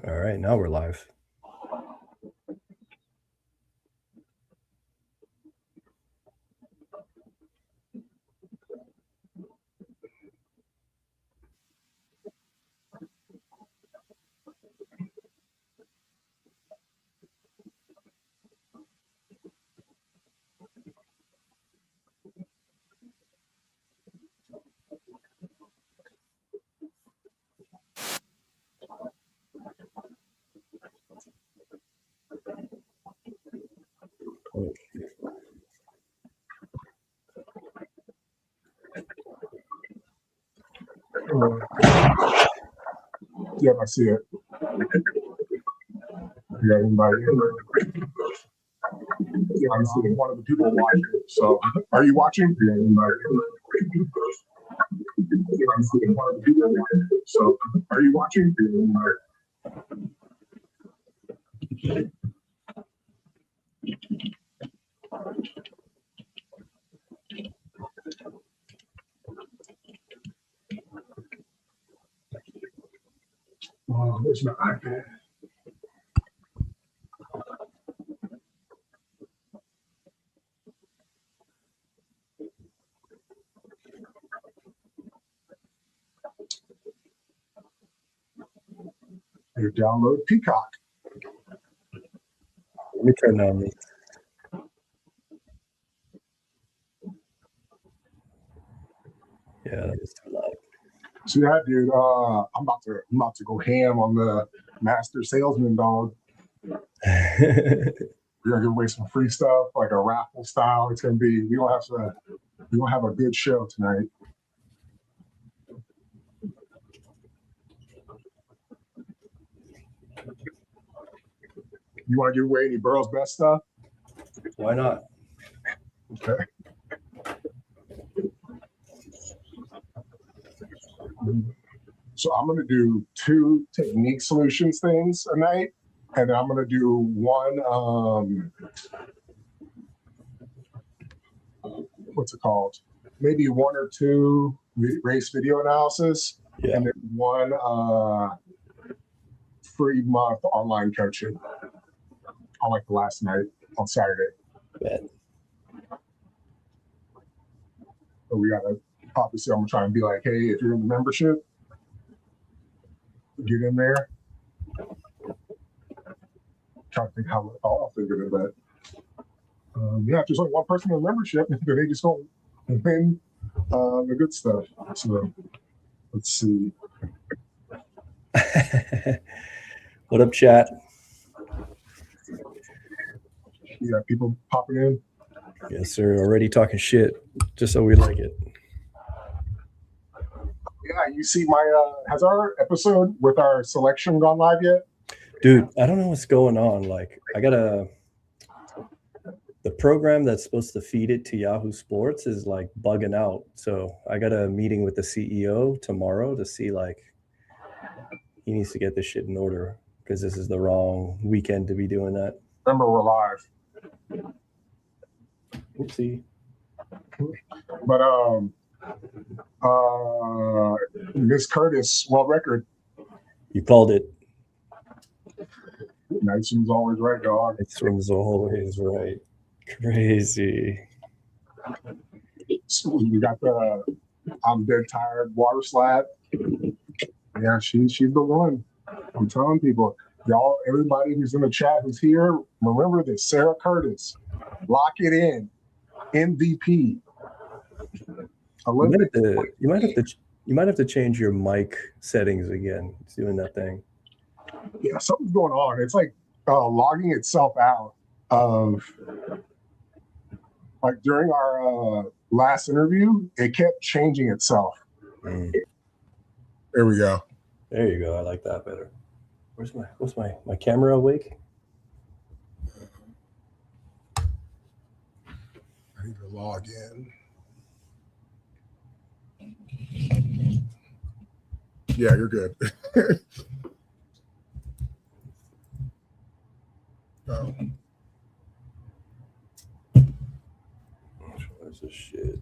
All right, now we're live. Yeah, I see it. You got anybody in there? Yeah, I'm one of the people watching. So, are you watching? Yeah, anybody in there? Yeah, I'm one of the people watching. So, are you watching? Yeah, anybody? Oh, where's my iPad? You download Peacock. Let me turn on this. Yeah, that was too loud. So yeah, dude, I'm about to go ham on the master salesman dog. We're gonna give away some free stuff, like a raffle style. It's gonna be we're gonna have a good show tonight. You want to give away any Burrow's Best stuff? Why not? Okay. So I'm going to do 2 technique solutions things a night, and then I'm going to do one, what's it called? Maybe 1 or 2 race video analysis, Yeah. and then one free month online coaching on like the last night on Saturday. Bet. So we got to, obviously, I'm going to try and be like, hey, if you're in the membership, get in there. Trying to think how I'll figure it, but yeah, if there's only one person in the membership, then they just don't win the good stuff. So let's see. What up, chat? You got people popping in. Yes, sir. Already talking shit, just so we like it. Yeah, you see my has our episode with our selection gone live yet? Dude, I don't know what's going on. Like, I gotta. The program that's supposed to feed it to Yahoo Sports is like bugging out. So I got a meeting with the CEO tomorrow to see like he needs to get this shit in order because this is the wrong weekend to be doing that. Remember, we're live. Oopsie. But Miss Curtis, well record. You called it. Night swim's always right, dog. It swims always right. Crazy. So we got the I'm dead tired water slide. Yeah, she's the one. I'm telling people, y'all, everybody who's in the chat who's here, remember this: Sarah Curtis, lock it in, MVP. You might have to change your mic settings again. It's doing that thing. Yeah, something's going on. It's like logging itself out of. Like during our last interview, it kept changing itself. Mm. There we go. There you go. I like that better. What's my camera awake? I need to log in. Yeah, you're good. Oh. Where's this shit?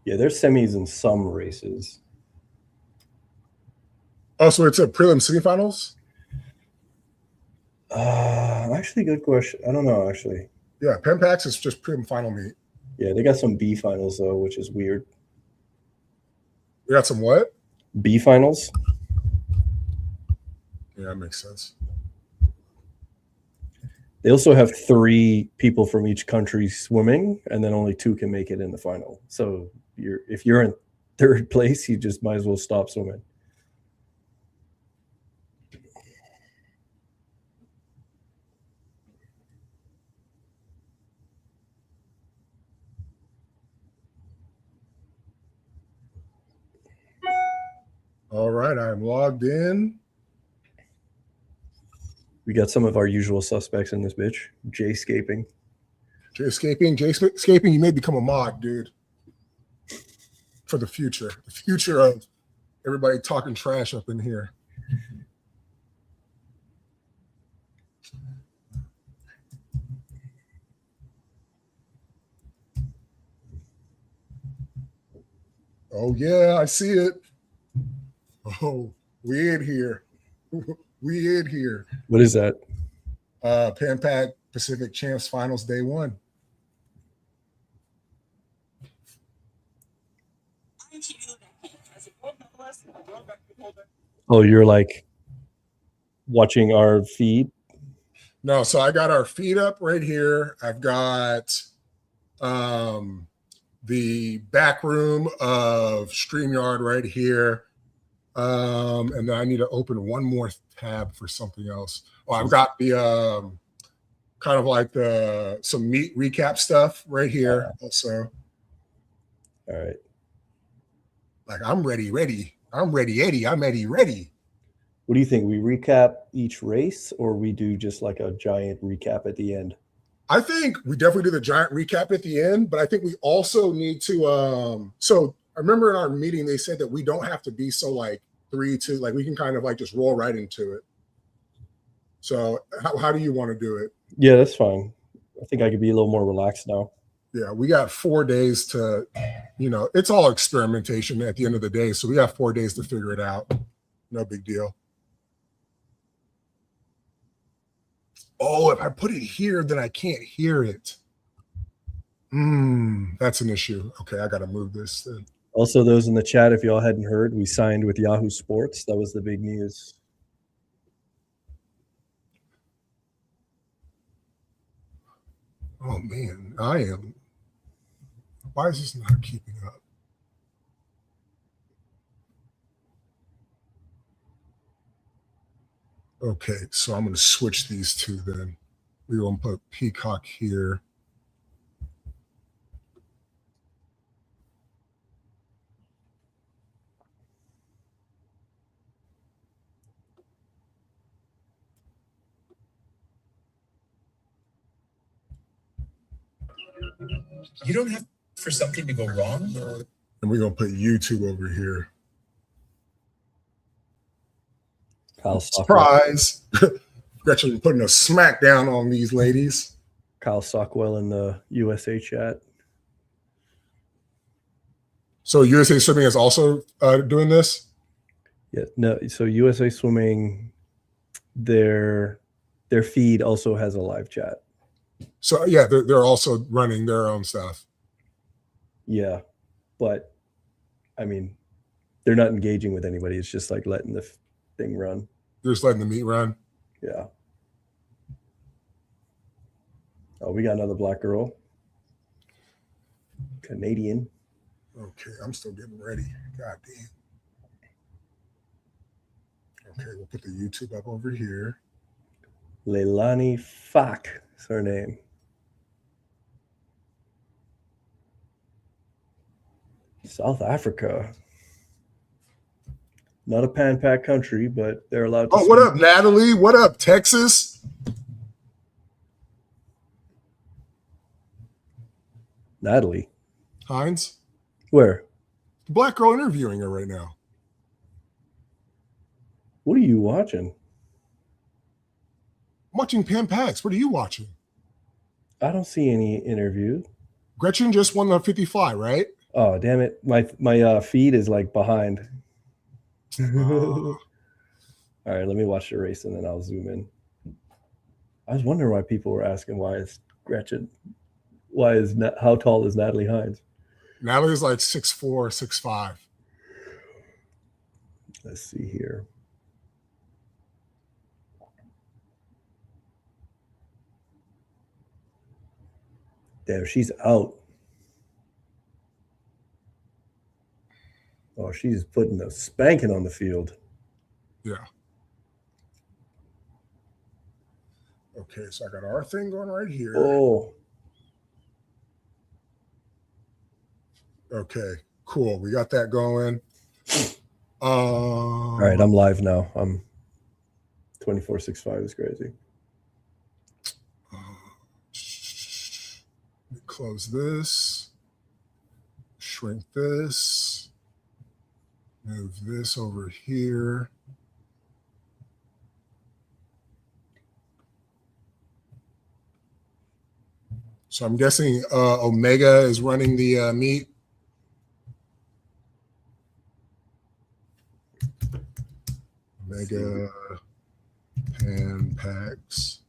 Yeah, there's semis in some races. Oh, so it's a prelim semifinals? Actually, good question. I don't know, actually. Yeah, Pen Packs is just prelim final meet. Yeah, they got some B finals, though, which is weird. We got some what? B finals? Yeah, that makes sense. They also have 3 people from each country swimming, and then only 2 can make it in the final. So if you're in 3rd place, you just might as well stop swimming. All right, I'm logged in. We got some of our usual suspects in this bitch. J-scaping. J-scaping, you may become a mod, dude. For the future. The future of everybody talking trash up in here. Oh, yeah, I see it. Oh, we in here. We in here. What is that? Pan Pac Pacific Champs Finals Day 1. Oh, you're like watching our feed? No, so I got our feed up right here. I've got the back room of StreamYard right here. And then I need to open one more tab for something else. Oh, I've got the kind of like some meet recap stuff right here also. All right. Like I'm ready. I'm ready, Eddie. I'm ready. What do you think? We recap each race, or we do just like a giant recap at the end? I think we definitely do the giant recap at the end, but I think we also need to so I remember in our meeting they said that we don't have to be so like 3-2, like we can kind of like just roll right into it. So how do you want to do it? Yeah, that's fine. I think I could be a little more relaxed now. Yeah, we got 4 days to, it's all experimentation at the end of the day. So we got 4 days to figure it out. No big deal. Oh, if I put it here, then I can't hear it. That's an issue. Okay, I got to move this then. Also, those in the chat, if y'all hadn't heard, we signed with Yahoo Sports. That was the big news. Oh, man, why is this not keeping up? Okay, so I'm going to switch these two then. We're going to put Peacock here. You don't have for something to go wrong? And we're going to put YouTube over here. Kyle Surprise! Gretchen putting a smackdown on these ladies. Kyle Sockwell in the USA chat. So USA Swimming is also doing this? Yeah, no. So USA Swimming, their feed also has a live chat. So yeah, they're also running their own stuff. Yeah, but I mean, they're not engaging with anybody. It's just like letting the thing run. They're just letting the meet run. Yeah. Oh, we got another black girl. Canadian. Okay, I'm still getting ready. God damn. Okay, we'll put the YouTube up over here. Leilani Fak is her name. South Africa. Not a Pan Pac country, but they're allowed to. Oh, what up, Natalie? What up, Texas? Natalie. Hines? Where? The black girl interviewing her right now. What are you watching? I'm watching Pan Pacs. What are you watching? I don't see any interview. Gretchen just won the 50 fly, right? Oh, damn it. My feed is like behind. All right, let me watch the race and then I'll zoom in. I was wondering why people were asking how tall is Natalie Hines? Natalie's like 6'4", 6'5". Let's see here. Damn, she's out. Oh, she's putting a spanking on the field. Yeah. Okay, so I got our thing going right here. Oh, okay, cool. We got that going. all right, I'm live now. I'm 24/6/5 is crazy. Close this. Shrink this. Move this over here. So I'm guessing Omega is running the meet. Omega, Pan, Pax,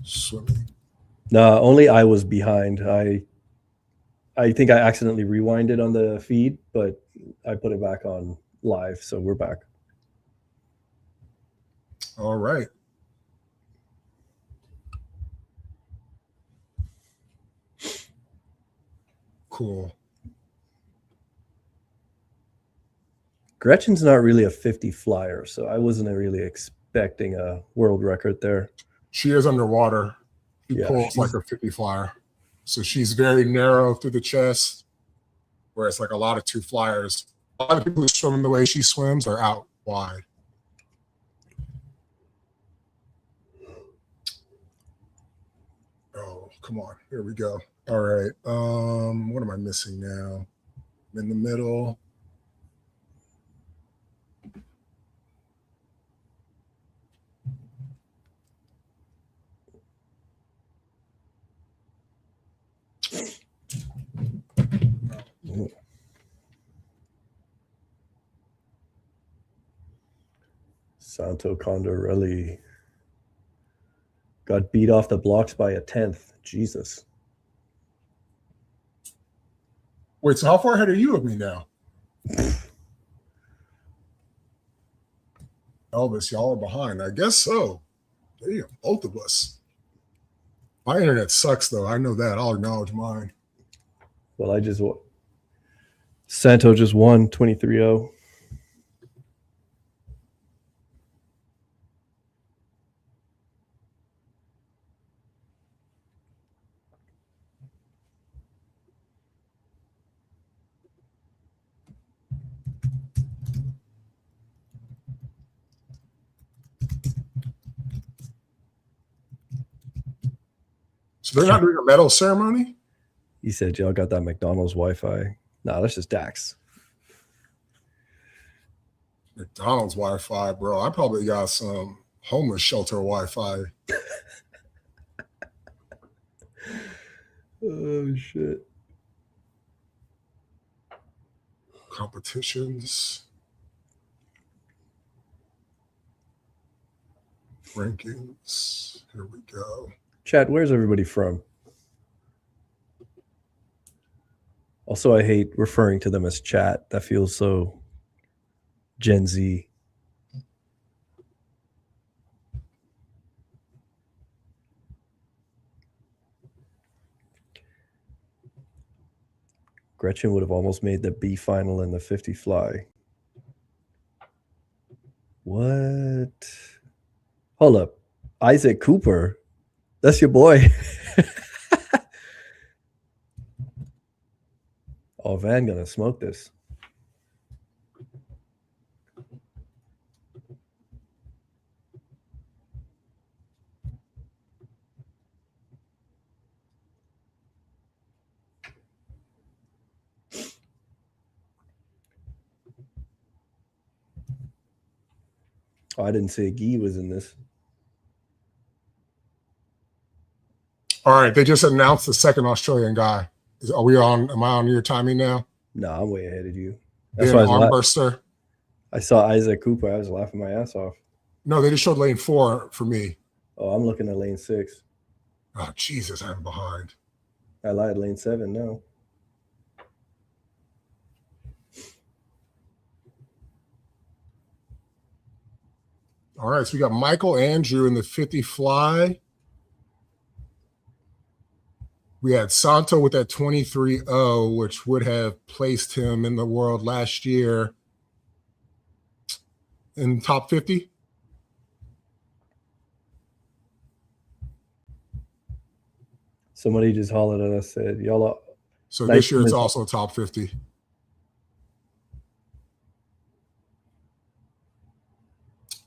swimming. No, only I was behind. I think I accidentally rewinded on the feed, but I put it back on live, so we're back. All right. Cool. Gretchen's not really a 50 flyer, so I wasn't really expecting a world record there. She is underwater. She Yeah, pulls like a 50 flyer. So she's very narrow through the chest, whereas like a lot of two flyers, a lot of people who swim the way she swims are out wide. Oh, come on. Here we go. All right. What am I missing now? I'm in the middle. Santo Condorelli got beat off the blocks by a 10th. Jesus. Wait, so how far ahead are you of me now? Elvis, y'all are behind. I guess so. Damn, both of us. My internet sucks, though. I know that. I'll acknowledge mine. Well, Santo just won 23-0. So they're not doing a medal ceremony? He said, y'all got that McDonald's Wi-Fi. No, that's just Dax. McDonald's Wi-Fi, bro. I probably got some homeless shelter Wi-Fi. Oh, shit. Competitions. Rankings. Here we go. Chat, where's everybody from? Also, I hate referring to them as chat. That feels so Gen Z. Gretchen would have almost made the B final in the 50 fly. What? Hold up. Isaac Cooper. That's your boy. Oh, Van gonna smoke this. Oh, I didn't say Guy was in this. All right, they just announced the second Australian guy. Am I on your timing now? No, I'm way ahead of you. Ben Armbruster. I saw Isaac Cooper. I was laughing my ass off. No, they just showed lane 4 for me. Oh, I'm looking at lane 6. Oh, Jesus, I'm behind. I lied, lane 7 now. All right, so we got Michael Andrew in the 50 fly. We had Santo with that 23-0, which would have placed him in the world last year in top 50. Somebody just hollered at us, said, y'all are. So Nice this year it's finish. also top 50.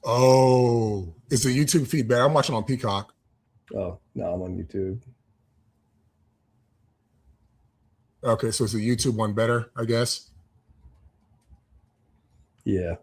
Oh, it's a YouTube feedback. I'm watching on Peacock. Oh, no, I'm on YouTube. Okay, so it's a YouTube one better, I guess. Yeah.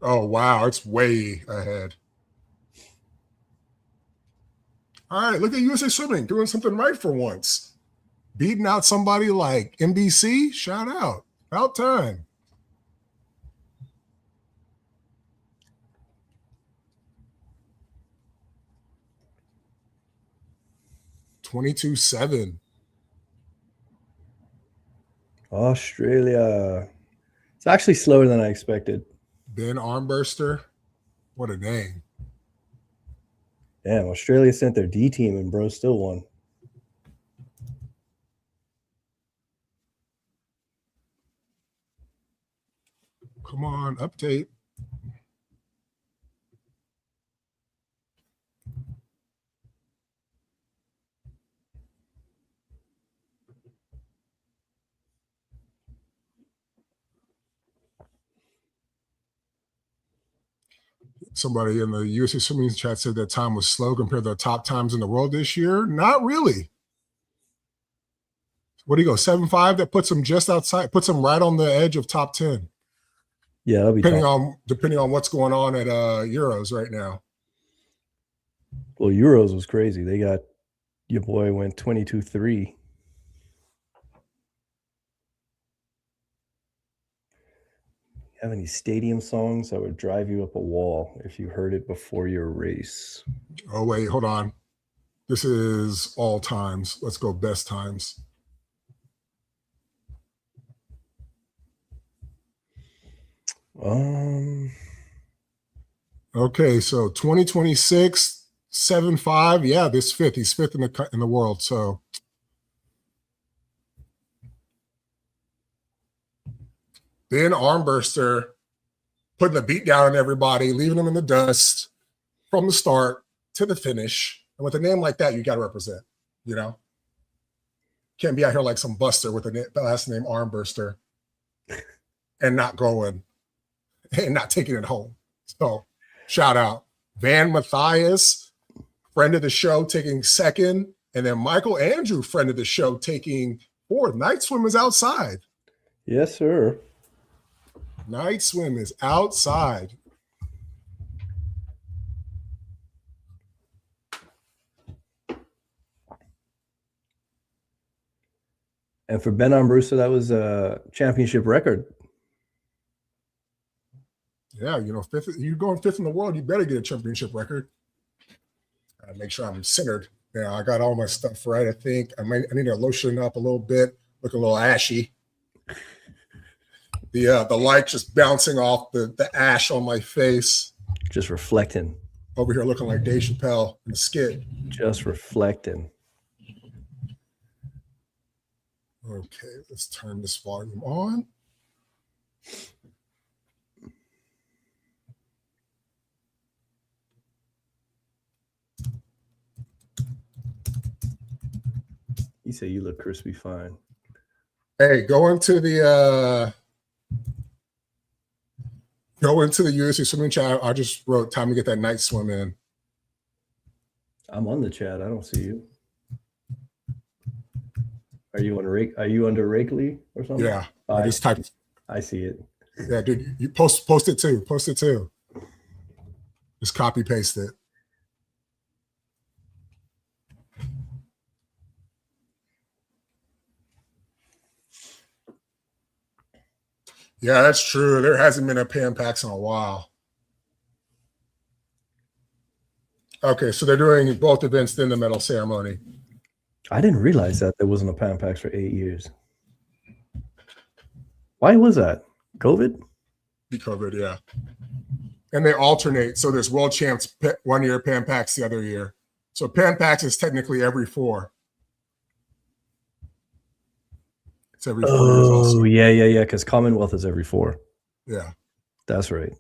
Oh, wow, it's way ahead. All right, look at USA Swimming doing something right for once. Beating out somebody like NBC, shout out. About time. $22.7. Australia. It's actually slower than I expected. Ben Armbruster. What a name. Damn, Australia sent their D team and bro still won. Come on, update. Somebody in the USA Swimming chat said that time was slow compared to the top times in the world this year. Not really. What do you go? 7.5? That puts him just outside, puts him right on the edge of top 10. Yeah, that'll be Depending on what's going on at Euros right now. Well, Euros was crazy. They got your boy went 22-3. Have any stadium songs that would drive you up a wall if you heard it before your race? Oh, wait, hold on. This is all times. Let's go best times. Okay, so 2026, 7.5. Yeah, this fifth. He's fifth in the world. So Ben Armbruster putting the beat down on everybody, leaving them in the dust from the start to the finish. And with a name like that, you got to represent, you know? Can't be out here like some buster with a last name Armbruster and not going and not taking it home. So shout out. Van Matthias, friend of the show, taking second. And then Michael Andrew, friend of the show, taking fourth. Night Swim is outside. Yes, sir. Night Swim is outside. And for Ben Armbruster, that was a championship record. Yeah, you know, fifth. You're going fifth in the world. You better get a championship record. Make sure I'm centered. Yeah, I got all my stuff right. I think I need to lotion up a little bit. Look a little ashy. The light just bouncing off the ash on my face. Just reflecting. Over here looking like Dave Chappelle in the skit. Just reflecting. Okay, let's turn this volume on. You say you look crispy fine. Hey, go into the USA Swimming chat. I just wrote time to get that night swim in. I'm on the chat. I don't see you. Are you under Rakely or something? Yeah, I just typed. I see it. Yeah, dude, you post it too. Post it too. Just copy paste it. Yeah, that's true. There hasn't been a Pan PAX in a while. Okay, so they're doing both events, then the medal ceremony. I didn't realize that there wasn't a Pan PAX for 8 years. Why was that? COVID? COVID, yeah. And they alternate. So there's world champs 1 year, Pan PAX the other year. So Pan PAX is technically every 4. It's every 4 years also. Oh, yeah. Because Commonwealth is every 4. Yeah. That's right.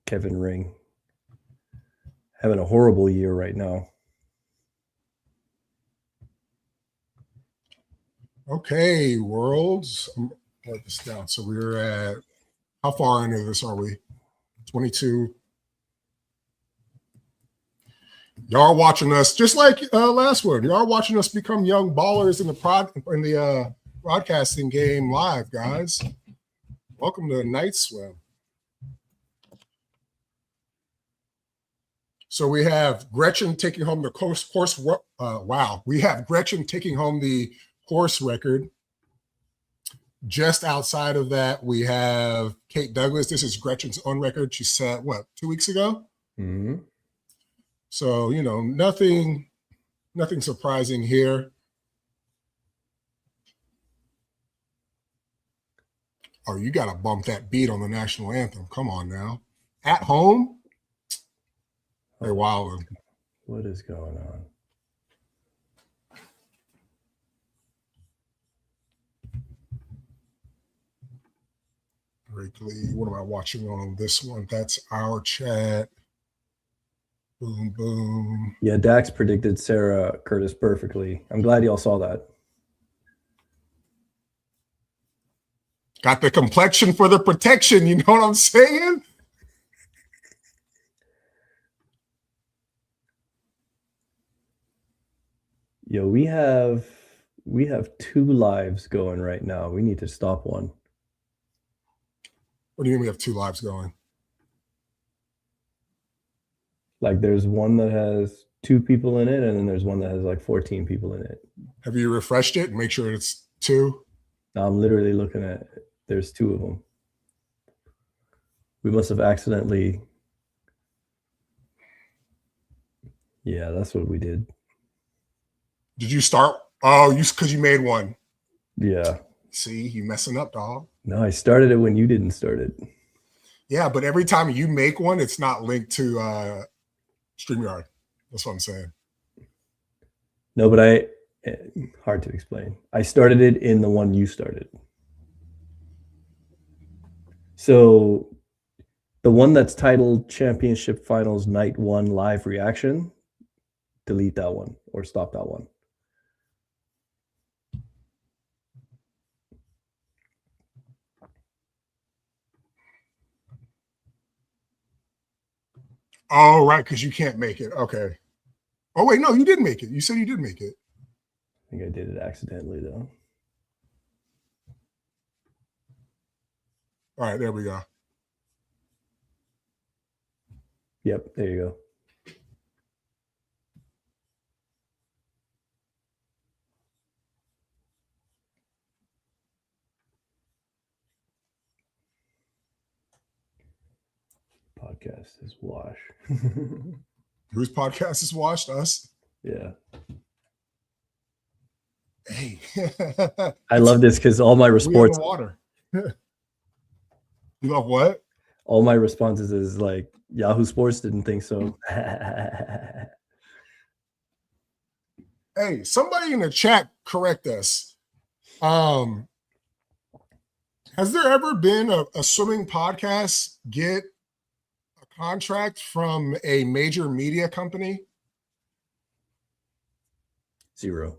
Kevin Ring. Having a horrible year right now. Okay, Worlds. Write this down. So we're at, how far into this are we? 22. Y'all are watching us just like last one. Y'all are watching us become young ballers in the broadcasting game live, guys. Welcome to Night Swim. So we have Gretchen taking home the course. Wow, we have Gretchen taking home the course record. Just outside of that, we have Kate Douglas. This is Gretchen's own record. She set, what, 2 weeks ago? Mm-hmm. So, you know, nothing surprising here. Oh, you got to bump that beat on the national anthem. Come on now. At home? They're wilding. What is going on? Lee, what am I watching on this one? That's our chat. Boom, boom. Yeah, Dax predicted Sarah Curtis perfectly. I'm glad y'all saw that. Got the complexion for the protection. You know what I'm saying? Yo, we have 2 lives going right now. We need to stop one. What do you mean we have 2 lives going? Like there's one that has 2 people in it, and then there's one that has like 14 people in it. Have you refreshed it and make sure it's 2? I'm literally looking at it. There's 2 of them. We must have accidentally. Yeah, that's what we did. Did you start? Oh, because you made one. Yeah. See, you messing up, dog. No, I started it when you didn't start it. Yeah, but every time you make one, it's not linked to StreamYard. That's what I'm saying. No, but hard to explain. I started it in the one you started. So the one that's titled Championship Finals Night 1 Live Reaction, delete that one or stop that one. Oh, right, because you can't make it. Okay. Oh, wait, no, you did make it. You said you did make it. I think I did it accidentally, though. All right, there we go. Yep, there you go. Podcast is wash. Whose podcast is washed? Us? Yeah. Hey. I love this because all my responses. Water. You love what? All my responses is like Yahoo Sports didn't think so. Hey, somebody in the chat correct us. Has there ever been a swimming podcast get a contract from a major media company? 0.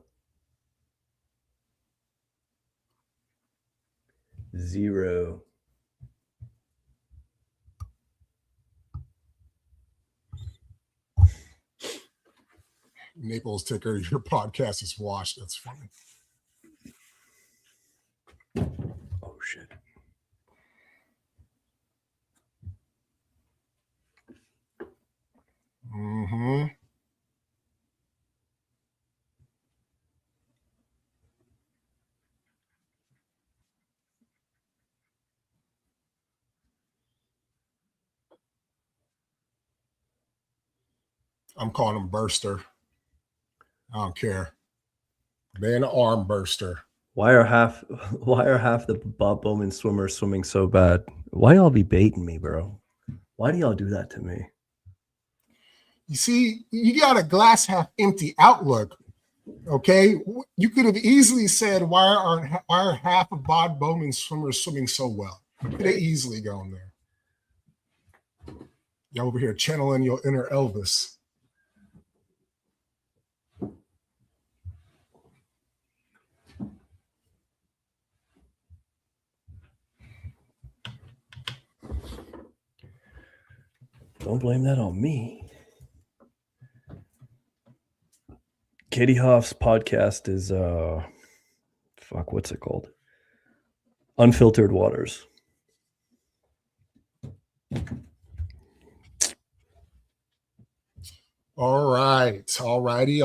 Naples Ticker, your podcast is washed. That's funny. Oh shit. Mm-hmm. I'm calling him Burster. I don't care. Man, arm burster. Why are half the Bob Bowman swimmers swimming so bad? Why y'all be baiting me, bro? Why do y'all do that to me? You see, you got a glass half empty outlook. Okay, you could have easily said, why are half of Bob Bowman's swimmers swimming so well? You could have easily gone there. Y'all over here channeling your inner Elvis. Don't blame that on me. Katie Hoff's podcast is what's it called? Unfiltered Waters. All right. All righty.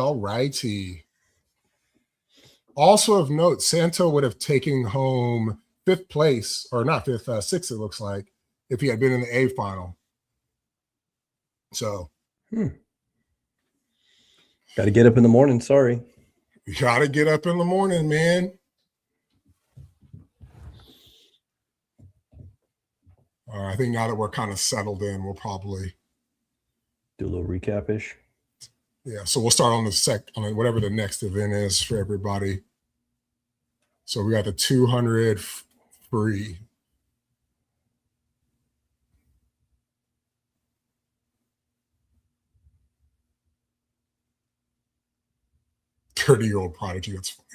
Also of note, Santo would have taken home fifth place, or not fifth, sixth, it looks like, if he had been in the A final. So. Got to get up in the morning. Sorry. You got to get up in the morning, man. I think now that we're kind of settled in, we'll probably do a little recap-ish. Yeah, so we'll start on on whatever the next event is for everybody. So we got the 200 free. "30-year-old prodigy." That's funny.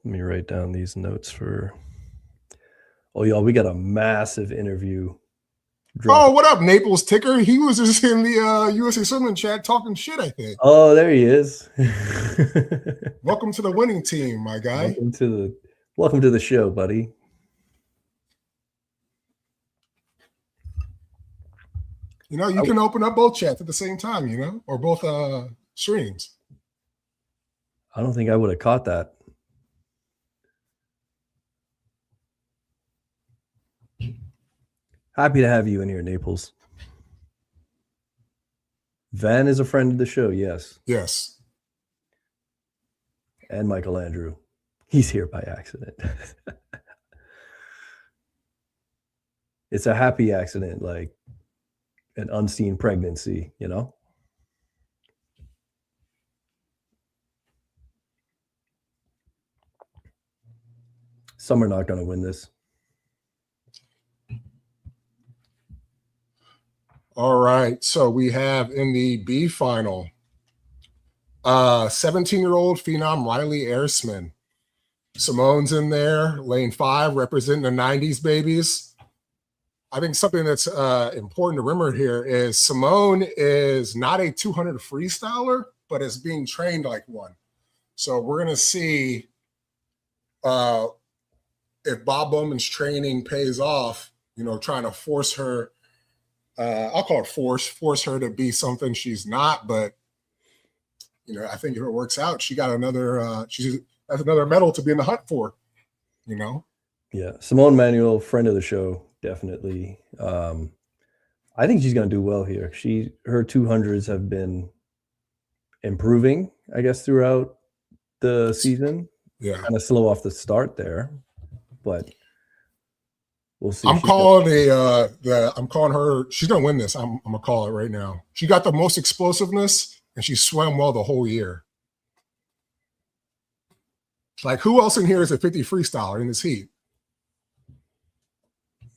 Let me write down these notes for. Oh, y'all, we got a massive interview. Oh, what up, Naples Ticker? He was just in the USA Swimming chat talking shit, I think. Oh, there he is. Welcome to the winning team, my guy. Welcome to the show, buddy. You know, you can open up both chats at the same time, you know, or both streams. I don't think I would have caught that. Happy to have you in here, Naples. Van is a friend of the show, yes. Yes. And Michael Andrew. He's here by accident. It's a happy accident, like an unseen pregnancy, you know? Some are not going to win this. All right. So we have in the B final, 17-year-old phenom Riley Ersman. Simone's in there, lane 5, representing the 90s babies. I think something that's important to remember here is Simone is not a 200 freestyler, but is being trained like one. So we're going to see if Bob Bowman's training pays off, you know, trying to force her, I'll call it force her to be something she's not. But, you know, I think if it works out, she got that's another medal to be in the hunt for, you know? Yeah. Simone Manuel, friend of the show, definitely. I think she's going to do well here. Her 200s have been improving, I guess, throughout the season. Yeah. Kind of slow off the start there, but we'll see. I'm calling her. She's gonna win this. I'm gonna call it right now. She got the most explosiveness, and she swam well the whole year. Like, who else in here is a 50 freestyler in this heat?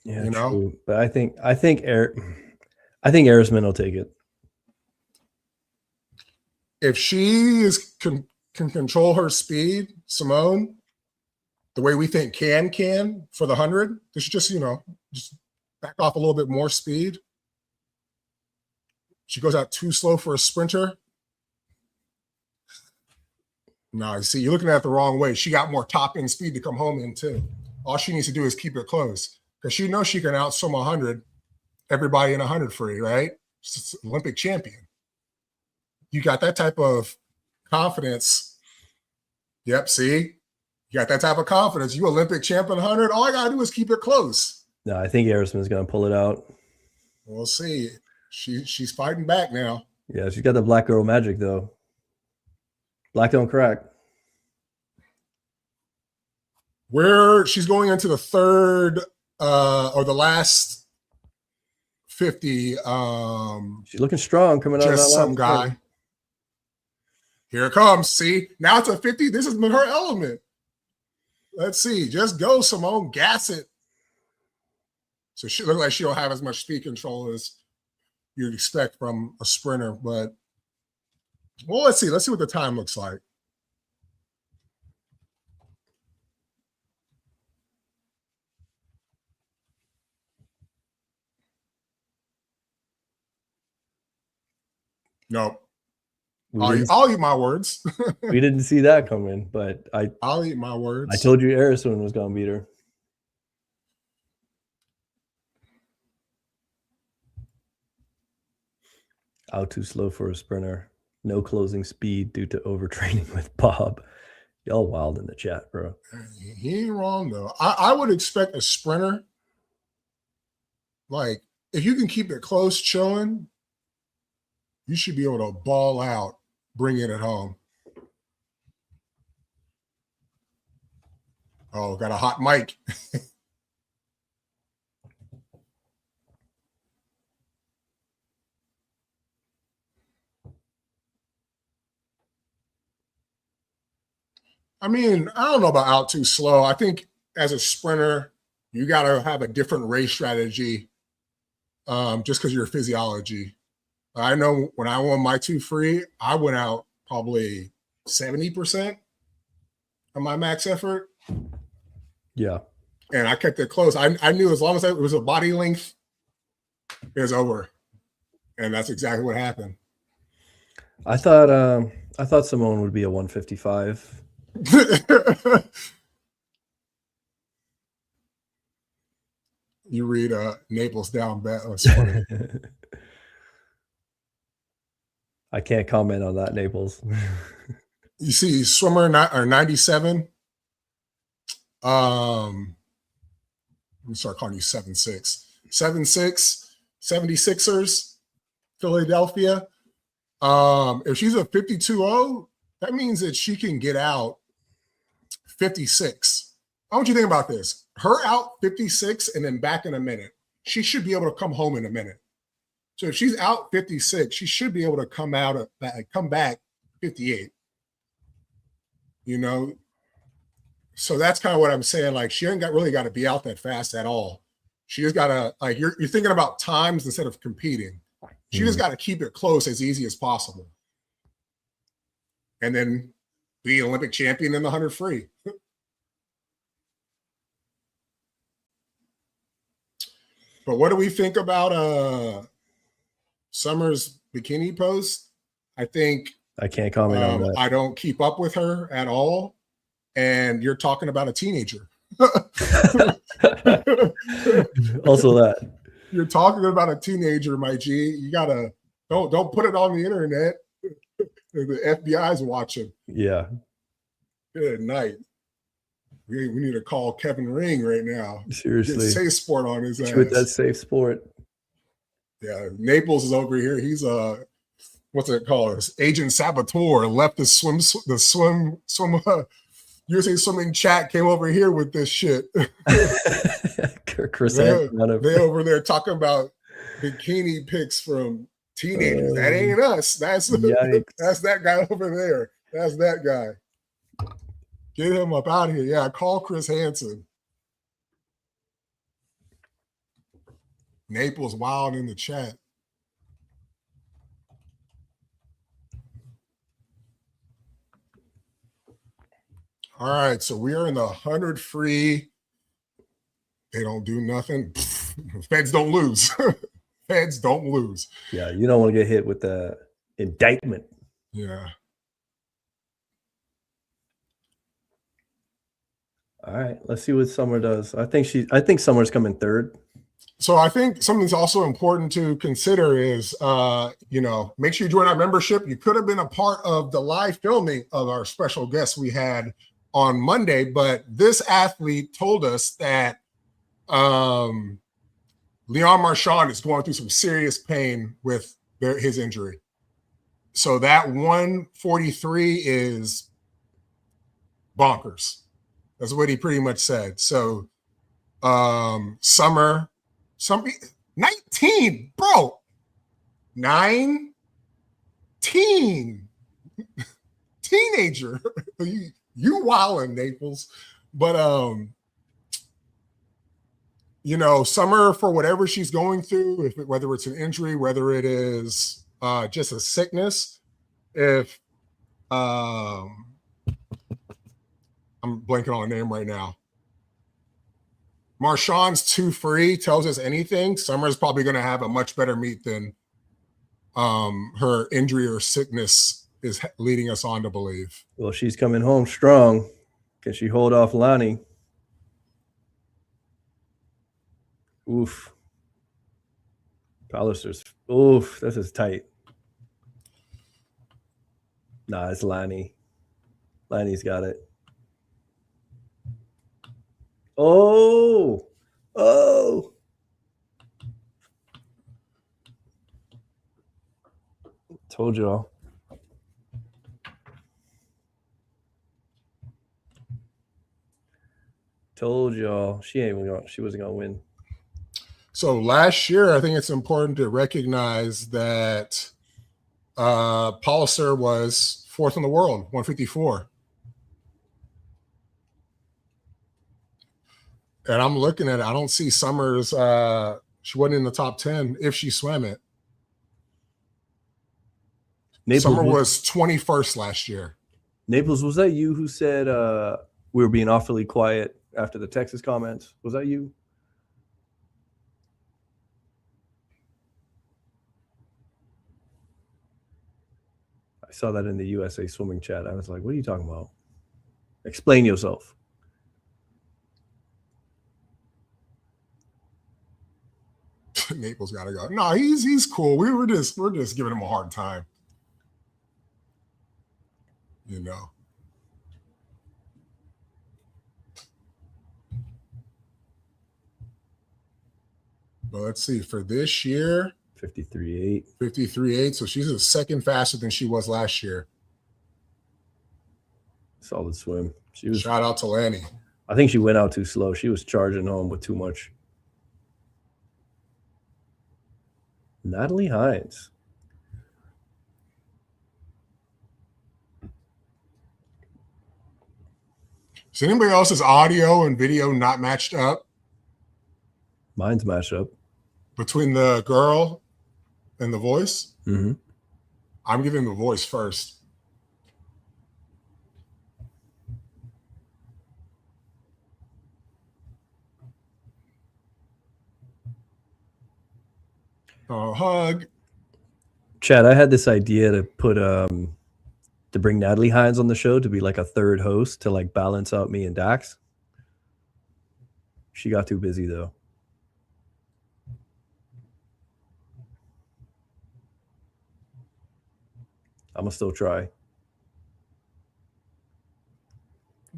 Yeah, you know. True. But I think Erisman will take it. If she can control her speed, Simone, the way we think can for the 100, this is just, you know, just back off a little bit more speed. She goes out too slow for a sprinter. No, you see, you're looking at it the wrong way. She got more top end speed to come home in too. All she needs to do is keep it close because she knows she can outswim 100, everybody in 100 free, right? She's an Olympic champion. You got that type of confidence. Yep, see? You got that type of confidence. You Olympic champion 100, all I got to do is keep it close. No, I think Arisman's going to pull it out. We'll see. She's fighting back now. Yeah, she's got the black girl magic, though. Black don't crack. Where she's going into the third or the last 50. She's looking strong coming out of that Just some last guy. turn. Here it comes. See, now it's a 50. This has been her element. Let's see. Just go, Simone. Gas it. So she looks like she don't have as much speed control as you'd expect from a sprinter. But, well, let's see. Let's see what the time looks like. Nope. I'll eat my words. We didn't see that coming, but I'll eat my words. I told you Arisman was going to beat her. Out too slow for a sprinter. No closing speed due to overtraining with Bob. Y'all wild in the chat, bro. He ain't wrong, though. I would expect a sprinter, like, if you can keep it close, chilling, you should be able to ball out, bringing it home. Oh, got a hot mic. I mean, I don't know about out too slow. I think as a sprinter, you got to have a different race strategy just because of your physiology. I know when I won my 2 free, I went out probably 70% of my max effort. Yeah. And I kept it close. I knew as long as it was a body length, it was over. And that's exactly what happened. I thought Simone would be a 155. You read Naples down bet. Oh, it's funny. I can't comment on that, Naples. You see swimmer or 97. Let me start calling you 7'6". 7'6", 76ers, Philadelphia. If she's a 52-0, that means that she can get out 56. I want you to think about this. Her out 56 and then back in a minute. She should be able to come home in a minute. So if she's out 56, she should be able to come back 58. You know? So that's kind of what I'm saying. Like, she ain't really got to be out that fast at all. She just got to, like, you're thinking about times instead of competing. She just got to keep it close as easy as possible. And then be an Olympic champion in the 100 free. But what do we think about Summer's bikini post? I think I can't comment on that. I don't keep up with her at all. And you're talking about a teenager. Also that. You're talking about a teenager, my G. You gotta don't put it on the internet. The FBI's watching. Yeah. Good night. We need to call Kevin Ring right now. Seriously. Get Safe Sport on his ass. With that Safe Sport. Yeah, Naples is over here. He's what's it called? Agent Saboteur left the swim USA Swimming chat, came over here with this shit. Chris they over there talking about bikini pics from teenagers. That ain't us. That's that guy over there. That's that guy. Get him up out of here. Yeah, call Chris Hansen. Naples wild in the chat. All right, so we are in the 100 free. They don't do nothing. Feds don't lose. Feds don't lose. Yeah, you don't want to get hit with the indictment. Yeah. All right, let's see what Summer does. I think Summer's coming third. So I think something that's also important to consider is, make sure you join our membership. You could have been a part of the live filming of our special guest we had on Monday, but this athlete told us that Leon Marchand is going through some serious pain with his injury. So that 143 is bonkers. That's what he pretty much said. So Summer, 19, bro. 19. Teenager. you wildin', Naples. But Summer, for whatever she's going through, whether it's an injury, whether it is just a sickness, if I'm blanking on a name right now. Marchand's too free tells us anything. Summer's probably going to have a much better meet than her injury or sickness is leading us on to believe. Well, she's coming home strong. Can she hold off Lonnie? Oof. Palliser's. Oof, this is tight. Nah, it's Lonnie. Lonnie's got it. Oh. Told y'all. She wasn't gonna win. So last year, I think it's important to recognize that Palliser was fourth in the world, 154. And I'm looking at it. I don't see Summers. She wasn't in the top 10 if she swam it. Summer was 21st last year. Naples, was that you who said we were being awfully quiet after the Texas comments? Was that you? I saw that in the USA swimming chat. I was like, what are you talking about? Explain yourself. Naples got to go. No, he's cool. We're just giving him a hard time. But let's see, for this year, 53.8. 53.8. So she's a second faster than she was last year. Solid swim. Shout out to Lanny. I think she went out too slow. She was charging home with too much. Natalie Hines. Is anybody else's audio and video not matched up? Mine's matched up. Between the girl and the voice? Mm-hmm. I'm giving the voice first. Oh, hug. Chad, I had this idea to put to bring Natalie Hines on the show to be like a third host to like balance out me and Dax. She got too busy though. I'm gonna still try.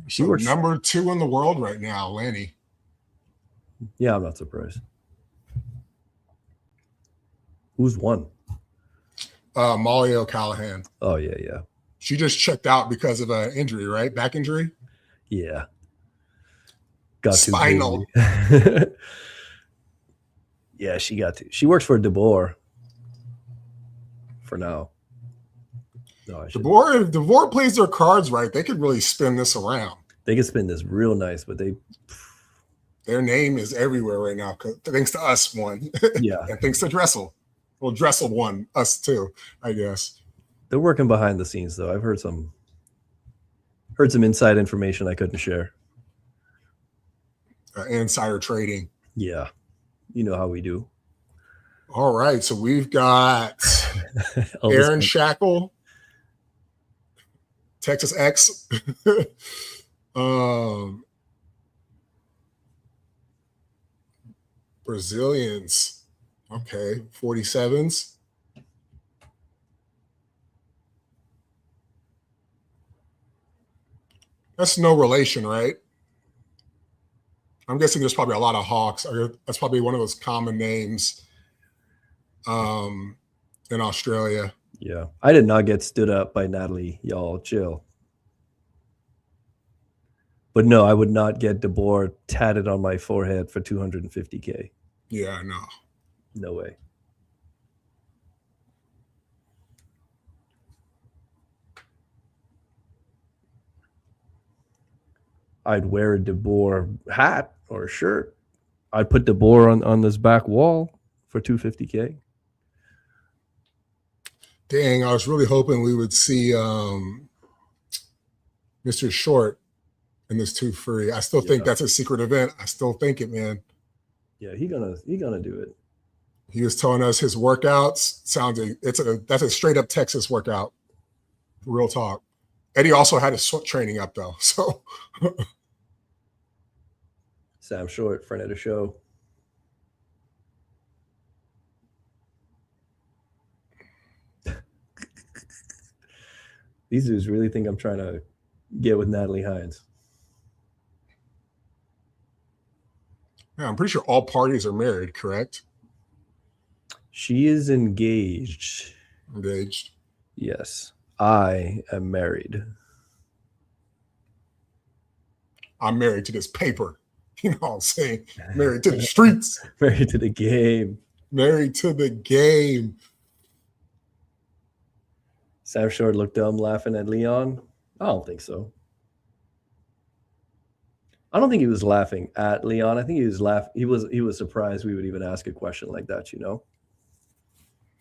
She works number 2 in the world right now, Lanny. Yeah, I'm not surprised. Who's won? Molly O'Callahan. Oh yeah. She just checked out because of an injury, right? Back injury? Yeah. Got spinal. Yeah, she got to. She works for DeBoer for now. No, DeBoer plays their cards right. They could really spin this around. They could spin this real nice, but their name is everywhere right now. Thanks to us, one. Yeah. And thanks to Dressel. Well, Dressel won, us too, I guess. They're working behind the scenes, though. I've heard some inside information I couldn't share. Insider trading. Yeah. You know how we do. All right, so we've got Elvis Aaron Cantona. Shackle, Texas X. Brazilians. Okay, 47s. That's no relation, right? I'm guessing there's probably a lot of Hawks. That's probably one of those common names in Australia. Yeah. I did not get stood up by Natalie. Y'all chill. But no, I would not get DeBoer tatted on my forehead for $250K. Yeah, no. No way. I'd wear a DeBoer hat or a shirt. I'd put DeBoer on this back wall for $250K. Dang, I was really hoping we would see Mr. Short in this 2 free. I still think that's a secret event. I still think it, man. Yeah, he gonna do it. He was telling us his workouts that's a straight up Texas workout. Real talk. Eddie also had his training up though. So Sam Short, friend of the show. These dudes really think I'm trying to get with Natalie Hines. yeah, I'm pretty sure all parties are married, correct? She is engaged. Engaged. Yes. I am married. I'm married to this paper. You know what I'm saying? Married to the streets. Married to the game. Married to the game. Sam Short looked dumb laughing at Leon. I don't think so. I don't think he was laughing at Leon. I think he was he was surprised we would even ask a question like that, you know?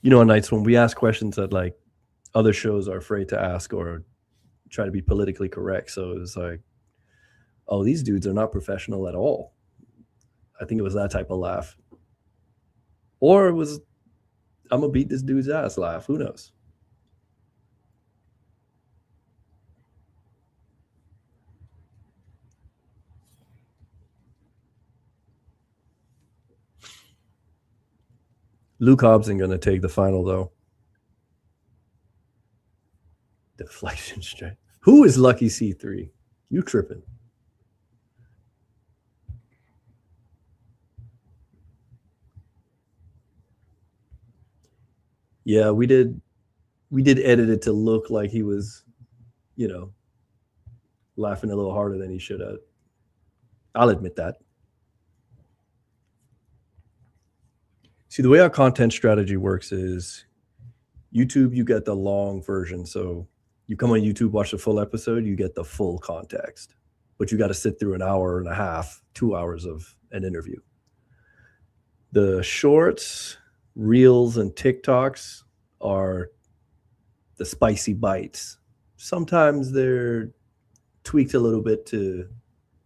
You know, on nights when we ask questions that like other shows are afraid to ask or try to be politically correct. So it was like, oh, these dudes are not professional at all. I think it was that type of laugh. Or it was, I'm going to beat this dude's ass laugh. Who knows? Luke Hobson going to take the final, though. Deflection strike. Who is Lucky C3? You tripping. Yeah, we did edit it to look like he was, you know, laughing a little harder than he should have. I'll admit that. See, the way our content strategy works is YouTube, you get the long version. So you come on YouTube, watch the full episode, you get the full context. But you got to sit through an hour and a half, 2 hours of an interview. The shorts, reels, and TikToks are the spicy bites. Sometimes they're tweaked a little bit to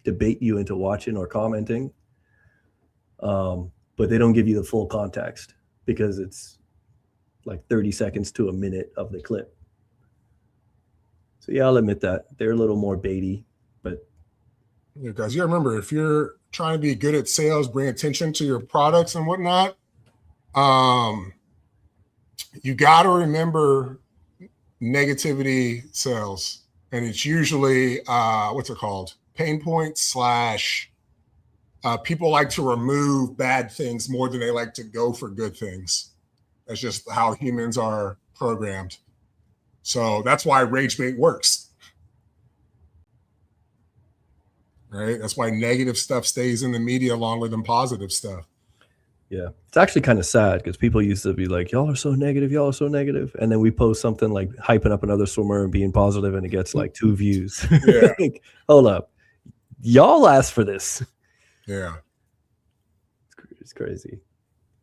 debate you into watching or commenting. But they don't give you the full context because it's like 30 seconds to a minute of the clip. So yeah, I'll admit that. They're a little more baity, but Yeah, guys, you remember if you're trying to be good at sales, bring attention to your products and whatnot, you got to remember negativity sells. And it's usually, what's it called? Pain points / people like to remove bad things more than they like to go for good things. That's just how humans are programmed. So that's why rage bait works. Right? That's why negative stuff stays in the media longer than positive stuff. yeah, it's actually kind of sad because people used to be like, y'all are so negative, y'all are so negative. And then we post something like hyping up another swimmer and being positive and it gets like 2 views. Yeah. Like, hold up. Y'all asked for this. Yeah. It's crazy.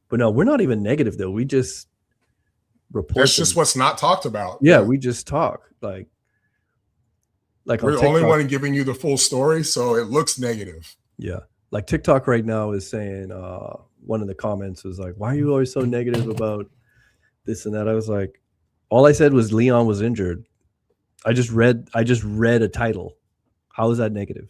But no, we're not even negative though. We just report. That's just what's not talked about. Yeah, we just talk. Like we're the only one giving you the full story, so it looks negative. Yeah. Like TikTok right now is saying one of the comments was like, why are you always so negative about this and that? I was like, all I said was Leon was injured. I just read a title. How is that negative?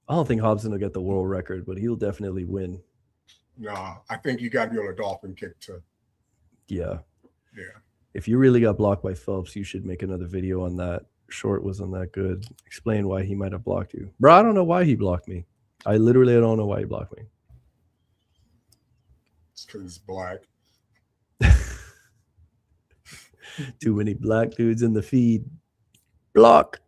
I don't think Hobson will get the world record, but he'll definitely win. Nah, I think you got to be on a dolphin kick to. Yeah. Yeah. If you really got blocked by Phelps, you should make another video on that. Short wasn't that good. Explain why he might have blocked you. Bro, I don't know why he blocked me. I literally don't know why he blocked me. It's because he's black. Too many black dudes in the feed. Block.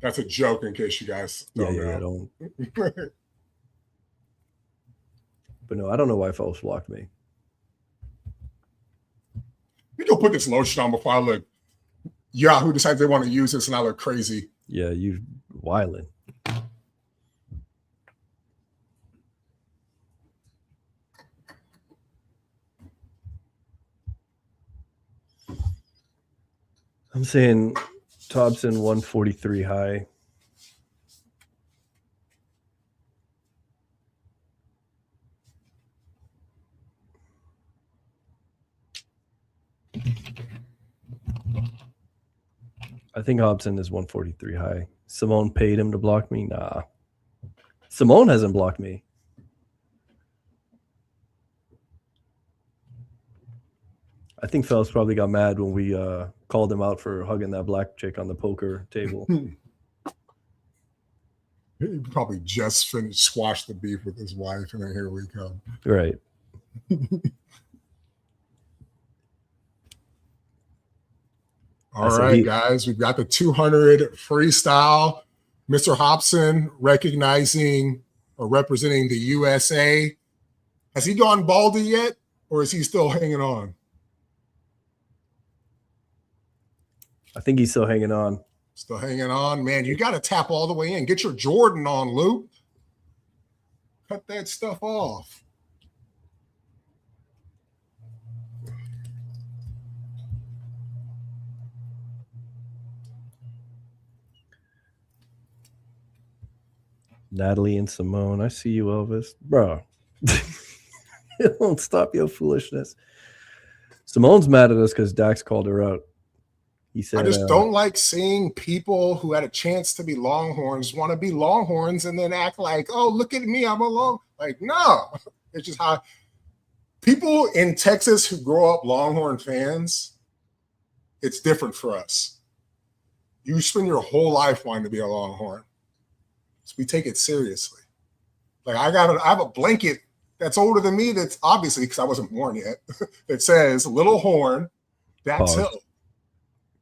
That's a joke in case you guys don't Yeah, know. don't. But no, I don't know why Phelps blocked me. We go put this lotion on before I look. Yahoo decides they want to use this and I look crazy. Yeah, you wildin'. I'm saying Thompson 143 high. I think Hobson is 143 high. Simone paid him to block me? Nah. Simone hasn't blocked me. I think Phelps probably got mad when we called him out for hugging that black chick on the poker table. He probably just finished squash the beef with his wife, and then here we come. Right. All right, guys, we've got the 200 freestyle. Mr. Hobson recognizing or representing the USA. Has he gone baldy yet, or is he still hanging on? I think he's still hanging on. Still hanging on. Man, you got to tap all the way in. Get your Jordan on, Luke. Cut that stuff off. Natalie and Simone. I see you, Elvis. Bro. Don't stop your foolishness. Simone's mad at us because Dax called her out. He said, I just don't like seeing people who had a chance to be Longhorns want to be Longhorns and then act like, oh, look at me, I'm a Long. Like, no. It's just how people in Texas who grow up Longhorn fans, it's different for us. You spend your whole life wanting to be a Longhorn. So we take it seriously. Like I have a blanket that's older than me. That's obviously because I wasn't born yet. That says Little Horn, Dax Hill.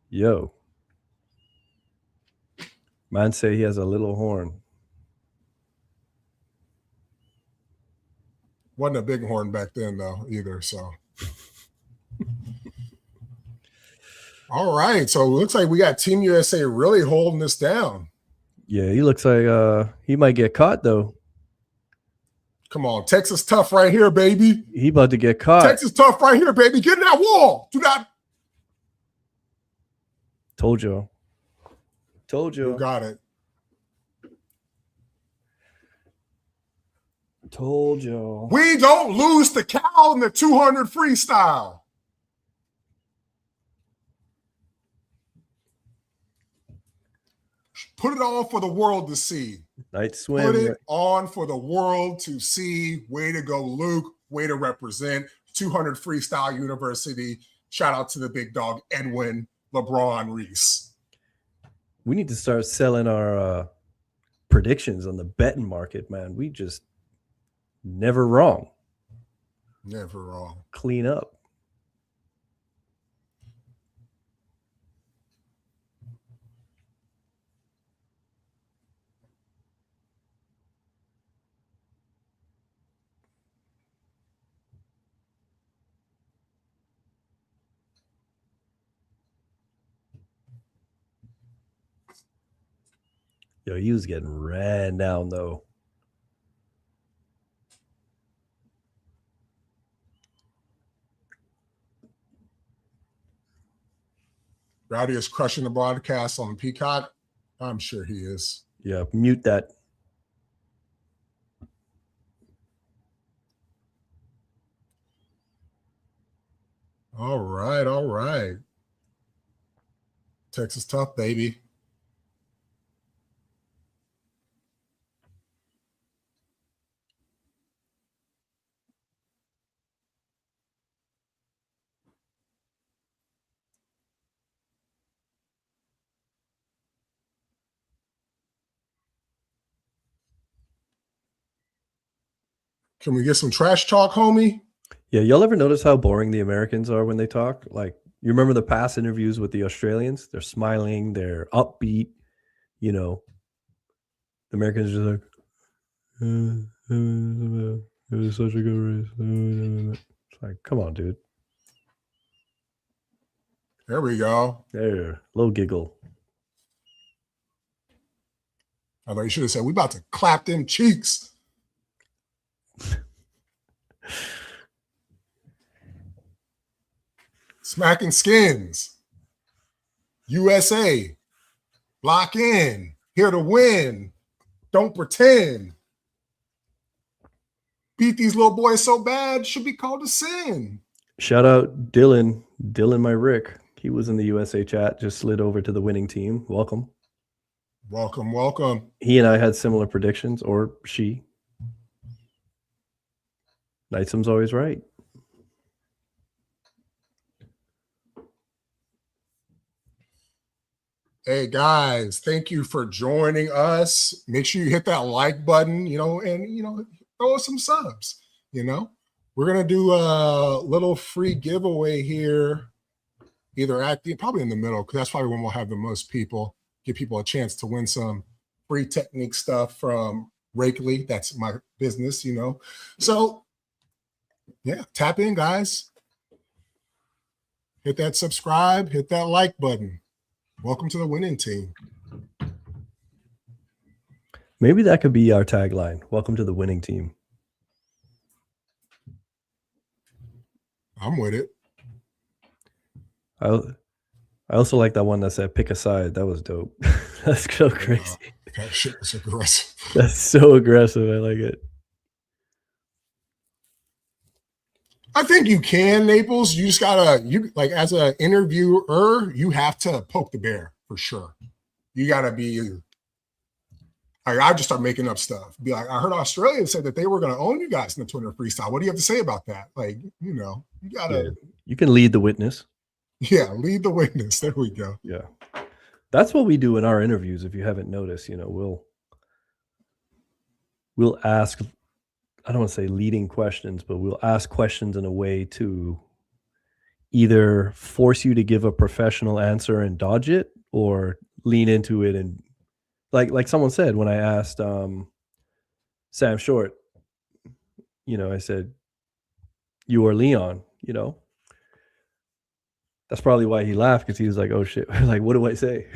Yo. Man say he has a little horn. Wasn't a big horn back then though either. So. All right. So it looks like we got Team USA really holding this down. Yeah, he looks like he might get caught though. Come on, Texas tough right here, baby. He about to get caught. Texas tough right here, baby. Get in that wall. Do not. Told you. Told you. You got it. Told you. We don't lose the cow in the 200 freestyle. Put it on for the world to see. Night swim. Put it on for the world to see. Way to go, Luke. Way to represent 200 Freestyle University. Shout out to the big dog, Edwin LeBron Reese. We need to start selling our predictions on the betting market, man. We just never wrong. Never wrong. Clean up. Yo, he was getting ran down though. Rowdy is crushing the broadcast on Peacock. I'm sure he is. Yeah, mute that. All right, all right. Texas tough, baby. Can we get some trash talk, homie? Yeah, y'all ever notice how boring the Americans are when they talk? Like, you remember the past interviews with the Australians? They're smiling, they're upbeat. You know, the Americans are just like, it was such a good race. It's like, come on, dude. There we go. There, little giggle. I thought you should have said, we about to clap them cheeks. Smacking skins. USA. Lock in. Here to win. Don't pretend. Beat these little boys so bad, should be called a sin. Shout out Dylan, my Rick. He was in the USA chat, just slid over to the winning team. Welcome. Welcome, welcome. He and I had similar predictions, or she. Knightsum's always right. Hey guys, thank you for joining us. Make sure you hit that like button, and throw us some subs. We're gonna do a little free giveaway here, either probably in the middle, because that's probably when we'll have the most people. Give people a chance to win some free technique stuff from Rakely. That's my business, So yeah, tap in, guys. Hit that subscribe, hit that like button. Welcome to the winning team. Maybe that could be our tagline. Welcome to the winning team. I'm with it. I also like that one that said pick a side. That was dope. That's so crazy. That shit was aggressive. That's so aggressive. I like it. I think you can, Naples. You just gotta, as an interviewer, you have to poke the bear for sure. You gotta be. I just start making up stuff. Be like, I heard Australia said that they were gonna own you guys in the 200 freestyle. What do you have to say about that? You gotta. Yeah. You can lead the witness. Yeah, lead the witness. There we go. Yeah, that's what we do in our interviews. If you haven't noticed, we'll ask. I don't want to say leading questions, but we'll ask questions in a way to either force you to give a professional answer and dodge it, or lean into it and like someone said when I asked Sam Short, I said, you or Leon, that's probably why he laughed, because he was like, oh shit, like, what do I say?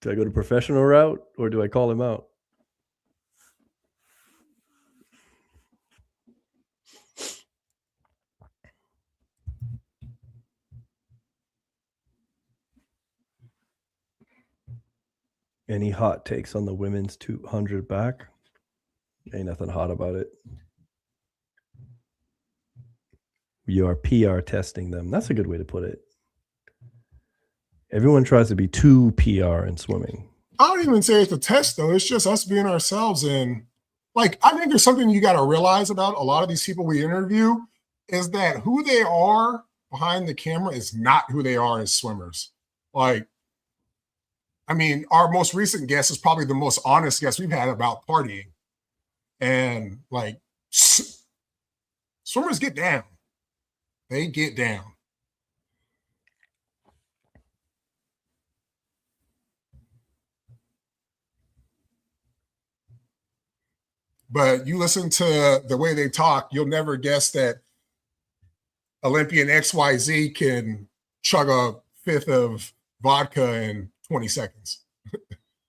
Do I go to professional route or do I call him out? Any hot takes on the women's 200 back? Ain't nothing hot about it. You are PR testing them. That's a good way to put it. Everyone tries to be too PR in swimming. I don't even say it's a test, though. It's just us being ourselves. And I think there's something you got to realize about a lot of these people we interview is that who they are behind the camera is not who they are as swimmers. Our most recent guest is probably the most honest guest we've had about partying. And swimmers get down. They get down. But you listen to the way they talk, you'll never guess that Olympian XYZ can chug a fifth of vodka in 20 seconds,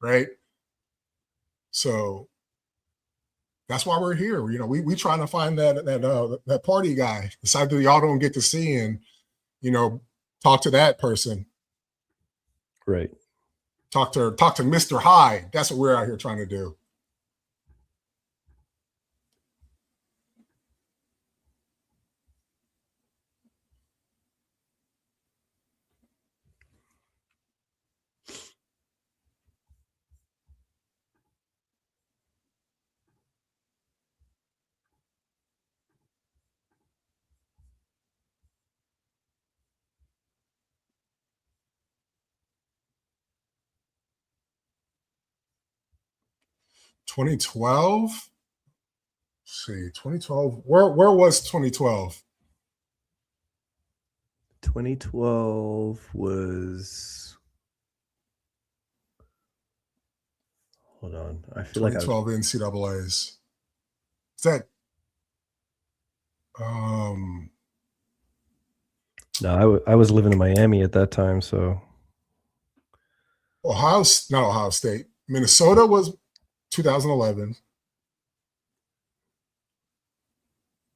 right? So that's why we're here. We trying to find that party guy, the side that y'all don't get to see, and talk to that person. Right. Talk to Mr. High. That's what we're out here trying to do. (2012) see, 2012. Where was 2012? 2012 was. Hold on, I feel like 2012 NCAA's. Is that? No, I was living in Miami at that time, so Not Ohio State. Minnesota was 2011.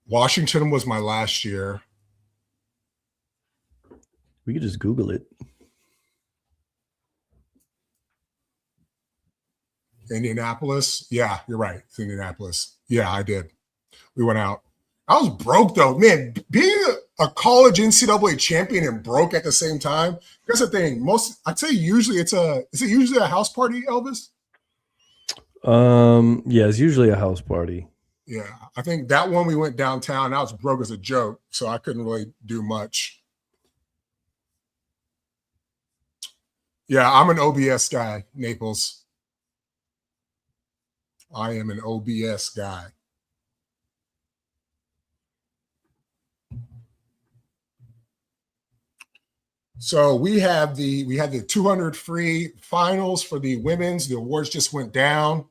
Washington was my last year. we could just Google it. Indianapolis. Yeah, you're right. It's Indianapolis. Yeah, I did. We went out. I was broke though, man. Being a college NCAA champion and broke at the same time. Here's the thing. I'd say usually is it usually a house party, Elvis? Yeah, it's usually a house party. Yeah, I think that one we went downtown. I was broke as a joke, so I couldn't really do much. Yeah, I'm an OBS guy, Naples. I am an OBS guy. So we had the 200 free finals for the women's. The awards just went down.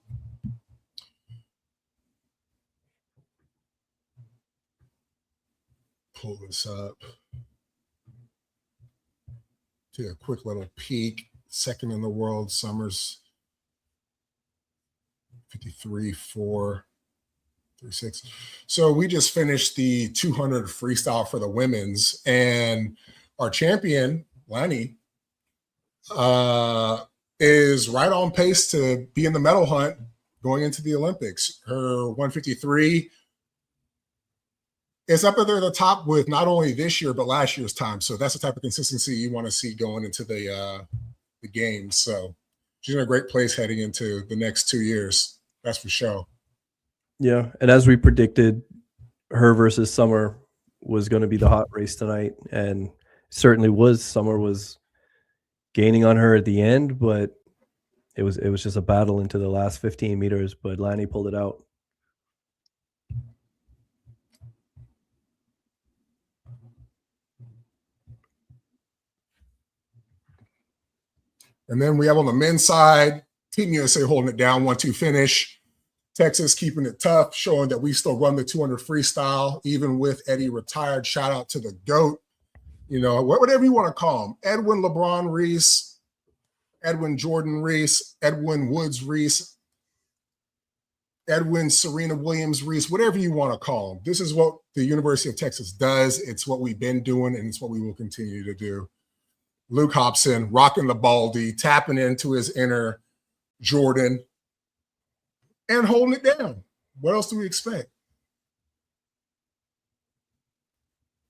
Pull this up. Take a quick little peek. Second in the world, Summers 53, 4, 36. So we just finished the 200 freestyle for the women's, and our champion, Lanny, is right on pace to be in the medal hunt going into the Olympics. Her 153 is up at the top with not only this year, but last year's time. So that's the type of consistency you want to see going into the games. So she's in a great place heading into the next 2 years. That's for sure. Yeah, and as we predicted, her versus Summer was going to be the hot race tonight, and certainly was. Summer was gaining on her at the end, but it was just a battle into the last 15 meters, but Lanny pulled it out. And then we have on the men's side, Team USA holding it down, 1-2 finish. Texas keeping it tough, showing that we still run the 200 freestyle, even with Eddie retired. Shout out to the GOAT. You know, whatever you want to call him. Edwin LeBron Reese, Edwin Jordan Reese, Edwin Woods Reese, Edwin Serena Williams Reese, whatever you want to call him. This is what the University of Texas does. It's what we've been doing, and it's what we will continue to do. Luke Hobson rocking the baldy, tapping into his inner Jordan, and holding it down. What else do we expect?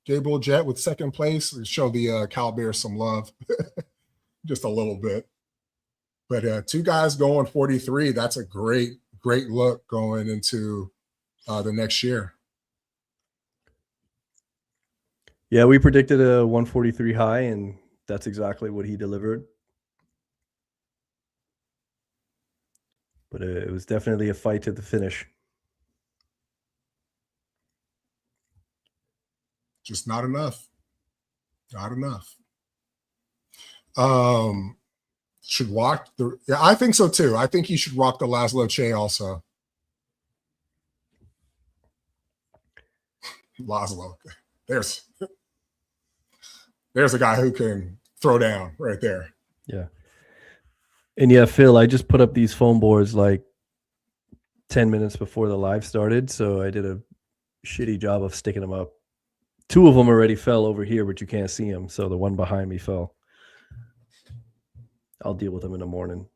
J Bull Jet with second place. Show the Cal Bears some love, just a little bit. But two guys going 43. That's a great look going into the next year. Yeah, we predicted a 143 high, and that's exactly what he delivered. But it was definitely a fight to the finish. Just not enough. Not enough. Should rock the. Yeah, I think so too. I think he should rock the Laszlo Che also. Laszlo. There's a guy who can throw down right there. Yeah. And yeah, Phil, I just put up these foam boards like 10 minutes before the live started, so I did a shitty job of sticking them up. Two of them already fell over here, but you can't see them, so the one behind me fell. I'll deal with them in the morning.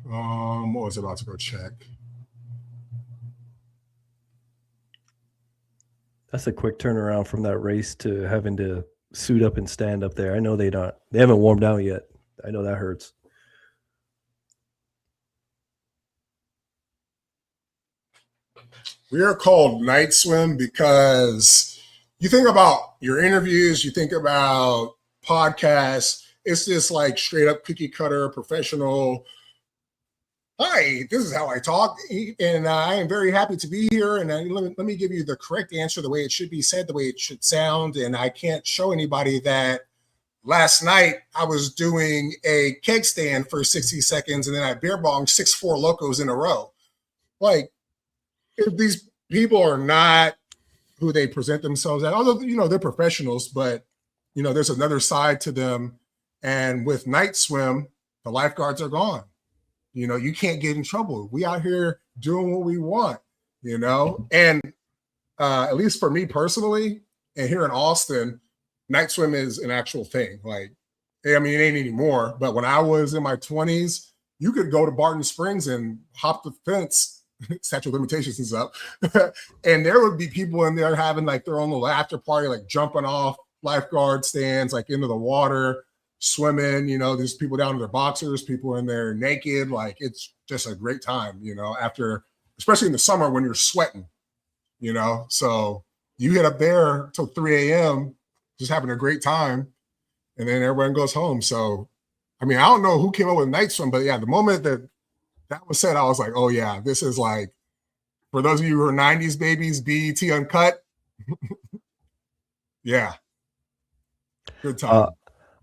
What was I about to go check? That's a quick turnaround from that race to having to suit up and stand up there. I know they haven't warmed down yet. I know that hurts. We are called Night Swim because you think about your interviews, you think about podcasts. It's just like straight up cookie cutter, professional. Hi, this is how I talk, and I am very happy to be here. And let me give you the correct answer, the way it should be said, the way it should sound. And I can't show anybody that last night I was doing a keg stand for 60 seconds, and then I beer bonged 6-4 locos in a row. Like, if these people are not who they present themselves as, although, you know, they're professionals, but, you know, there's another side to them. And with Night Swim, the lifeguards are gone. You know, you can't get in trouble. We out here doing what we want, you know? And at least for me personally, and here in Austin, Night Swim is an actual thing. Like, I mean, it ain't anymore, but when I was in my 20s, you could go to Barton Springs and hop the fence, statute of limitations is up, and there would be people in there having like their own little after party, like jumping off lifeguard stands, like into the water, swimming. You know, there's people down in their boxers, people in there naked. Like, it's just a great time, you know, after, especially in the summer when you're sweating, you know. So you get up there till 3 a.m. just having a great time, and then everyone goes home. So, I mean, I don't know who came up with Night Swim, but yeah, the moment that was said, I was like, oh yeah, this is like, for those of you who are 90s babies, BET Uncut. Yeah. Good time.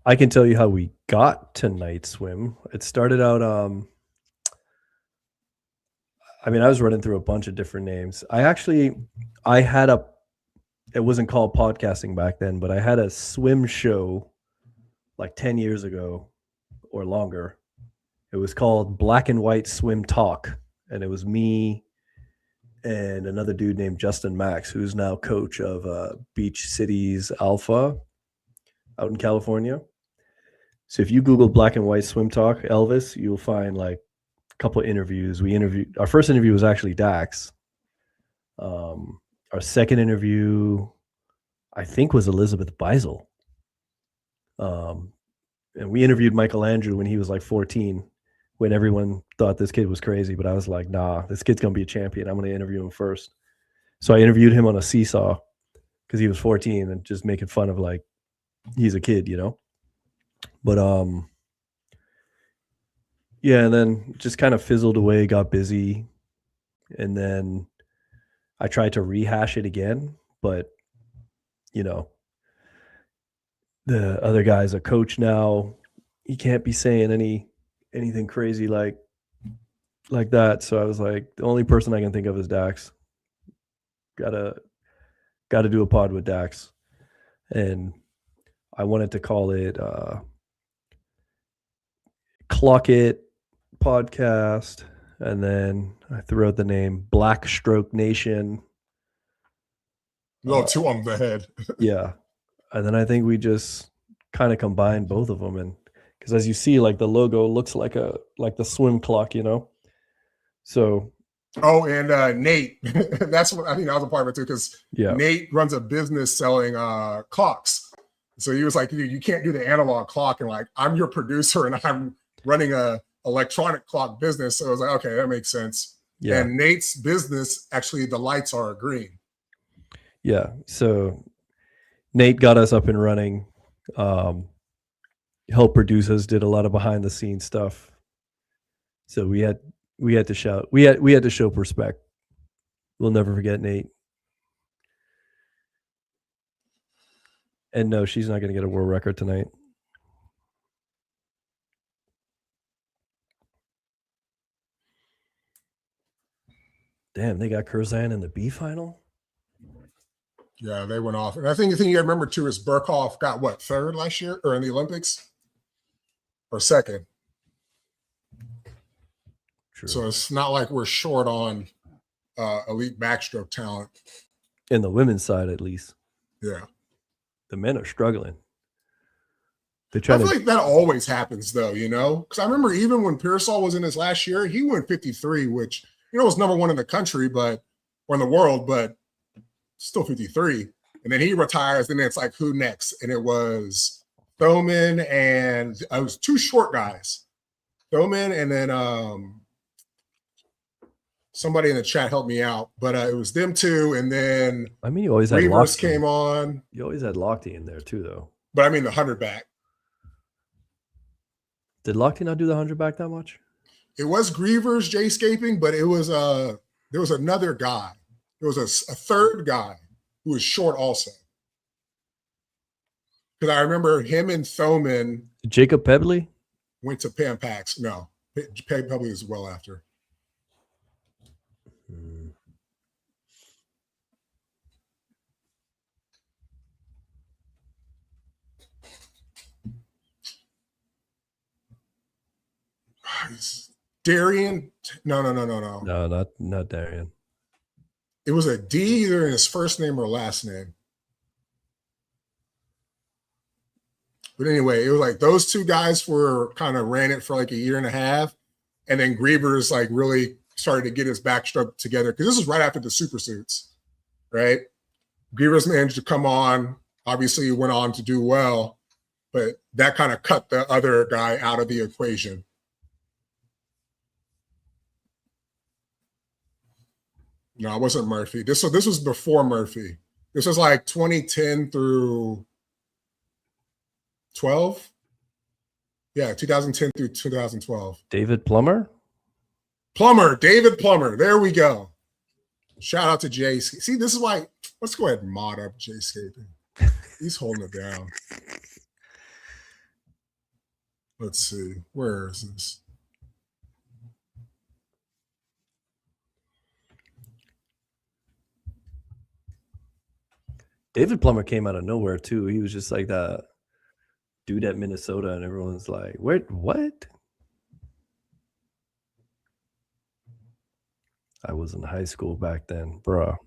I can tell you how we got to Night Swim. It started out, I mean, I was running through a bunch of different names. It wasn't called podcasting back then, but I had a swim show like 10 years ago or longer. It was called Black and White Swim Talk. And it was me and another dude named Justin Max, who's now coach of Beach Cities Alpha out in California. So if you Google Black and White Swim Talk, Elvis, you'll find like a couple of interviews. Our first interview was actually Dax. Our second interview, I think, was Elizabeth Beisel. And we interviewed Michael Andrew when he was like 14, when everyone thought this kid was crazy. But I was like, nah, this kid's going to be a champion. I'm going to interview him first. So I interviewed him on a seesaw because he was 14 and just making fun of like, he's a kid, you know? But yeah, and then just kind of fizzled away, got busy. And then I tried to rehash it again, but you know, the other guy's a coach now. He can't be saying anything crazy like that. So I was like, the only person I can think of is Dax. Gotta do a pod with Dax. And I wanted to call it Clock It Podcast. And then I threw out the name Black Stroke Nation. A little too on the head. Yeah. And then I think we just kind of combined both of them. And because as you see, like the logo looks like the swim clock, you know? So. Oh, and Nate, that's what I think that was a part of it too, because yeah, Nate runs a business selling clocks. So he was like, you can't do the analog clock. And like, I'm your producer and I'm running a electronic clock business. So I was like, okay, that makes sense. Yeah. And Nate's business, actually, the lights are green. Yeah. So Nate got us up and running, helped produce us, did a lot of behind the scenes stuff. So we had to shout, we had to show respect. We'll never forget Nate. And no, she's not going to get a world record tonight. Damn, they got Kurzan in the B final. Yeah, they went off. And I think the thing you got to remember too is Burkhoff got what, third last year or in the Olympics? Or second. True. So it's not like we're short on elite backstroke talent. In the women's side, at least. Yeah. The men are struggling. They're I trying feel to. like that always happens though, you know? Because I remember even when Pearsall was in his last year, he went 53, which, you know, was number one in the country, or in the world, but still 53. And then he retires, and it's like, who next? And it was Thoman and it was two short guys. Thoman and then somebody in the chat helped me out, but it was them two, and then I mean, you always had Reavers Lochte. came on. You always had Lochte in there too, though. But I mean the 100 back. Did Lochte not do the 100 back that much? It was Grievers, J-scaping, but it was there was another guy. There was a third guy who was short also. Because I remember him and Thoman Jacob Pebley? went to Pan Pacs. No, Pebley was well after. Darian? No. No, not Darian. It was a D either in his first name or last name. But anyway, it was like those two guys were kind of ran it for like a year and a half. And then Grievers like really started to get his backstroke together because this was right after the super suits, right? Grievers managed to come on. Obviously, he went on to do well, but that kind of cut the other guy out of the equation. No, it wasn't Murphy. This was before Murphy. This was like 2010 through 12. Yeah, 2010 through 2012. David Plummer? David Plummer. There we go. Shout out to Jay. See, this is why, let's go ahead and mod up J-scaping. He's holding it down. Let's see. Where is this? David Plummer came out of nowhere too. He was just like that dude at Minnesota, and everyone's like, "Wait, what?" I was in high school back then, bro.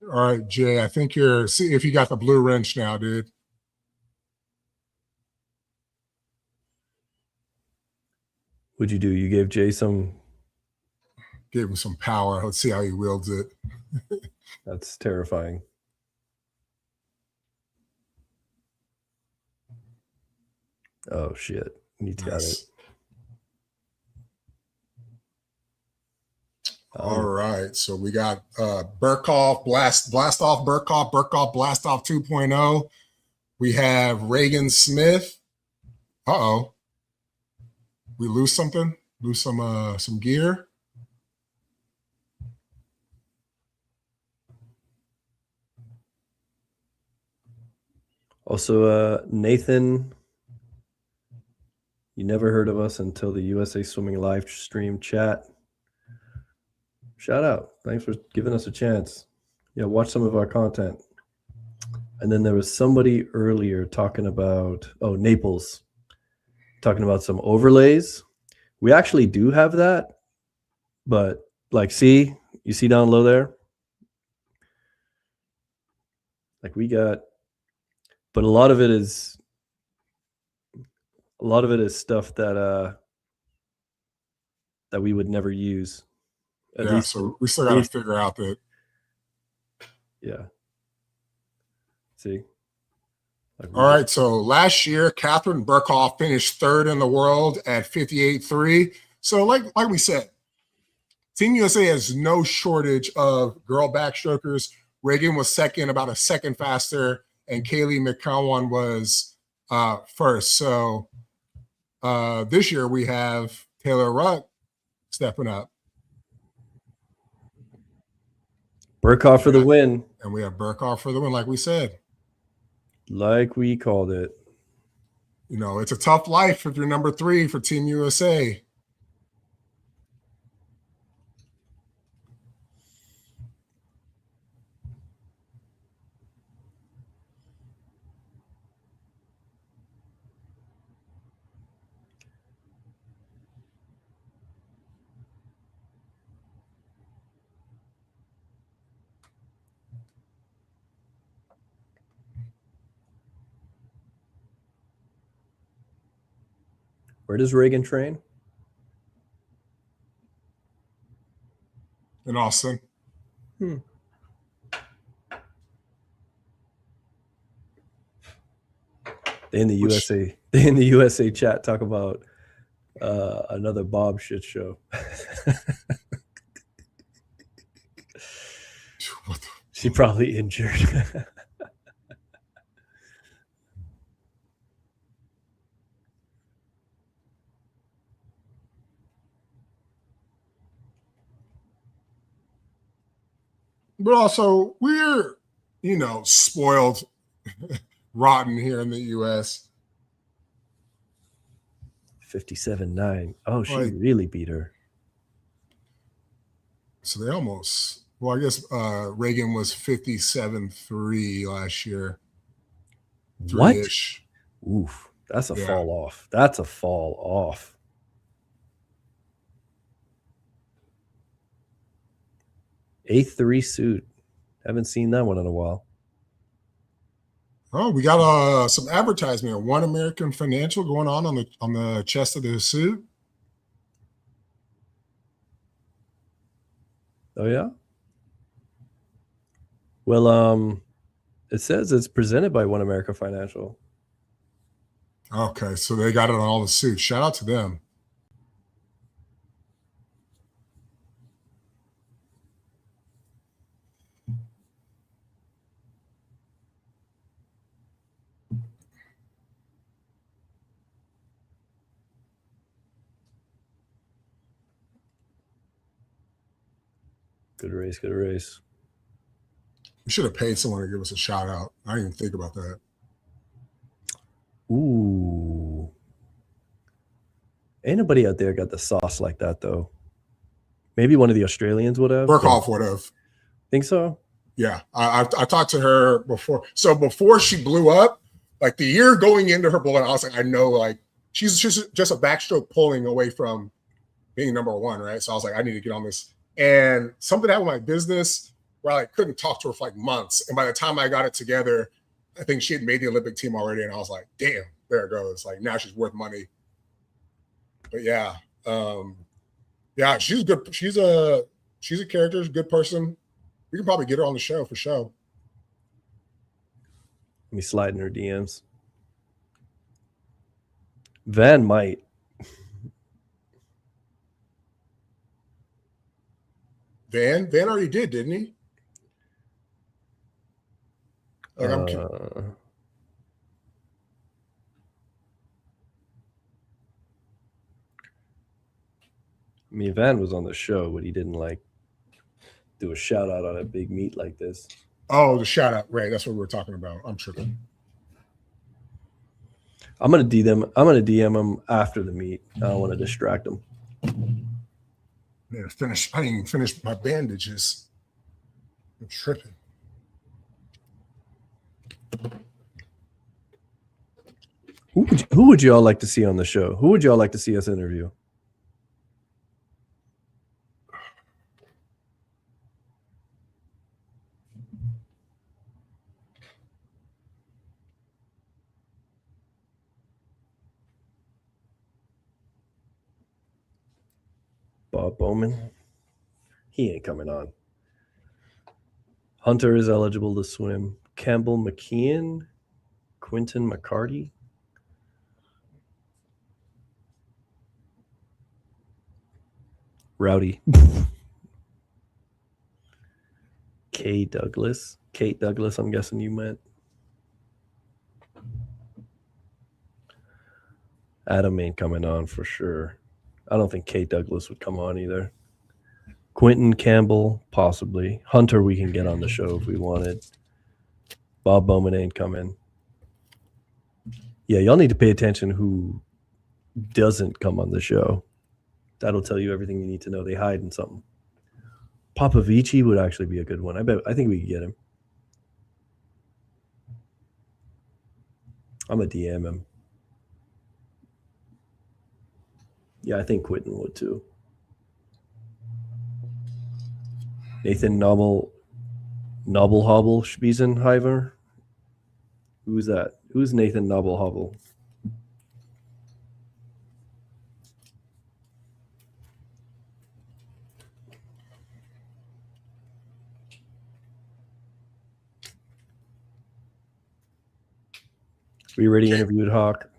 All right, Jay, I think see if you got the blue wrench now, dude. What'd you do? You gave Jay some. Gave him some power. Let's see how he wields it. That's terrifying. Oh shit! He's got it. All right, so we got Burkhoff, blast off Burkhoff, blast off 2.0. We have Reagan Smith. Uh-oh. We lose something? Lose some gear? Also, Nathan, you never heard of us until the USA Swimming live stream chat. Shout out. Thanks for giving us a chance. Yeah, watch some of our content. And then there was somebody earlier talking about, Naples, talking about some overlays. We actually do have that, but like, you see down low there? Like we got, but a lot of it is stuff that we would never use. At least, so we still got to figure out that. Yeah. See? All right. So last year, Catherine Burkhoff finished third in the world at 58.3. So like we said, Team USA has no shortage of girl backstrokers. Reagan was second, about a second faster, and Kaylee McCowan was first. So this year we have Taylor Ruck stepping up. Burkhardt for the win. And we have Burkhardt for the win, like we said. Like we called it. You know, it's a tough life if you're number 3 for Team USA. Where does Reagan train? In Austin. They in the USA. They in the USA chat talk about another Bob shit show. She probably injured. But also, we're, you know, spoiled rotten here in the U.S. 57-9. Oh, she Like- really beat her. So they almost, well, I guess Reagan was 57-3 last year. What? 3-ish. Oof. That's a Yeah. fall off. That's a fall off. A3 suit. Haven't seen that one in a while. Oh, we got some advertisement. One American Financial going on the chest of the suit. Oh yeah. Well, it says it's presented by One America Financial. Okay, so they got it on all the suits. Shout out to them. Good race, good race. We should have paid someone to give us a shout out. I didn't even think about that. Ooh. Ain't nobody out there got the sauce like that though. Maybe one of the Australians would have. Burkhoff would have. Think so? Yeah, I talked to her before. So before she blew up, like the year going into her blowing, I was like, I know, like she's just a backstroke pulling away from being number 1, right? So I was like, I need to get on this. And something happened with my business where I couldn't talk to her for like months. And by the time I got it together, I think she had made the Olympic team already. And I was like, damn, there it goes. Like now she's worth money. But yeah, yeah, she's good. She's a character, she's a good person. We can probably get her on the show for sure. Let me slide in her DMs. Van might. Van already did, didn't he? Like I mean, Van was on the show, but he didn't like do a shout out on a big meet like this. Oh, the shout out, right? That's what we were talking about. I'm tripping. I'm gonna DM him after the meet. I don't want to distract him. Man, I didn't even finish my bandages. I'm tripping. Who would you all like to see on the show? Who would you all like to see us interview? Bob Bowman. He ain't coming on. Hunter is eligible to swim. Campbell McKeon. Quentin McCarty. Rowdy. Kay Douglas. Kate Douglas, I'm guessing you meant. Adam ain't coming on for sure. I don't think Kate Douglas would come on either. Quentin Campbell, possibly. Hunter, we can get on the show if we wanted. Bob Bowman ain't coming. Yeah, y'all need to pay attention who doesn't come on the show. That'll tell you everything you need to know. They hide in something. Popovici would actually be a good one. I think we could get him. I'm a DM him. Yeah, I think Quentin would too. Nathan Nobble Hobble Spiesenheimer. Who's that? Who's Nathan Nobble Hobble? We already interviewed Hawk.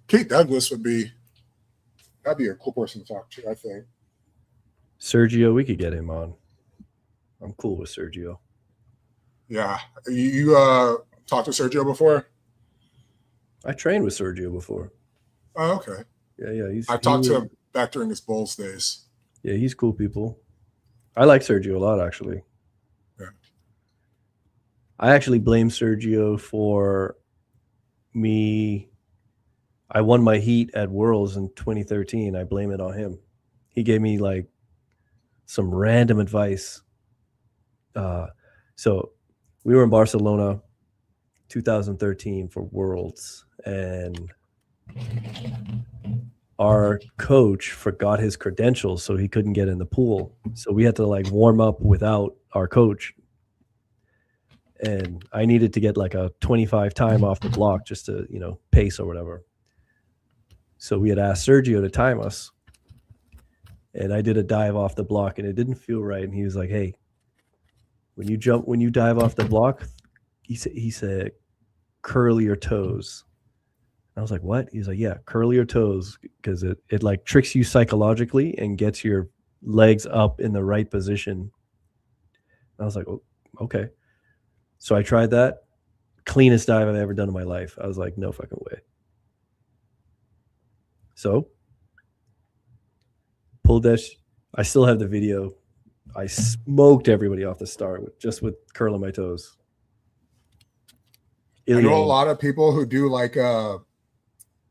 Kate Douglas that'd be a cool person to talk to, I think. Sergio, we could get him on. I'm cool with Sergio. Yeah. You talked to Sergio before? I trained with Sergio before. Oh, okay. Yeah. I talked to him back during his Bulls days. Yeah, he's cool people. I like Sergio a lot, actually. Yeah. I actually blame Sergio for me. I won my heat at Worlds in 2013. I blame it on him. He gave me like some random advice. So we were in Barcelona 2013 for Worlds, and our coach forgot his credentials, so he couldn't get in the pool. So we had to like warm up without our coach. And I needed to get like a 25 time off the block just to, pace or whatever. So we had asked Sergio to time us. And I did a dive off the block and it didn't feel right. And he was like, hey, when you dive off the block, he said, curl your toes. I was like, what? He's like, yeah, curl your toes, because it like tricks you psychologically and gets your legs up in the right position. And I was like, oh, okay. So I tried that. Cleanest dive I've ever done in my life. I was like, no fucking way. So pulled that. I still have the video. I smoked everybody off the start with curling my toes. I know a lot of people who do like because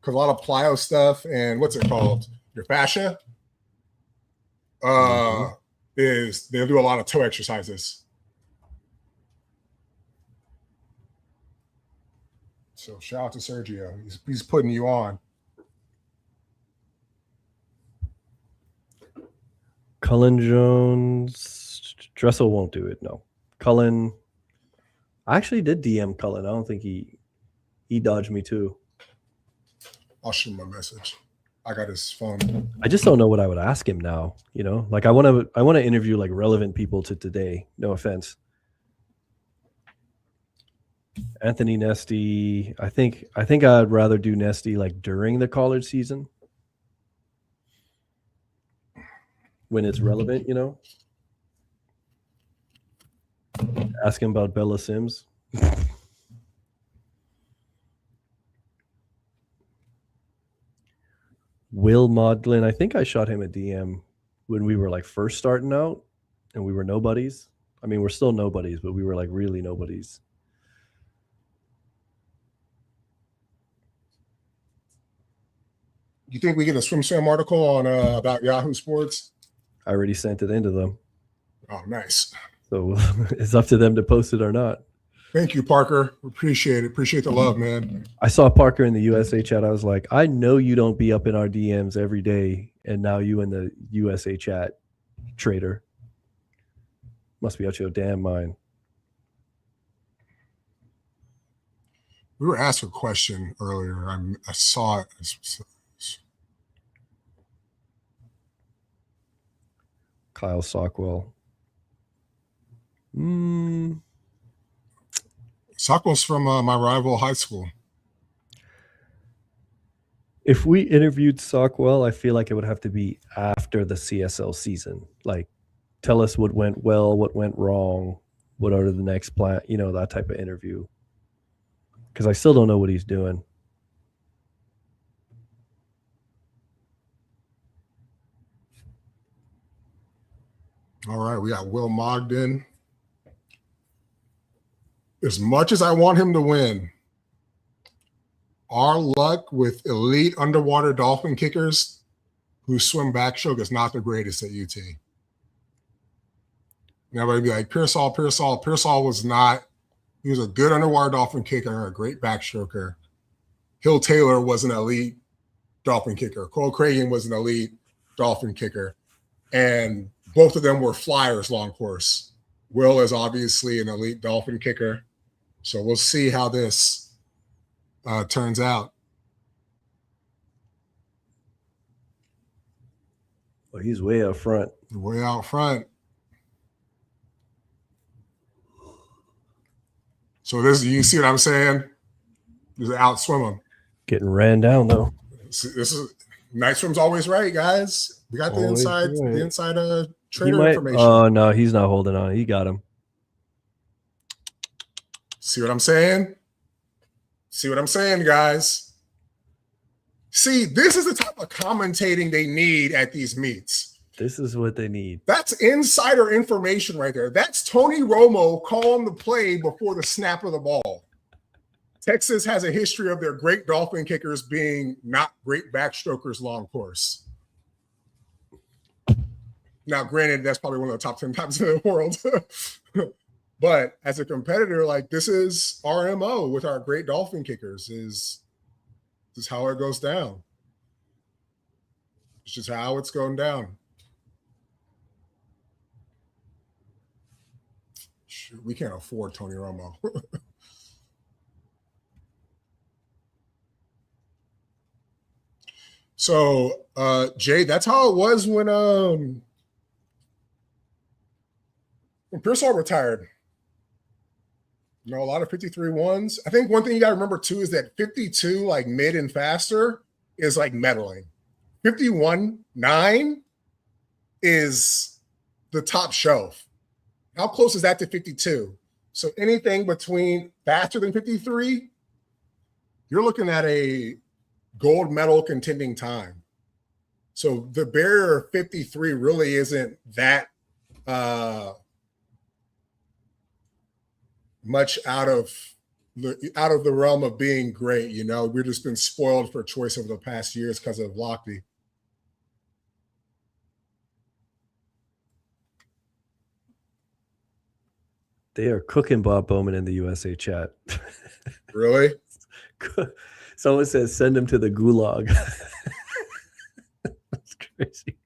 a lot of plyo stuff and what's it called? Your fascia. Is they'll do a lot of toe exercises. So shout out to Sergio. He's putting you on. Cullen Jones. Dressel won't do it. No. Cullen. I actually did DM Cullen. I don't think he dodged me too. I'll shoot him a message. I got his phone. I just don't know what I would ask him now. Like I want to interview like relevant people to today. No offense. Anthony Nesty. I think I'd rather do Nesty like during the college season when it's relevant. Ask him about Bella Sims. Will Modlin, I think I shot him a DM when we were like first starting out and we were nobodies. I mean, we're still nobodies, but we were like really nobodies. You think we get a swim article on about Yahoo Sports? I already sent it into them. Oh, nice. So it's up to them to post it or not. Thank you, Parker. Appreciate it. Appreciate the love, man. I saw Parker in the USA chat. I was like, I know you don't be up in our DMs every day, and now you in the USA chat, traitor. Must be out your damn mind. We were asked a question earlier. I saw it. Kyle Sockwell. Sockwell's from my rival high school. If we interviewed Sockwell, I feel like it would have to be after the CSL season. Like, tell us what went well, what went wrong, what are the next plan, that type of interview. Because I still don't know what he's doing. All right, we got Will Mogden. As much as I want him to win, our luck with elite underwater dolphin kickers who swim backstroke is not the greatest at UT. Now, everybody be like, Pearsall. Pearsall was not, he was a good underwater dolphin kicker, a great backstroker. Hill Taylor was an elite dolphin kicker. Cole Cragen was an elite dolphin kicker. And both of them were flyers long course. Will is obviously an elite dolphin kicker. So we'll see how this turns out. Well, he's way up front. Way out front. So this, you see what I'm saying? Just outswim him. Getting ran down though. This is night swim's always right, guys. We got the Always inside, right. the inside He trainer might- information. Oh no, he's not holding on. He got him. See what I'm saying? See what I'm saying, guys? See, this is the type of commentating they need at these meets. This is what they need. That's insider information right there. That's Tony Romo calling the play before the snap of the ball. Texas has a history of their great dolphin kickers being not great backstrokers long course. Now, granted, that's probably one of the top 10 times in the world. But as a competitor, like, this is our MO with our great dolphin kickers is how it goes down. It's just how it's going down. Shoot, we can't afford Tony Romo. So, Jay, that's how it was when Pearsall retired. You know, a lot of 53 ones. I think one thing you got to remember too is that 52, like mid and faster, is like medaling. 51.9 is the top shelf. How close is that to 52? So anything between faster than 53, you're looking at a gold medal contending time. So the barrier of 53 really isn't that much out of the realm of being great. You know, we've just been spoiled for choice over the past years because of Lochte. They are cooking Bob Bowman in the USA chat. Really? Someone says send him to the gulag. That's crazy.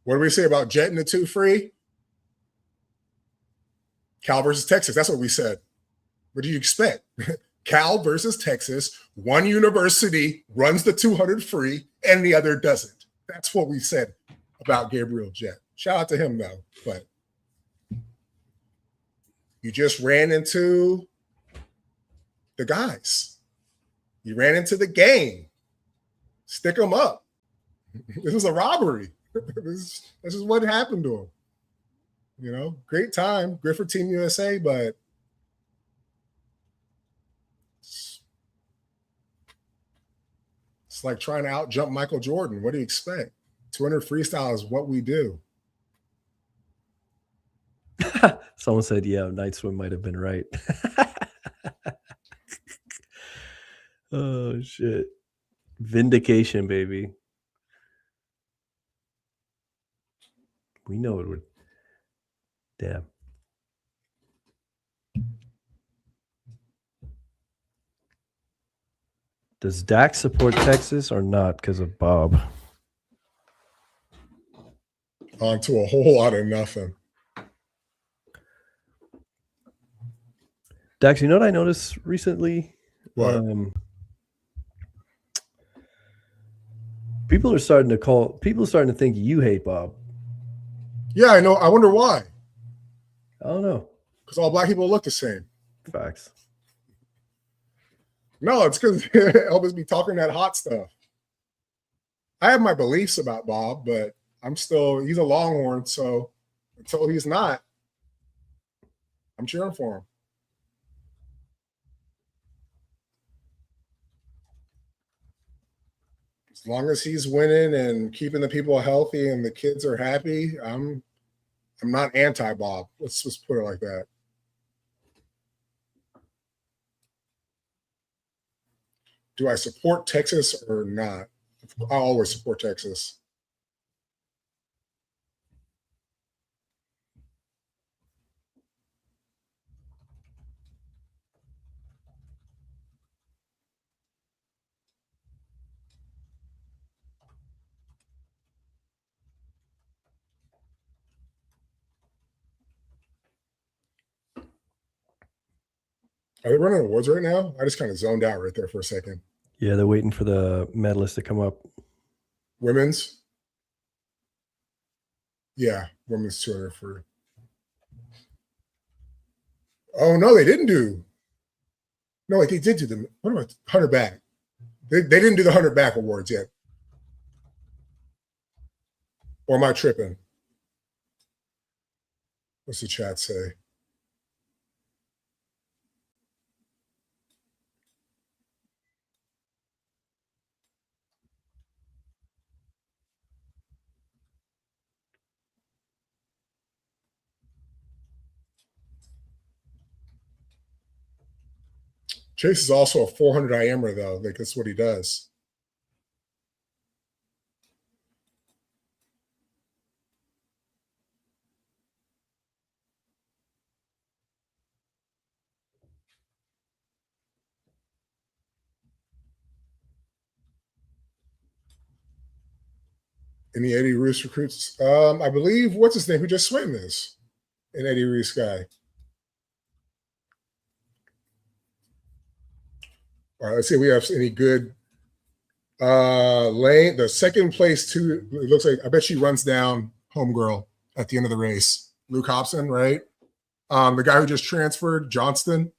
What do we say about Jet and the 2 free? Cal versus Texas. That's what we said. What do you expect? Cal versus Texas. One university runs the 200 free and the other doesn't. That's what we said about Gabriel Jet. Shout out to him, though. But you just ran into the guys. You ran into the gang. Stick them up. This is a robbery. This is what happened to him. You know, great time. Great for Team USA, but it's like trying to out jump Michael Jordan. What do you expect? 200 freestyle is what we do. Someone said, yeah, Night Swim might have been right. Oh, shit. Vindication, baby. We know it would. Damn. Does Dak support Texas or not because of Bob? On to a whole lot of nothing. Dax, you know what I noticed recently? What? People are starting to think you hate Bob. Yeah, I know. I wonder why. I don't know. Because all black people look the same. Facts. No, it's because Elvis be talking that hot stuff. I have my beliefs about Bob, but he's a Longhorn, so until he's not, I'm cheering for him. As long as he's winning and keeping the people healthy and the kids are happy, I'm not anti-Bob. Let's just put it like that. Do I support Texas or not? I always support Texas. Are they running awards right now? I just kind of zoned out right there for a second. Yeah, they're waiting for the medalists to come up. Women's? Yeah, women's 200 for. Oh, no, they didn't do. No, wait, they did do the. What about 100 back? They didn't do the 100 back awards yet. Or am I tripping? What's the chat say? Chase is also a 400 IMer, though. Like, that's what he does. Any Eddie Roos recruits? I believe, what's his name, who just swam this? An Eddie Roos guy. All right, let's see if we have any good lane. The second place, too, it looks like, I bet she runs down homegirl at the end of the race. Luke Hobson, right? The guy who just transferred, Johnston.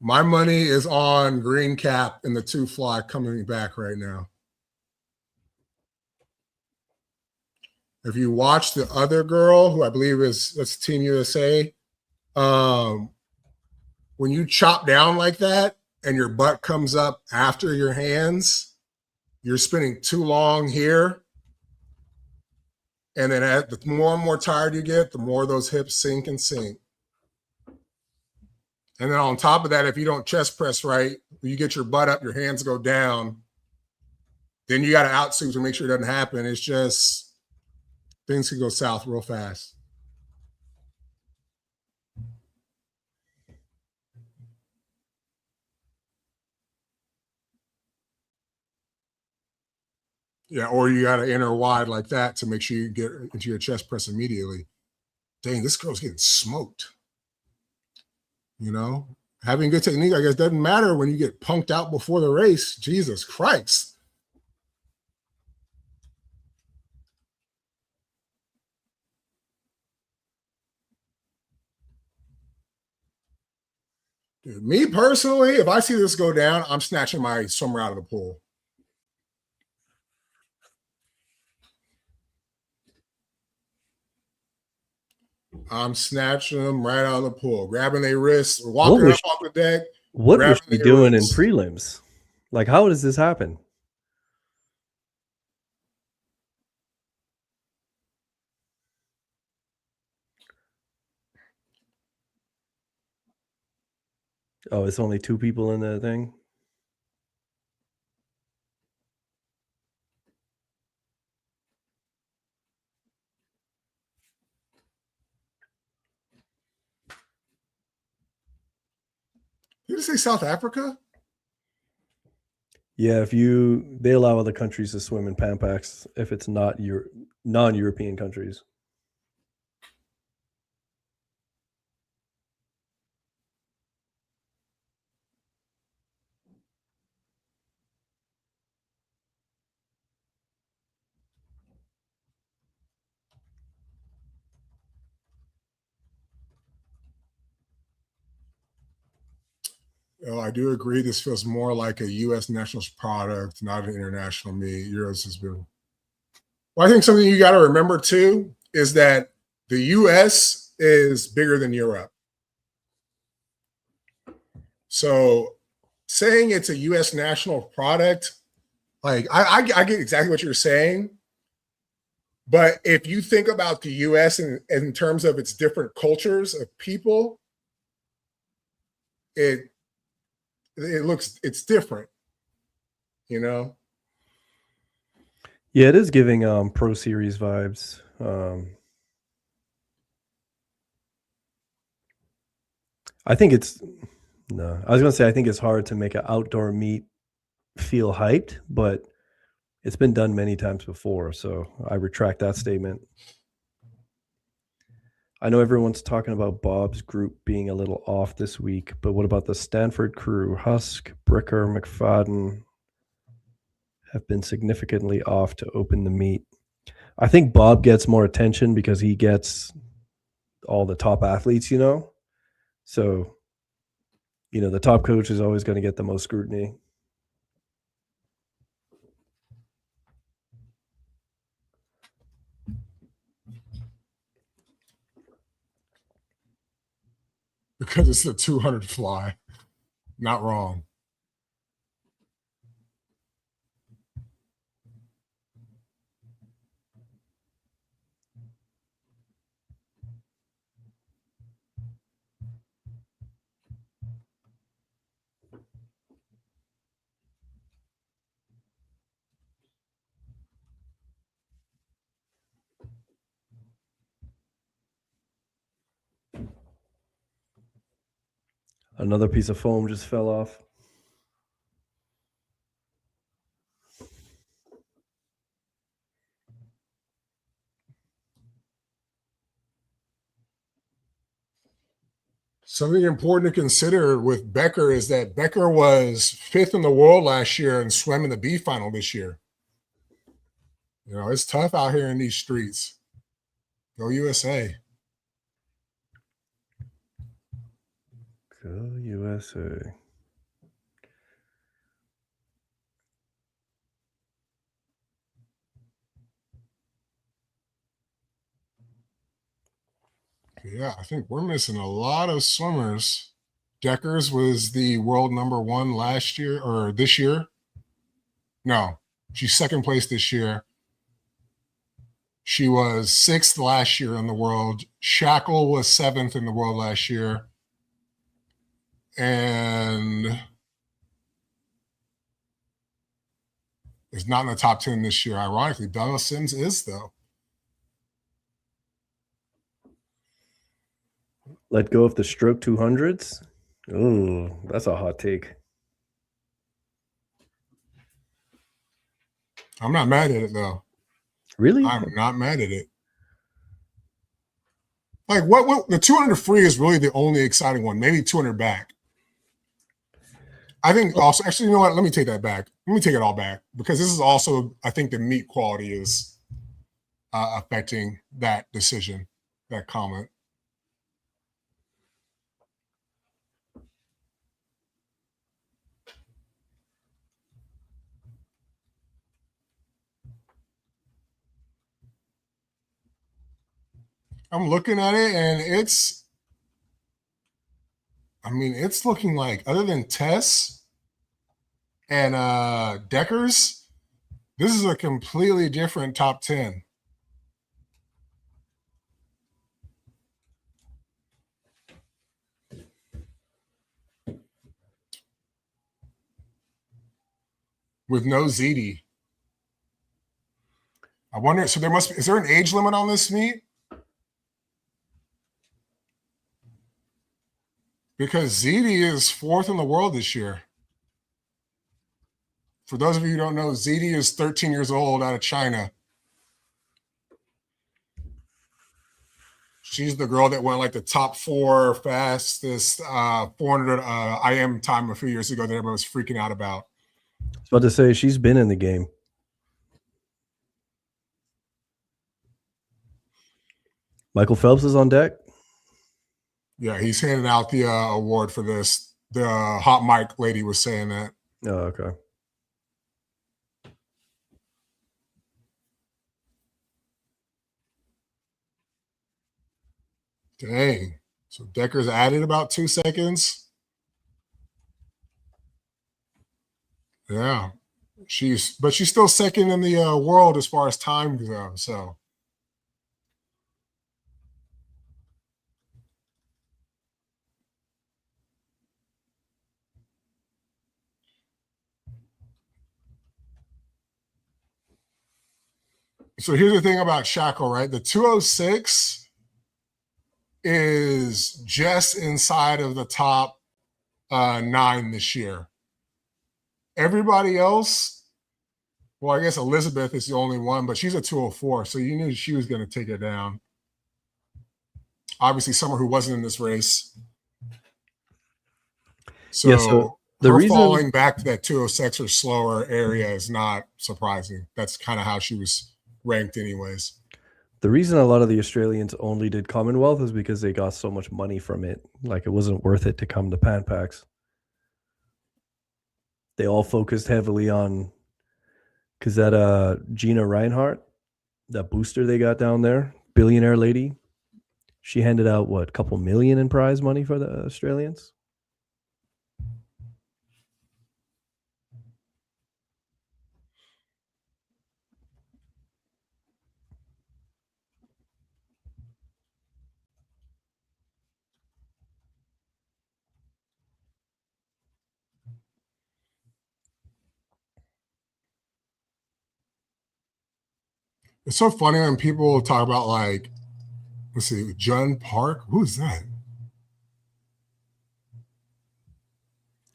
My money is on Green Cap and the 2 fly coming back right now. If you watch the other girl, who I believe that's Team USA, when you chop down like that and your butt comes up after your hands, you're spinning too long here. And then the more and more tired you get, the more those hips sink and sink. And then on top of that, if you don't chest press right, you get your butt up, your hands go down, then you got to outsweep to make sure it doesn't happen. It's just things can go south real fast. Yeah, or you got to enter wide like that to make sure you get into your chest press immediately. Dang, this girl's getting smoked. You know, having good technique, I guess, doesn't matter when you get punked out before the race. Jesus Christ. Dude, me personally, if I see this go down, I'm snatching my swimmer out of the pool. I'm snatching them right out of the pool, grabbing their wrists, walking up off the deck. What was she doing in prelims? Like, how does this happen? Oh, it's only 2 people in the thing? Did you say South Africa? Yeah, they allow other countries to swim in Pampax if it's not your non-European countries. Well, I do agree. This feels more like a U.S. national product, not an international meet. Euros has been. Well, I think something you got to remember too is that the U.S. is bigger than Europe. So saying it's a U.S. national product, like I get exactly what you're saying. But if you think about the U.S. in terms of its different cultures of people, it's different, you know? Yeah, it is giving Pro Series vibes. I think it's no. I was gonna say I think it's hard to make an outdoor meet feel hyped, but it's been done many times before, so I retract that statement. I know everyone's talking about Bob's group being a little off this week, but what about the Stanford crew? Husk, Bricker, McFadden have been significantly off to open the meet. I think Bob gets more attention because he gets all the top athletes, you know? So, you know, the top coach is always going to get the most scrutiny. Because it's a 200 fly. Not wrong. Another piece of foam just fell off. Something important to consider with Becker is that Becker was 5th in the world last year and swam in the B final this year. You know, it's tough out here in these streets. Go USA. Go USA. Yeah, I think we're missing a lot of swimmers. Deckers was the world #1 last year or this year. No, she's second place this year. She was 6th last year in the world. Shackle was 7th in the world last year. And is not in the top 10 this year. Ironically, Bella Sims is, though. Let go of the stroke 200s. Oh, that's a hot take. I'm not mad at it, though. Really? I'm not mad at it. Like, what the 200 free is really the only exciting one. Maybe 200 back. I think also, actually, you know what? Let me take that back. Let me take it all back because this is also, I think the meat quality is affecting that decision, that comment. I'm looking at it and it's looking like other than Tess and Deckers, this is a completely different top 10. With no ZD. I wonder, so is there an age limit on this meet? Because ZD is 4th in the world this year. For those of you who don't know, ZD is 13 years old out of China. She's the girl that went like the top 4 fastest 400 IM time a few years ago that everyone was freaking out about. I was about to say, she's been in the game. Michael Phelps is on deck. Yeah, he's handing out the award for this. The hot mic lady was saying that. Oh, okay. Dang. So Decker's added about 2 seconds. Yeah. She's still second in the world as far as time goes. So here's the thing about Shackle, right? The 206 is just inside of the top 9 this year. Everybody else, well, I guess Elizabeth is the only one, but she's a 204, so you knew she was going to take it down. Obviously, someone who wasn't in this race. So, Yeah, so the her reason falling back to that 206 or slower area is not surprising. That's kind of how she was ranked anyways. the reason a lot of the Australians only did Commonwealth is because they got so much money from it. Like, it wasn't worth it to come to Pan Pacs. They all focused heavily on, because that Gina Reinhardt, that booster they got down there, billionaire lady, she handed out what, a couple million in prize money for the Australians. It's so funny when people talk about, like, let's see, John Park. Who's that?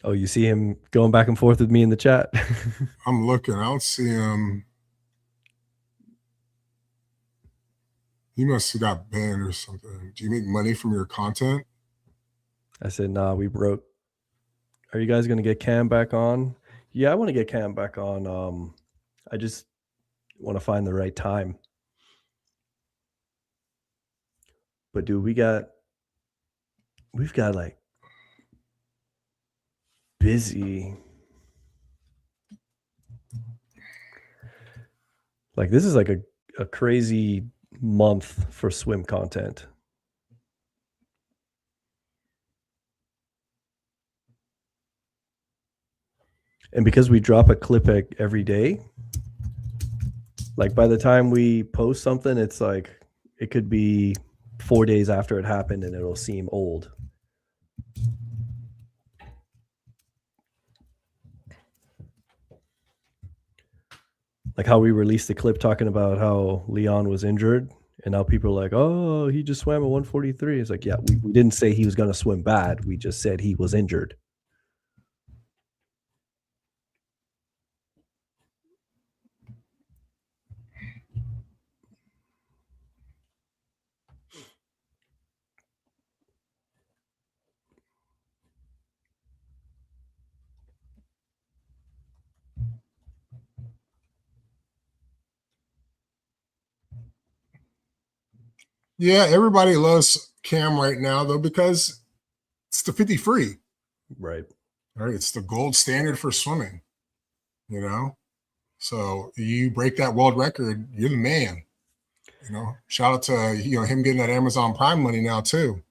Oh, you see him going back and forth with me in the chat. I'm looking. I don't see him. He must have got banned or something. Do you make money from your content? I said, nah, we broke. Are you guys gonna get Cam back on? Yeah, I want to get Cam back on. I just want to find the right time. But dude, we've got like busy. Like, this is like a crazy month for swim content. And because we drop a clip every day, like by the time we post something, it's like it could be 4 days after it happened and it'll seem old. Like how we released the clip talking about how Leon was injured, and now people are like, oh, he just swam at 143. It's like, yeah, we didn't say he was going to swim bad. We just said he was injured. Yeah, everybody loves Cam right now, though, because it's the 50 free. Right. All right. It's the gold standard for swimming, you know? So you break that world record, you're the man. You know, shout out to him getting that Amazon Prime money now too.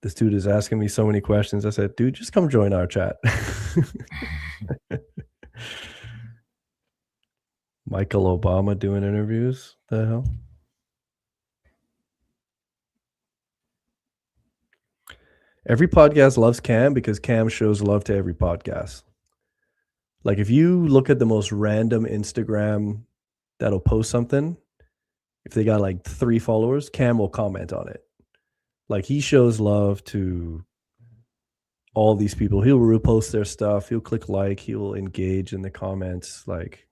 This dude is asking me so many questions. I said, dude, just come join our chat. Michael Obama doing interviews? The hell? Every podcast loves Cam because Cam shows love to every podcast. Like, if you look at the most random Instagram that'll post something, if they got like 3 followers, Cam will comment on it. Like, he shows love to all these people. He'll repost their stuff. He'll click like. He'll engage in the comments. Like,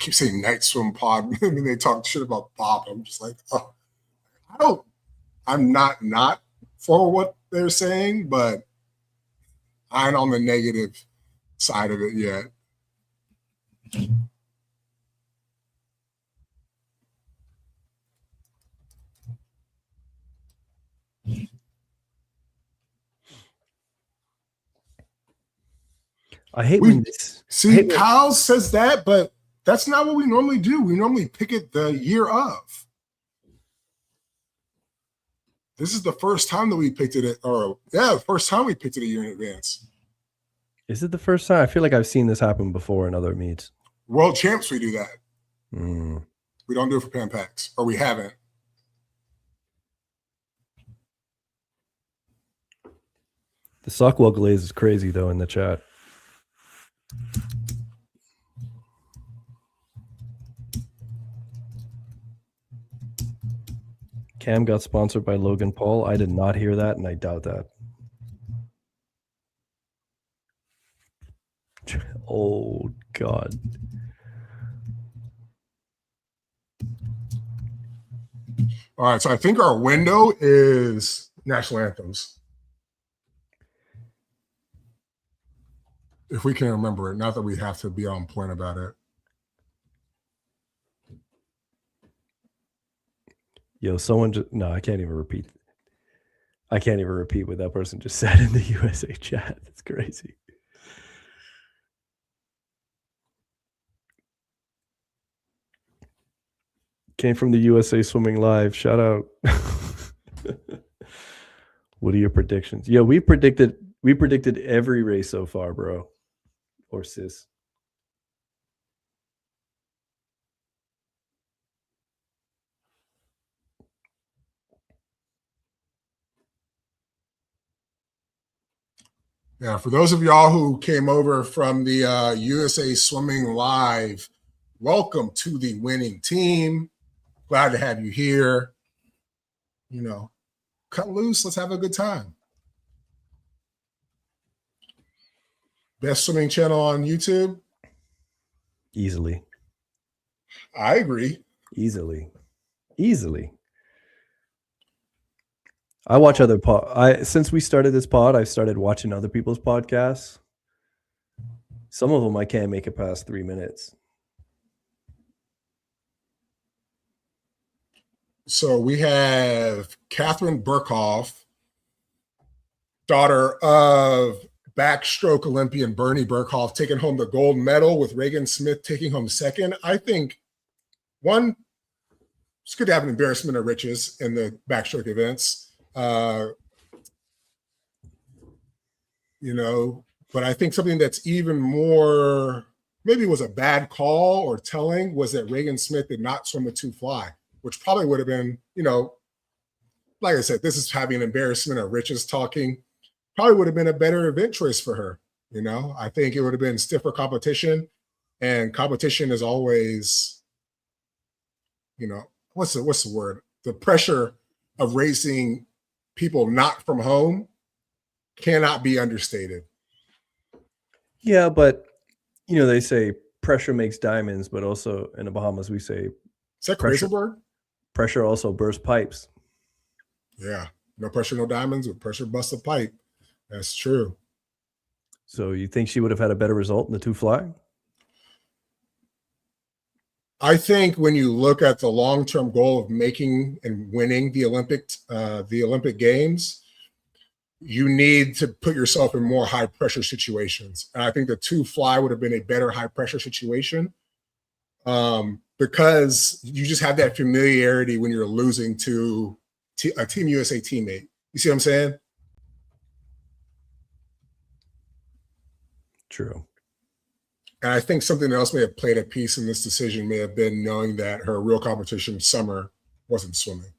keep saying night swim pod. I mean, they talk shit about Bob. I'm just like, oh, I'm not for what they're saying, but I ain't on the negative side of it yet. I hate We- when this. See, Kyle says that, but that's not what we normally do. We normally pick it the year of. This is the first time that we picked it, the first time we picked it a year in advance. Is it the first time? I feel like I've seen this happen before in other meets. World champs, we do that. Mm. We don't do it for Pan Packs, or we haven't. The Sockwell glaze is crazy though in the chat. Cam got sponsored by Logan Paul. I did not hear that, and I doubt that. Oh God. All right, so I think our window is national anthems. If we can remember it, not that we have to be on point about it. Yo, someone just no, I can't even repeat. I can't even repeat what that person just said in the USA chat. That's crazy. Came from the USA Swimming Live. Shout out. What are your predictions? Yeah, we predicted every race so far, bro. Or sis. Yeah, for those of y'all who came over from the USA Swimming Live, welcome to the winning team. Glad to have you here. You know, cut loose. Let's have a good time. Best swimming channel on YouTube? Easily. I agree. Easily. I watch other since we started this pod, I've started watching other people's podcasts. Some of them I can't make it past 3 minutes. So we have Catherine Burkhoff, daughter of backstroke Olympian Bernie Burkhoff, taking home the gold medal with Reagan Smith taking home second. I think, one, it's good to have an embarrassment of riches in the backstroke events. You know, but I think something that's even more, maybe was a bad call or telling, was that Reagan Smith did not swim a 2 fly, which probably would have been, you know, like I said, this is having an embarrassment of riches talking, probably would have been a better event choice for her. You know, I think it would have been stiffer competition, and competition is always, you know, what's the word? The pressure of racing people not from home cannot be understated. Yeah, but you know, they say pressure makes diamonds, but also in the Bahamas we say Is that Pressure. Razorberg? pressure also bursts pipes. Yeah. No pressure, no diamonds. With pressure, bust a pipe. That's true. So you think she would have had a better result in the 2 fly? I think when you look at the long-term goal of making and winning the Olympic Games, you need to put yourself in more high-pressure situations. And I think the 2 fly would have been a better high-pressure situation, because you just have that familiarity when you're losing to a Team USA teammate. You see what I'm saying? True. And I think something else may have played a piece in this decision may have been knowing that her real competition summer wasn't swimming,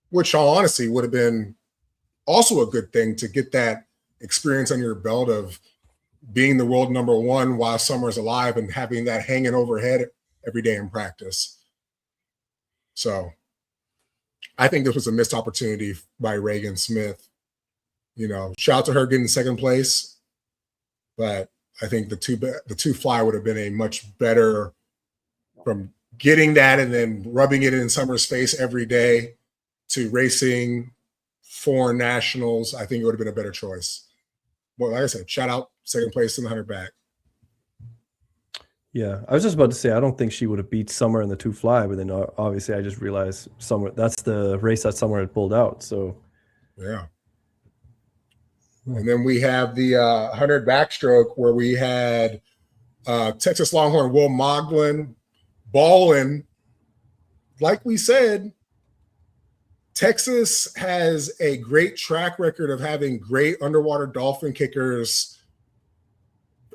which in all honesty would have been also a good thing to get that experience on your belt of being the world number 1 while summer's alive and having that hanging overhead every day in practice. So I think this was a missed opportunity by Reagan Smith. You know, shout out to her getting second place, but I think the two fly would have been a much better from getting that and then rubbing it in Summer's face every day to racing foreign nationals, I think it would have been a better choice. Well, like I said, shout out second place in the 100 back. Yeah, I was just about to say I don't think she would have beat Summer in the 2 fly, but then obviously I just realized Summer, that's the race that Summer had pulled out. So yeah. And then we have the 100 backstroke where we had Texas Longhorn Will Moglen balling. Like we said, Texas has a great track record of having great underwater dolphin kickers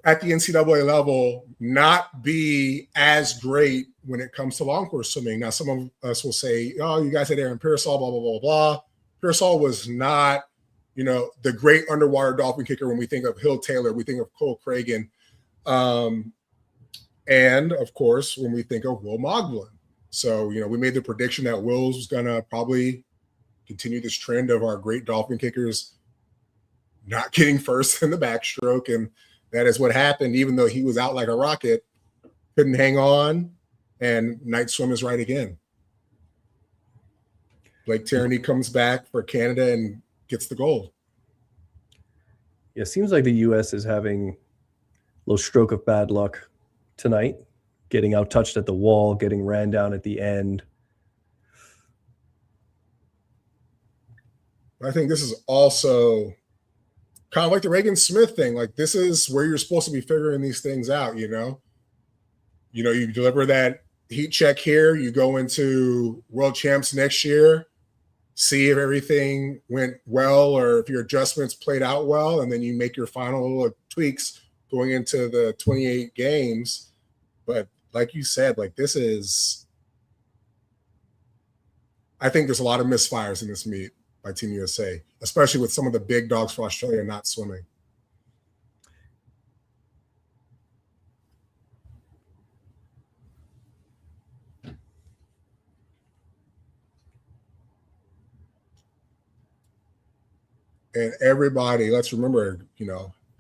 at the NCAA level not be as great when it comes to long course swimming. Now, some of us will say, oh, you guys had Aaron Pearsall, blah, blah, blah, blah. Pearsall was not, the great underwater dolphin kicker. When we think of Hill Taylor, we think of Cole Cragen. And, of course, when we think of Will Moglen. So, we made the prediction that Will's was going to probably continue this trend of our great dolphin kickers not getting first in the backstroke. And that is what happened, even though he was out like a rocket, couldn't hang on, and night swim is right again. Blake Tierney comes back for Canada and gets the gold. yeah, it seems like the U.S. is having a little stroke of bad luck tonight, getting out touched at the wall, getting ran down at the end. I think this is also kind of like the Reagan Smith thing. Like, this is where you're supposed to be figuring these things out, you deliver that heat check here, you go into World Champs next year, see if everything went well or if your adjustments played out well, and then you make your final little tweaks going into the 28 games. But like you said, like, this is, I think there's a lot of misfires in this meet by Team USA, especially with some of the big dogs for Australia not swimming. And everybody, let's remember,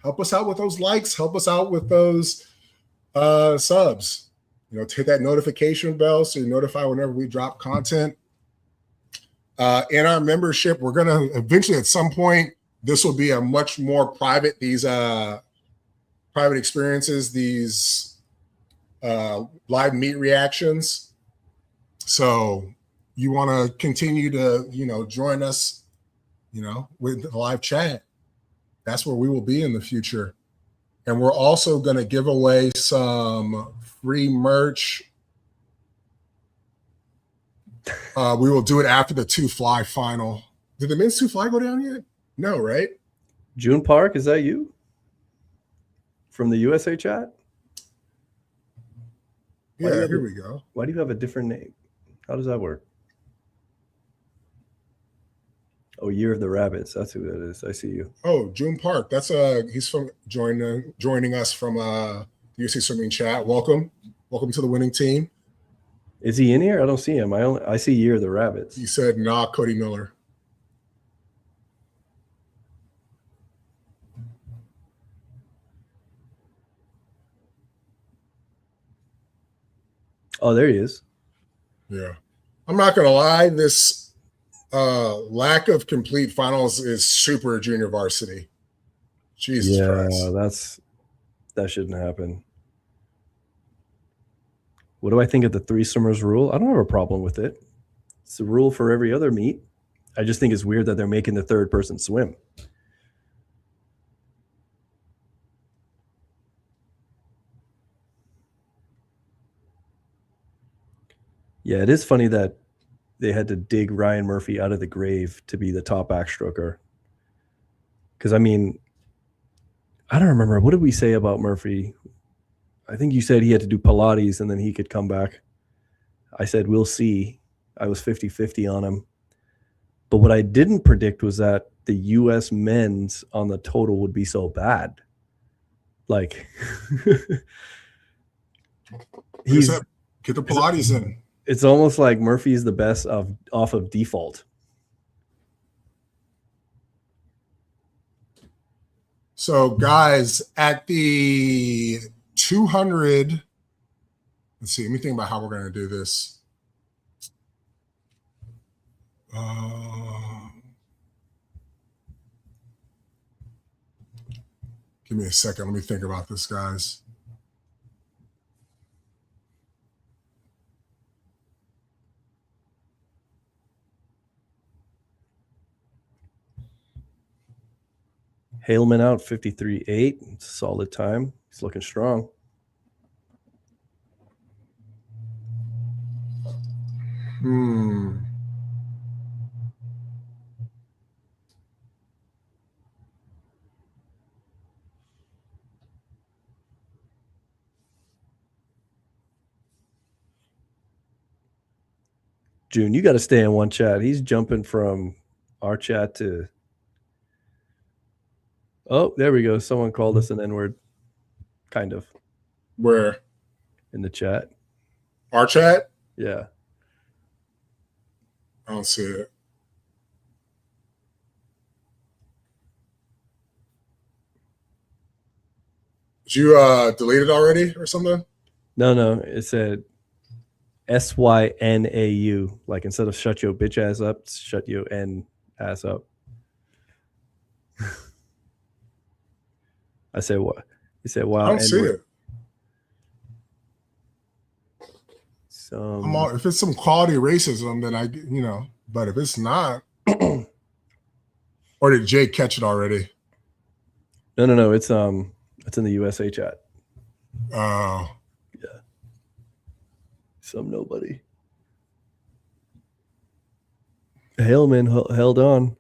help us out with those likes, help us out with those subs. Hit that notification bell so you're notified whenever we drop content. In our membership, we're going to eventually, at some point, this will be a much more private, these private experiences, these live meet reactions. So you want to continue to, join us, with the live chat. That's where we will be in the future. And we're also going to give away some free merch. We will do it after the 2 fly final. Did the men's 2 fly go down yet? No, right? June Park, is that you? From the USA chat? Yeah, here we go. Why do you have a different name? How does that work? Oh, Year of the Rabbits. That's who that is. I see you. Oh, June Park. That's he's from joining us from the USA Swimming chat. Welcome to the winning team. Is he in here? I don't see him. I see Year of the Rabbits. He said, nah, Cody Miller. Oh, there he is. Yeah. I'm not going to lie. This lack of complete finals is super junior varsity. Jesus Christ. That shouldn't happen. What do I think of the 3 swimmers rule? I don't have a problem with it. It's the rule for every other meet. I just think it's weird that they're making the 3rd person swim. Yeah, it is funny that they had to dig Ryan Murphy out of the grave to be the top backstroker. Because, I mean, I don't remember. What did we say about Murphy? I think you said he had to do Pilates and then he could come back. I said, we'll see. I was 50-50 on him. But what I didn't predict was that the U.S. men's on the total would be so bad. Like, get the Pilates in. It's almost like Murphy's the best off of default. So, guys, at the 200 Let's see. Let me think about how we're going to do this. Give me a second. Let me think about this, guys. Haleman out 53.8. Solid time. He's looking strong. June, you got to stay in one chat. He's jumping from our chat to. Oh, there we go. Someone called us an N-word. Kind of. Where? In the chat. Our chat? Yeah. I don't see it. Did you delete it already or something? No. It said SYNAU. Like instead of shut your bitch ass up, shut your N ass up. I said what? He said, wow. I don't see it. If it's some quality racism, then but if it's not, or did Jake catch it already? No. It's in the USA chat. Oh. Yeah. Some nobody. Haleman held on.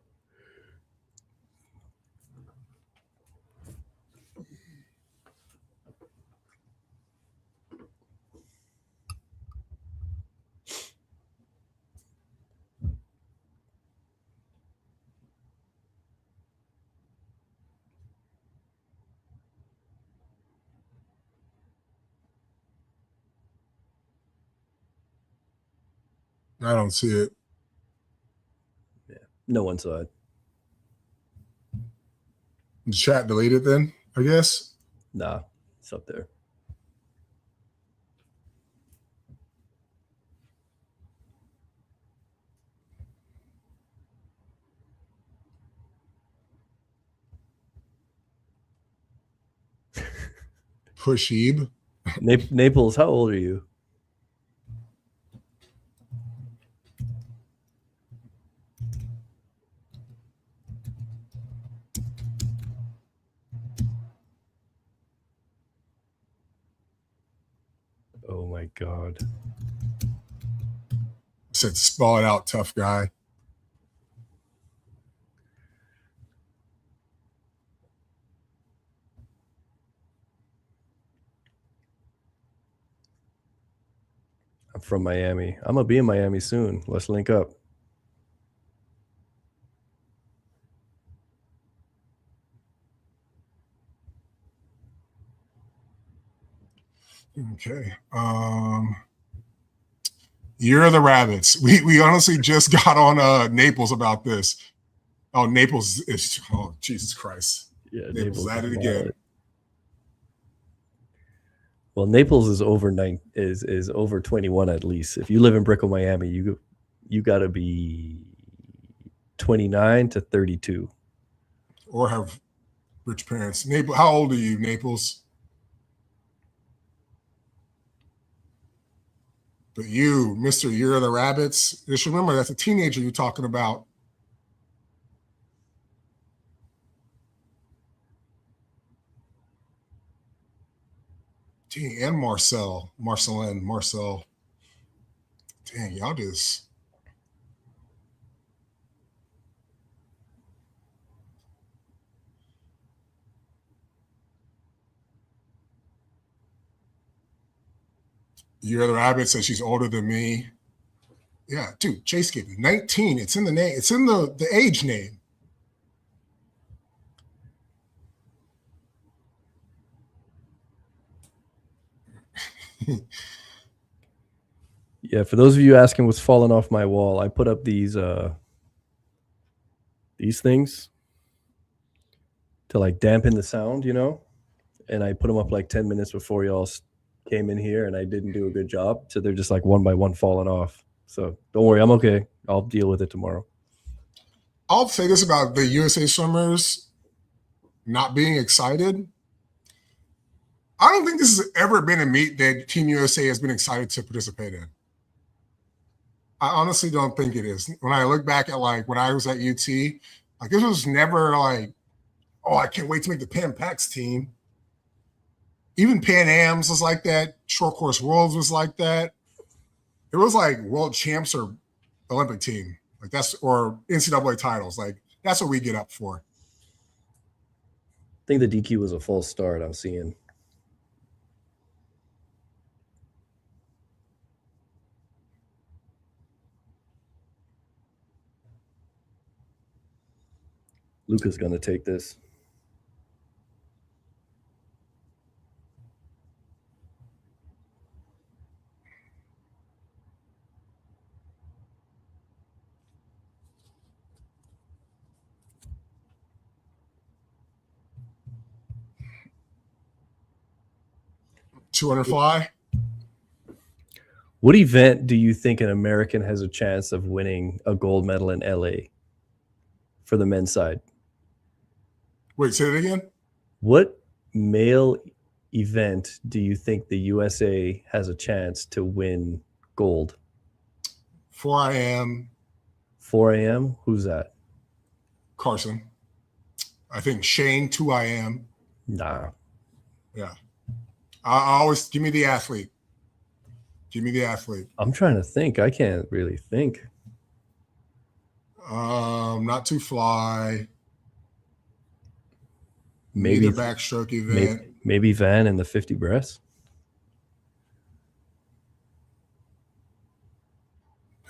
I don't see it. Yeah. No one saw it. The chat deleted then, I guess? Nah, it's up there. Pushib. Naples, how old are you? Oh my God. Said spell it out, tough guy. I'm from Miami. I'm gonna be in Miami soon. Let's link up. Okay. Year of the Rabbits. We honestly just got on Naples about this. Oh, Naples is Jesus Christ. Yeah, Naples at it again. Well, Naples is over is over 21 at least. If you live in Brickell, Miami, you got to be 29 to 32. Or have rich parents. Naples. How old are you, Naples? But you, Mr. Year of the Rabbits, just remember that's a teenager you're talking about. Dang, and Marcel. Dang, y'all just. Year of the Rabbit says she's older than me. Yeah, dude, Chase gave me 19. It's in the name. It's in the age name. Yeah, for those of you asking what's falling off my wall, I put up these things to like dampen the sound, and I put them up like 10 minminutes before y'all came in here and I didn't do a good job. So they're just like one by one falling off. So don't worry, I'm okay. I'll deal with it tomorrow. I'll say this about the USA swimmers not being excited. I don't think this has ever been a meet that Team USA has been excited to participate in. I honestly don't think it is. When I look back at like when I was at UT, like this was never like, oh, I can't wait to make the Pan Pacs team. Even Pan Ams was like that. Short Course Worlds was like that. It was like world champs or Olympic team. Like that's, or NCAA titles. Like that's what we get up for. I think the DQ was a false start. I'm seeing. Luca's going to take this. $200 fly. What event do you think an American has a chance of winning a gold medal in LA for the men's side? Wait, say it again. What male event do you think the USA has a chance to win gold? 4 a.m. 4 a.m. Who's that? Carson. I think Shane 2 a.m. Nah. Yeah. I always give me the athlete. Give me the athlete. I'm trying to think. I can't really think. Not too fly. Maybe the backstroke event. Maybe Van in the 50 breast.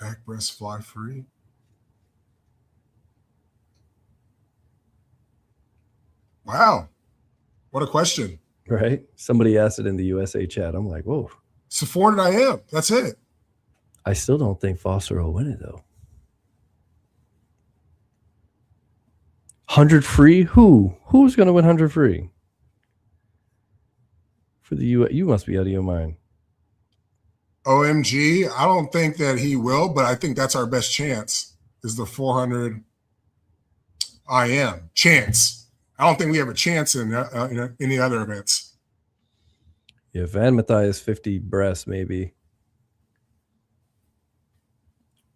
Back breast fly free. Wow. What a question. Right? Somebody asked it in the USA chat. I'm like, whoa. So 400 I am. That's it. I still don't think Foster will win it, though. 100 free? Who's going to win 100 free? For the U.S., you must be out of your mind. OMG. I don't think that he will, but I think that's our best chance is the 400 IM chance. I don't think we have a chance in any other events. Yeah, Van Matthias 50 breast, maybe.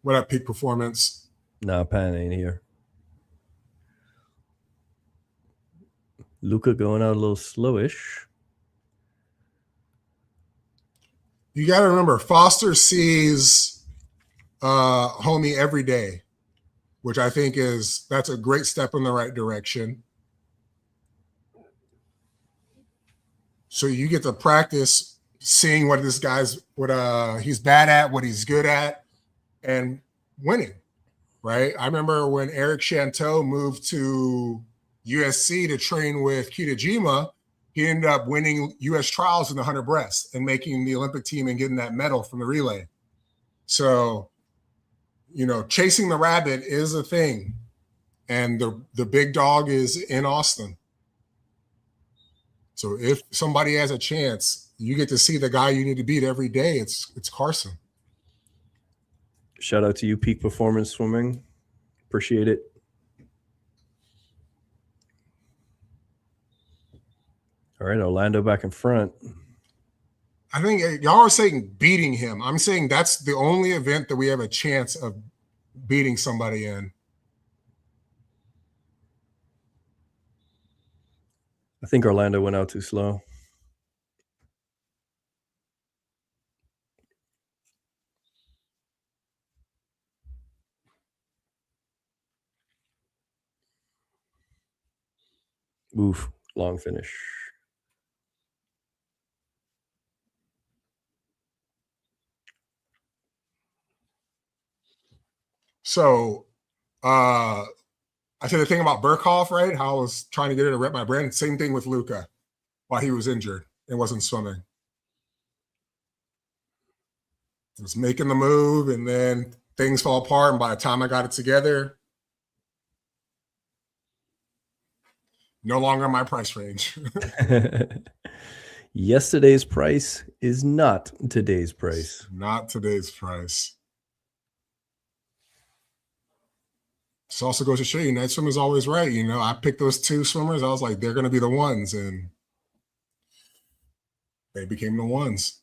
What up, peak performance? Nah, Pan ain't here. Luca going out a little slowish. You got to remember, Foster sees homie every day, which I think that's a great step in the right direction. So you get to practice seeing what this guy's, what he's bad at, what he's good at, and winning, right? I remember when Eric Chanteau moved to USC to train with Kitajima, he ended up winning U.S. trials in the 100 breast and making the Olympic team and getting that medal from the relay. So, chasing the rabbit is a thing. And the big dog is in Austin. So if somebody has a chance, you get to see the guy you need to beat every day. It's Carson. Shout out to you, Peak Performance Swimming. Appreciate it. All right, Orlando back in front. I think y'all are saying beating him. I'm saying that's the only event that we have a chance of beating somebody in. I think Orlando went out too slow. Oof, long finish. So I said the thing about Burkhoff, right? How I was trying to get her to rep my brand. Same thing with Luca while he was injured and wasn't swimming. He was making the move and then things fall apart. And by the time I got it together, no longer my price range. Yesterday's price is not today's price. Not today's price. This also goes to show you, night swimmer's always right. You know, I picked those two swimmers. I was like, they're going to be the ones, and they became the ones.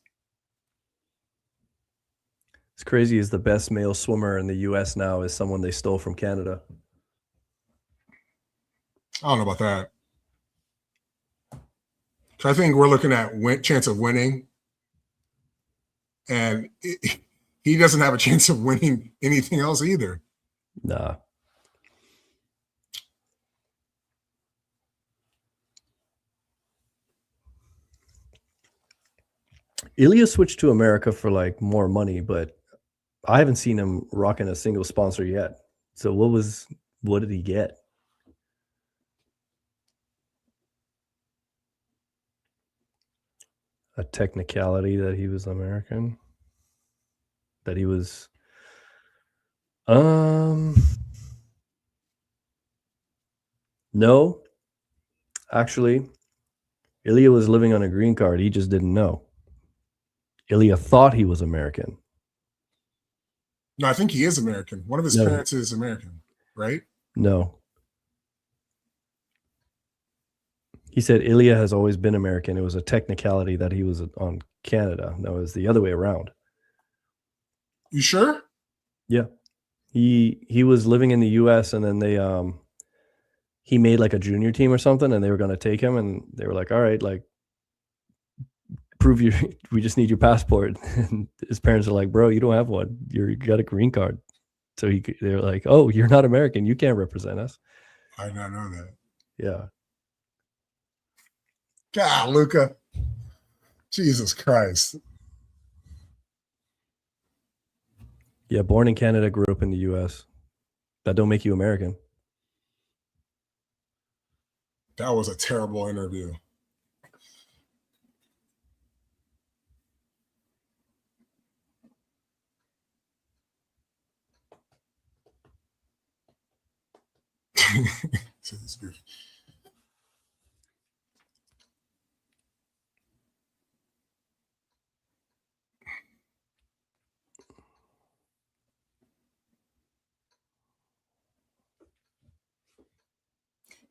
It's crazy. Is the best male swimmer in the U.S. now is someone they stole from Canada. I don't know about that. I think we're looking at chance of winning, and he doesn't have a chance of winning anything else either. Nah. Ilya switched to America for like more money, but I haven't seen him rocking a single sponsor yet. So what did he get? A technicality that he was American? That he was no. Actually, Ilya was living on a green card. He just didn't know. Ilya thought he was American. No, I think he is American. One of his parents is American, right? No. He said Ilya has always been American. It was a technicality that he was on Canada. No, it was the other way around. You sure? Yeah. He was living in the US, and then he made like a junior team or something, and they were going to take him, and they were like, all right, like we just need your passport. And his parents are like, bro, you don't have one. You got a green card. So they're like, oh, you're not American. You can't represent us. I did not know that. Yeah. God, Luca. Jesus Christ. Yeah, born in Canada, grew up in the US. That don't make you American. That was a terrible interview.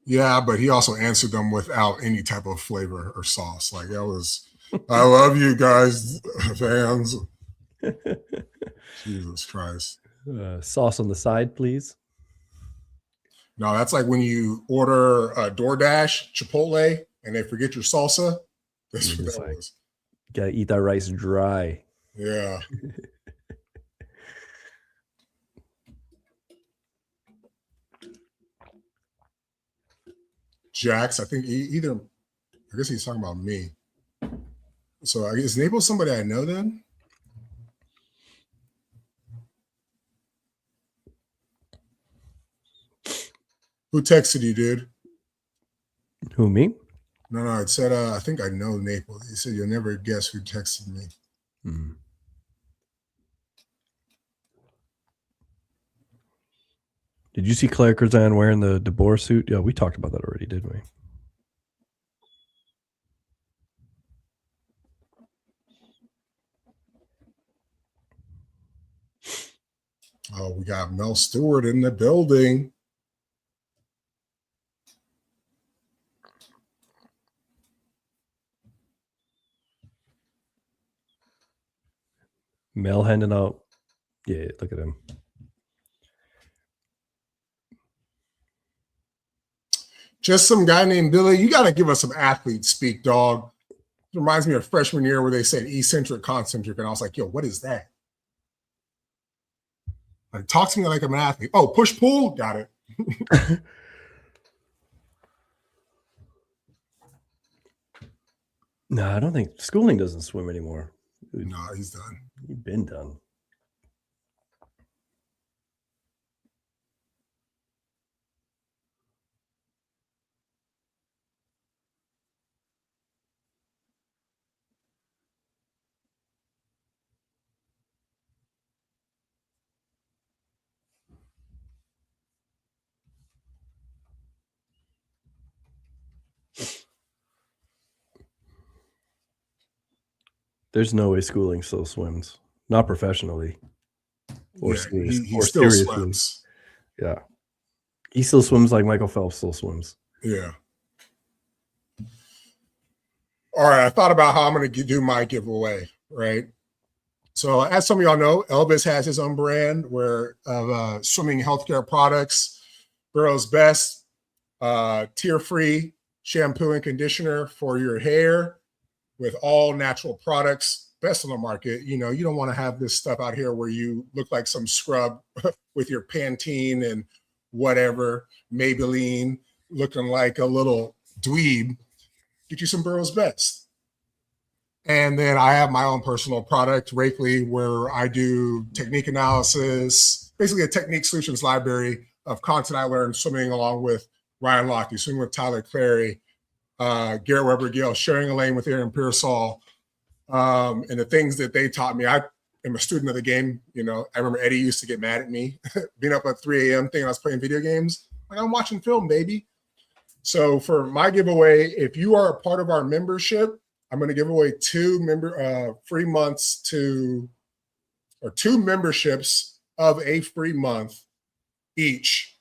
Yeah, but he also answered them without any type of flavor or sauce. Like that was, I love you guys, fans. Jesus Christ. Sauce on the side, please. No, that's like when you order a DoorDash, Chipotle, and they forget your salsa. That's what that was. Gotta eat that rice dry. Yeah. Jax, I think I guess he's talking about me. So is Naples somebody I know then? Who texted you, dude? Who, me? No, it said, I think I know Naples. He said, you'll never guess who texted me. Mm-hmm. Did you see Claire Curzan wearing the DeBoer suit? Yeah, we talked about that already, didn't we? Oh, we got Mel Stewart in the building. Mel handing out. Yeah, look at him. Just some guy named Billy. You got to give us some athlete speak, dog. It reminds me of freshman year where they said eccentric, concentric, and I was like, yo, what is that? Like, talk to me like I'm an athlete. Oh, push pull, got it. No, I don't think Schooling doesn't swim anymore. No, he's done. He's been done. There's no way Schooling still swims, not professionally or, Yeah, serious, he or still seriously. swims. Yeah, he still swims like Michael Phelps still swims. Yeah. All right, I thought about how I'm going to do my giveaway, right? So as some of y'all know, Elvis has his own brand of swimming healthcare products. Burrow's Best, tear-free shampoo and conditioner for your hair with all natural products, best on the market. You know, you don't want to have this stuff out here where you look like some scrub with your Pantene and whatever, Maybelline, looking like a little dweeb. Get you some Burrow's Best. And then I have my own personal product, Rakely, where I do technique analysis, basically a technique solutions library of content I learned swimming along with Ryan Lochte, swimming with Tyler Clary, Garrett Weber-Gill, sharing a lane with Aaron Pearsall, and the things that they taught me. I am a student of the game. You know, I remember Eddie used to get mad at me being up at 3 a.m. thinking I was playing video games. Like, I'm watching film, baby. So for my giveaway, if you are a part of our membership, I'm going to give away two memberships of a free month each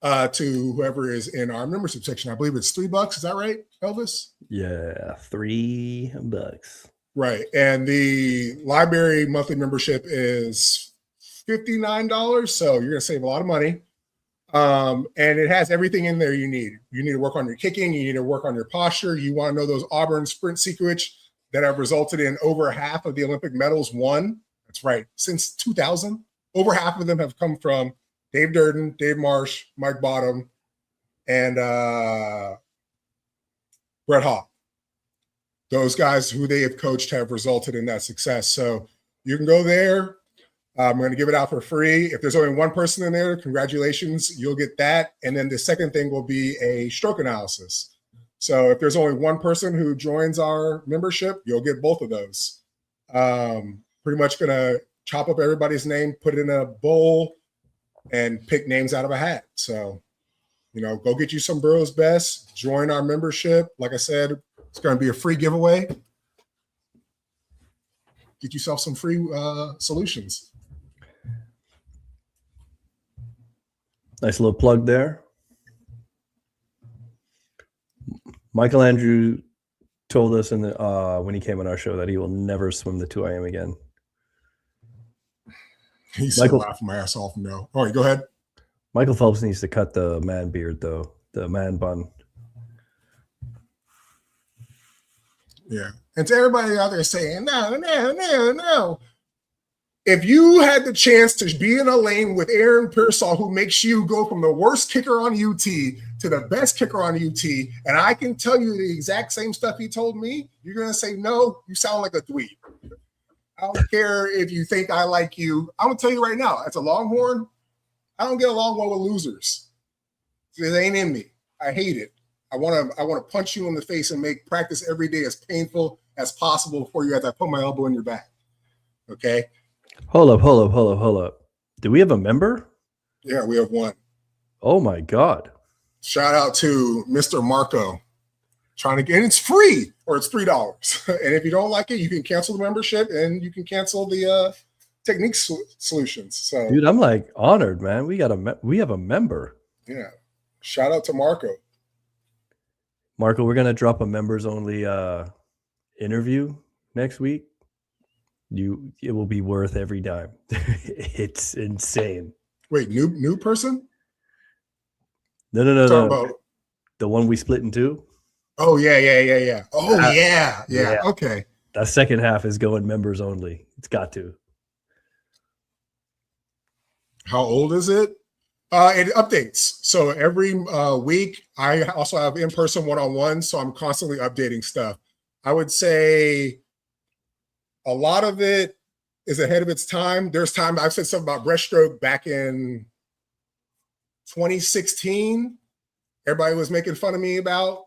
to whoever is in our membership section. I believe it's $3. Is that right, Elvis? Yeah, $3. Right. And the library monthly membership is $59. So you're going to save a lot of money. And it has everything in there you need. You need to work on your kicking. You need to work on your posture. You want to know those Auburn sprint secrets that have resulted in over half of the Olympic medals won. That's right. Since 2000, over half of them have come from Dave Durden, Dave Marsh, Mike Bottom, and Brett Hawk. Those guys who they have coached have resulted in that success. So you can go there. I'm going to give it out for free. If there's only one person in there, congratulations, you'll get that. And then the second thing will be a stroke analysis. So if there's only one person who joins our membership, you'll get both of those. Pretty much going to chop up everybody's name, put it in a bowl, and pick names out of a hat. So, you know, go get you some Burrow's Best, join our membership. Like I said, it's going to be a free giveaway. Get yourself some free solutions. Nice little plug there. Michael Andrew told us in the when he came on our show that he will never swim the 2 IM again. He's Michael, laughing my ass off. No. All right, go ahead. Michael Phelps needs to cut the man beard, though, the man bun. Yeah. And to everybody out there saying, no. If you had the chance to be in a lane with Aaron Pearsall, who makes you go from the worst kicker on UT to the best kicker on UT, and I can tell you the exact same stuff he told me, you're going to say, no, you sound like a dweeb. I don't care if you think I like you. I'm going to tell you right now, as a Longhorn, I don't get along well with losers. It ain't in me. I hate it. I want to punch you in the face and make practice every day as painful as possible for you as I put my elbow in your back. Okay? Hold up. Do we have a member? Yeah, we have one. Oh, my God. Shout out to Mr. Marco. Trying to get, and it's free, or it's $3. And if you don't like it, you can cancel the membership and you can cancel the technique solutions. So, dude, I'm like honored, man. We have a member. Yeah. Shout out to Marco. Marco, we're gonna drop a members only interview next week. It will be worth every dime. It's insane. Wait, new person? No. About... The one we split in two. Oh yeah. Oh yeah. Okay. That second half is going members only. It's got to. How old is it? It updates. So every week, I also have in-person one-on-ones, so I'm constantly updating stuff. I would say a lot of it is ahead of its time. There's time I've said something about breaststroke back in 2016. Everybody was making fun of me about.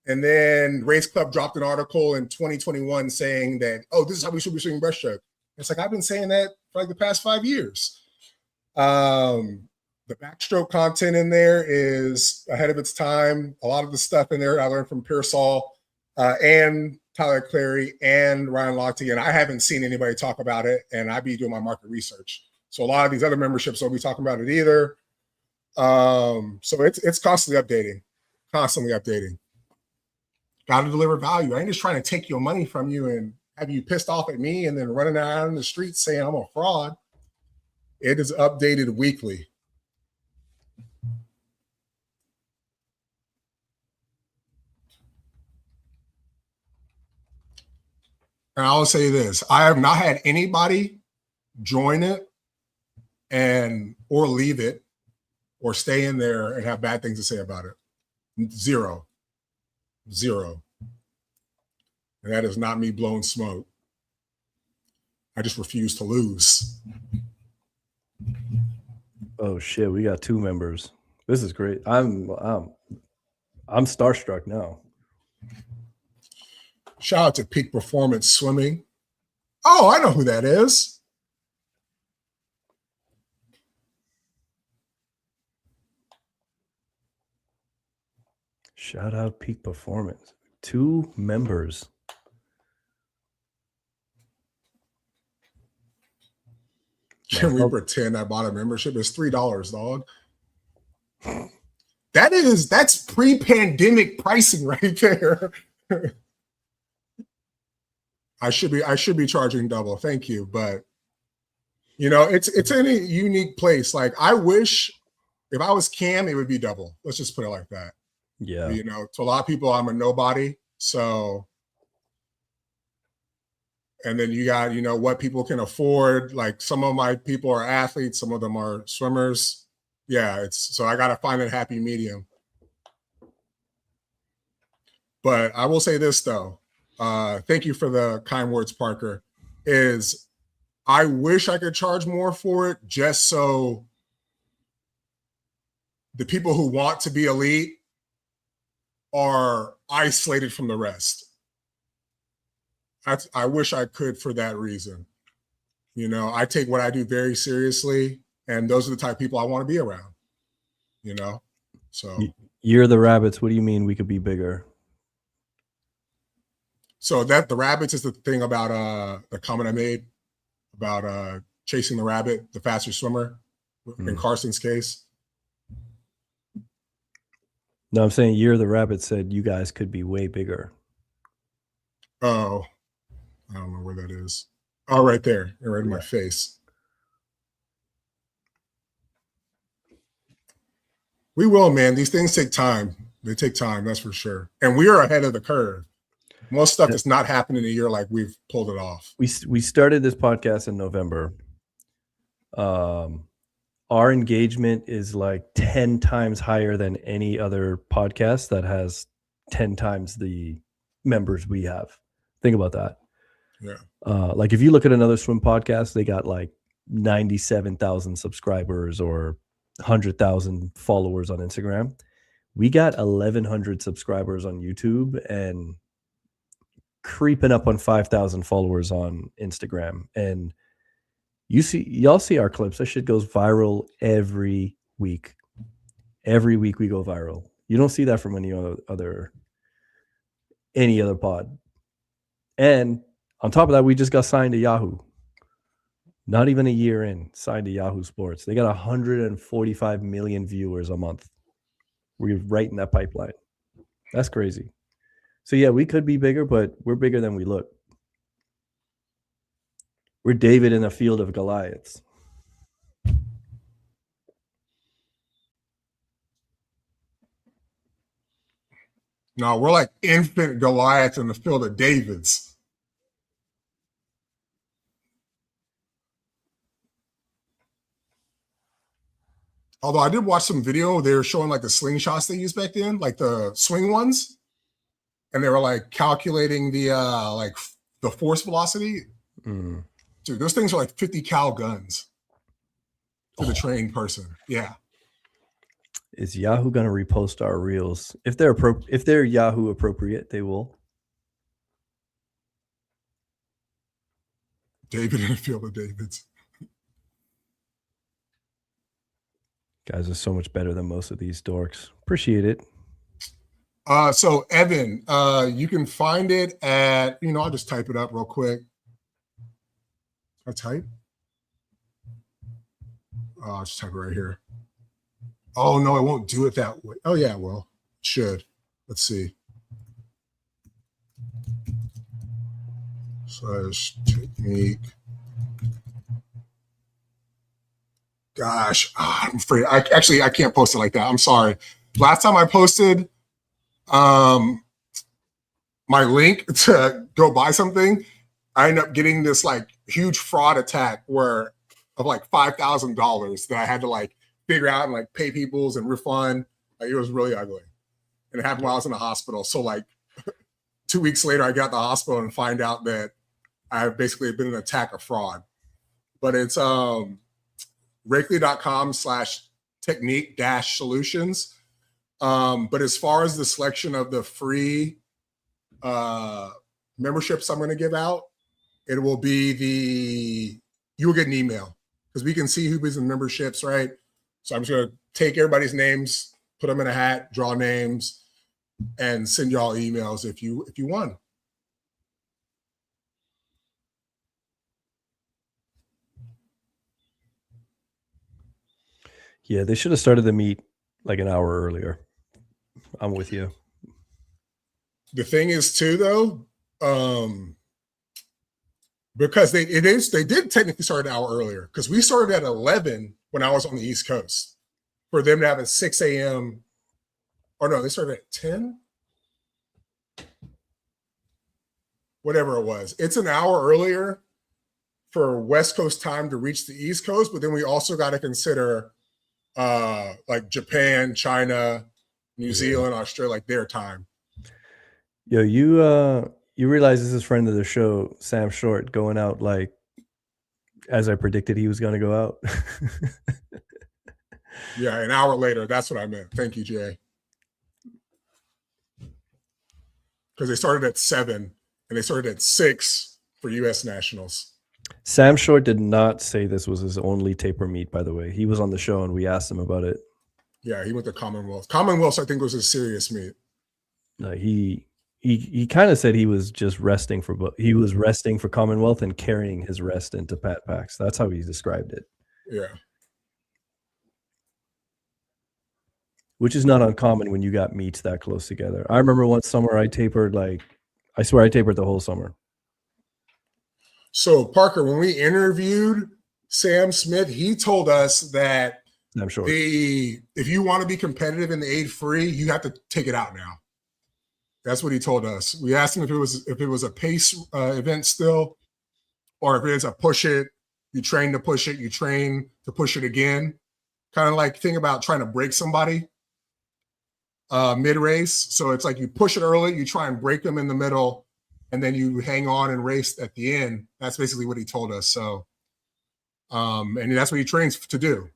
And then Race Club dropped an article in 2021 saying that, oh, this is how we should be shooting breaststroke. It's like, I've been saying that for like the past 5 years. The backstroke content in there is ahead of its time. A lot of the stuff in there I learned from Pearsall and Tyler Clary and Ryan Lochte, and I haven't seen anybody talk about it, and I be doing my market research. So a lot of these other memberships don't be talking about it either. So it's constantly updating. Got to deliver value. I ain't just trying to take your money from you and have you pissed off at me and then running out in the streets saying I'm a fraud. It is updated weekly. And I'll say this, I have not had anybody join it or leave it or stay in there and have bad things to say about it. Zero. And that is not me blowing smoke. I just refuse to lose. Oh shit, we got 2 members. This is great. I'm starstruck now. Shout out to Peak Performance Swimming. Oh, I know who that is. Shout out Peak Performance. 2 members. Can we pretend I bought a membership? It's $3, dog. That's pre-pandemic pricing right there. I should be charging double. Thank you, but it's in a unique place. Like I wish if I was Cam, it would be double. Let's just put it like that. Yeah. To a lot of people, I'm a nobody. So, and then you got, what people can afford. Like some of my people are athletes, some of them are swimmers. Yeah, so I got to find a happy medium. But I will say this though. Thank you for the kind words, Parker. Is I wish I could charge more for it just so the people who want to be elite are isolated from the rest. I wish I could for that reason. I take what I do very seriously, and those are the type of people I want to be around. So You're the Rabbits. What do you mean we could be bigger? So the rabbits is the thing about the comment I made about chasing the rabbit, the faster swimmer, in Carson's case. No, I'm saying You're the Rabbit said you guys could be way bigger. Oh, I don't know where that is. Oh, right there, right in my face. We will, man. These things take time. They take time, that's for sure. And we are ahead of the curve. Most stuff that's not happening in a year like we've pulled it off. We started this podcast in November. Our engagement is like 10 times higher than any other podcast that has 10 times the members we have. Think about that. Yeah. Like if you look at another swim podcast, they got like 97,000 subscribers or 100,000 followers on Instagram. We got 1,100 subscribers on YouTube and creeping up on 5,000 followers on Instagram. And y'all see our clips. That shit goes viral every week. Every week we go viral. You don't see that from any other pod. And on top of that, we just got signed to Yahoo. Not even a year in, signed to Yahoo Sports. They got 145 million viewers a month. We're right in that pipeline. That's crazy. So yeah, we could be bigger, but we're bigger than we look. We're David in a field of Goliaths. No, we're like infant Goliaths in the field of Davids. Although I did watch some video, they were showing like the slingshots they used back then, like the swing ones. And they were like calculating the force velocity. Mm. Dude, those things are like 50 cal guns to the trained person. Yeah. Is Yahoo gonna repost our reels? If they're Yahoo appropriate, they will. David in a field of Davids. Guys are so much better than most of these dorks. Appreciate it. So Evan, you can find it at, I'll just type it up real quick. I type. I'll just type it right here. Oh no, it won't do it that way. Oh yeah, well, it should. Let's see. /technique. Gosh, I'm afraid. I can't post it like that. I'm sorry. Last time I posted my link to go buy something, I ended up getting this like huge fraud attack of like $5,000 that I had to like figure out and like pay people's and refund. Like, it was really ugly. And it happened while I was in the hospital. So like 2 weeks later, I got to the hospital and find out that I've basically been an attack of fraud. But it's Rakely.com/technique-solutions. But as far as the selection of the free memberships I'm going to give out, it will be you will get an email because we can see who's in memberships, right? So I'm just going to take everybody's names, put them in a hat, draw names, and send y'all emails if you won. Yeah, they should have started the meet like an hour earlier. I'm with you. The thing is too, though, because they did technically start an hour earlier because we started at 11 when I was on the East Coast. For them to have a 6 a.m. or no, they started at 10. Whatever it was, it's an hour earlier for West Coast time to reach the East Coast, but then we also got to consider like Japan, China, New Zealand, Australia, like their time. Yo, you realize this is friend of the show, Sam Short, going out like as I predicted he was going to go out. Yeah, an hour later. That's what I meant. Thank you, Jay. Because they started at 7 and they started at 6 for U.S. nationals. Sam Short did not say this was his only taper meet, by the way. He was on the show and we asked him about it. Yeah, he went to Commonwealth. Commonwealth, I think, was a serious meet. He kind of said he was just resting for Commonwealth and carrying his rest into Pat Packs. That's how he described it. Yeah. Which is not uncommon when you got meets that close together. I remember one summer I tapered I tapered the whole summer. So Parker, when we interviewed Sam Smith, he told us that I'm sure if you want to be competitive in the 8 free, you have to take it out now. That's what he told us. We asked him if it was a pace event still, or if it is a push it. You train to push it. You train to push it again. Kind of like think about trying to break somebody mid race. So it's like you push it early, you try and break them in the middle, and then you hang on and race at the end. That's basically what he told us. So, and that's what he trains to do.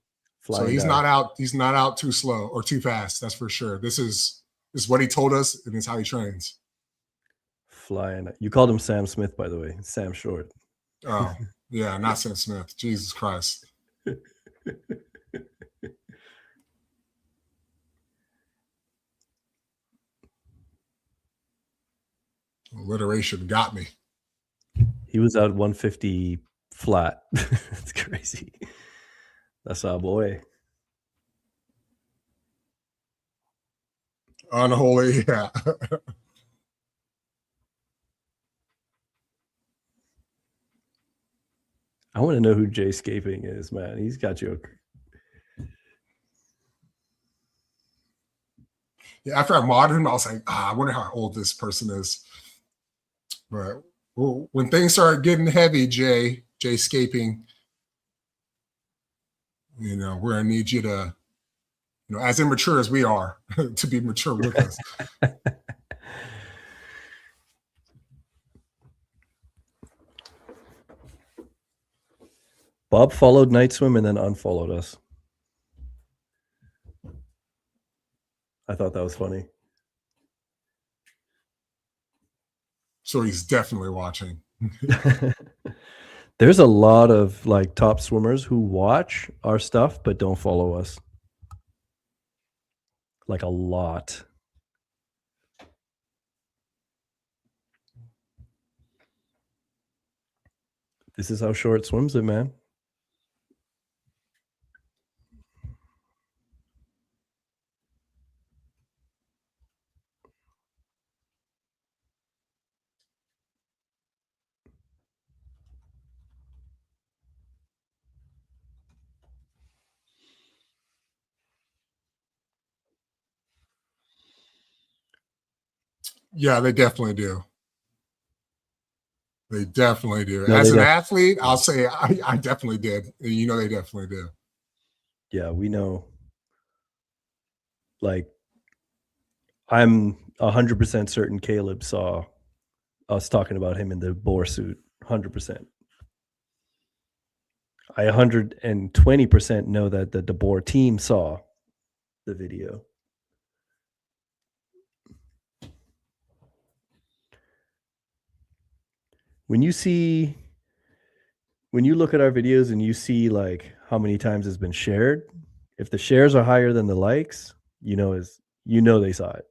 So he's not out too slow or too fast. That's for sure. This is what he told us, and it's how he trains. Flying. You called him Sam Smith, by the way. Sam Short. Oh, yeah, not Sam Smith. Jesus Christ. Alliteration got me. He was out 150 flat. That's crazy. That's our boy. Unholy, yeah. I want to know who Jay Scaping is, man. He's got you. Yeah, after I modded him, I was like, I wonder how old this person is. But when things start getting heavy, Jay Scaping, we're going to need you to, as immature as we are, to be mature with us. Bob followed Night Swim and then unfollowed us. I thought that was funny. So he's definitely watching. There's a lot of top swimmers who watch our stuff but don't follow us. Like a lot. This is how short swims it, man. Yeah, they definitely do. They definitely do. No, As they an def- athlete, I'll say I definitely did. And you know, they definitely do. Yeah, we know. Like, I'm 100% certain Caleb saw us talking about him in the boar suit. 100%. I 120% know that the DeBoer team saw the video. When you look at our videos and you see like how many times it's been shared, if the shares are higher than the likes, they saw it.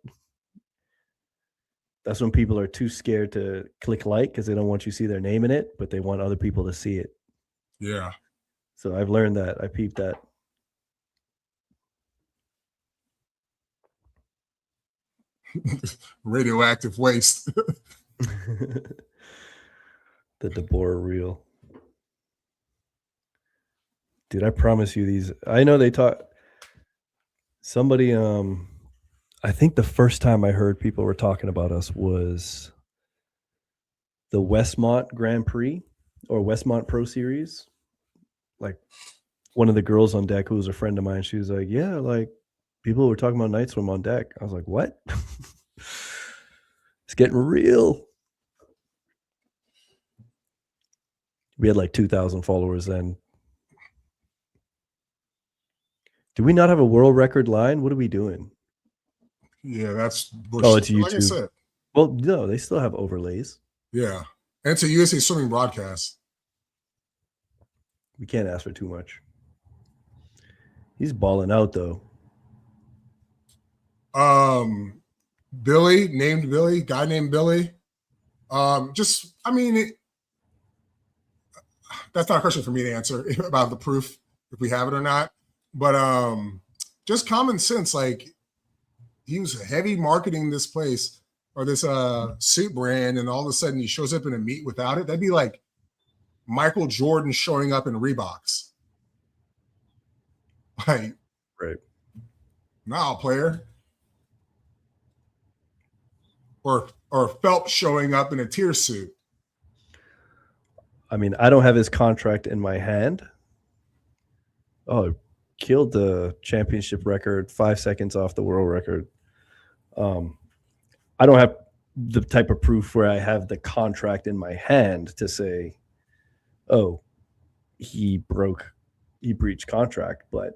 That's when people are too scared to click like because they don't want you to see their name in it, but they want other people to see it. Yeah. So I've learned that. I peeped that. Radioactive waste. The DeBoer reel. Dude, I promise you these. I know they taught somebody. I think the first time I heard people were talking about us was the Westmont Grand Prix or Westmont Pro Series. Like one of the girls on deck who was a friend of mine, she was like, yeah, like people were talking about Night Swim on deck. I was like, what? It's getting real. We had like 2,000 followers then. Do we not have a world record line? What are we doing? Yeah, that's Oh, it's like I YouTube. said. Well, no, they still have overlays. Yeah. And it's a USA Swimming broadcast. We can't ask for too much. He's balling out though. Billy, guy named Billy. That's not a question for me to answer about the proof, if we have it or not. But just common sense, like he was heavy marketing this place or this suit brand, and all of a sudden he shows up in a meet without it. That'd be like Michael Jordan showing up in Reeboks. Like, right. Nah, player. Or Phelps showing up in a tier suit. I mean, I don't have his contract in my hand. Oh, killed the championship record, 5 seconds off the world record. I don't have the type of proof where I have the contract in my hand to say, oh, he breached contract, but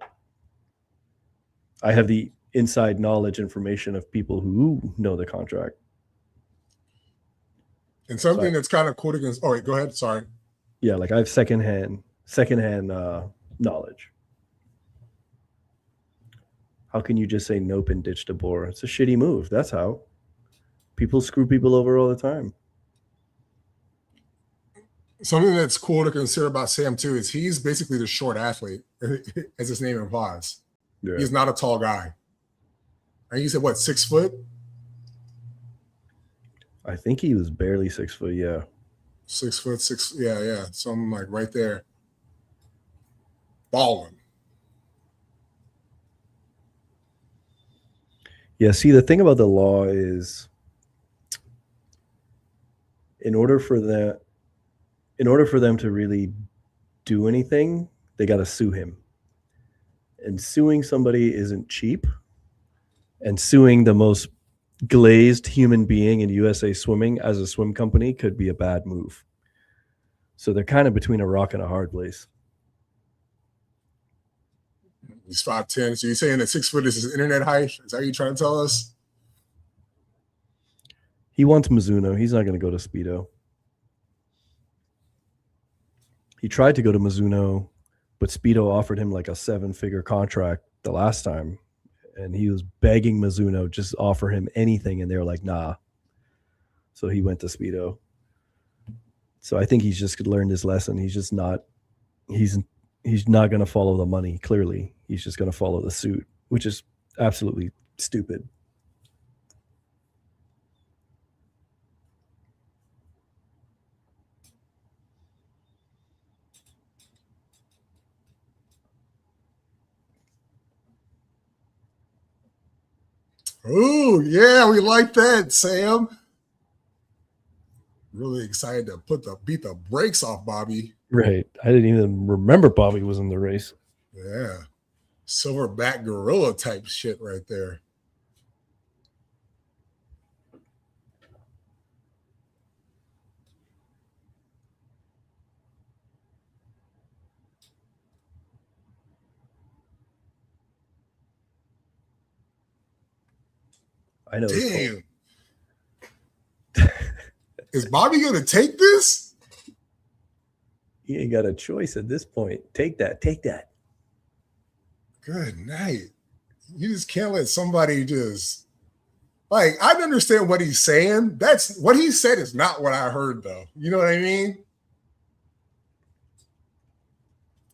I have the inside knowledge information of people who know the contract. And something that's kind of cool to oh wait, go ahead. Sorry. Yeah, like I have secondhand knowledge. How can you just say nope and ditch DeBoer? It's a shitty move. That's how. People screw people over all the time. Something that's cool to consider about Sam too is he's basically the short athlete, as his name implies. Yeah. He's not a tall guy. And he said, what, 6 foot? I think he was barely 6 foot, yeah. 6 foot, yeah. So I'm like right there. Balling. Yeah, see, the thing about the law is in order for them to really do anything, they got to sue him. And suing somebody isn't cheap. And suing the most glazed human being in USA Swimming as a swim company could be a bad move. So they're kind of between a rock and a hard place. He's 5'10". So you're saying that 6 foot is his internet height? Is that what you're trying to tell us? He wants Mizuno. He's not going to go to Speedo. He tried to go to Mizuno, but Speedo offered him like a 7-figure contract the last time. And he was begging Mizuno, just offer him anything. And they were like, nah. So he went to Speedo. So I think he's just learned his lesson. He's just not. He's not going to follow the money. Clearly, he's just going to follow the suit, which is absolutely stupid. Oh, yeah, we like that, Sam. Really excited to beat the brakes off Bobby. Right. I didn't even remember Bobby was in the race. Yeah. Silverback gorilla type shit right there. I know. Damn. Is Bobby going to take this? He ain't got a choice at this point. Take that. Take that. Good night. You just can't let somebody just like, I understand what he's saying. That's what he said is not what I heard though. You know what I mean?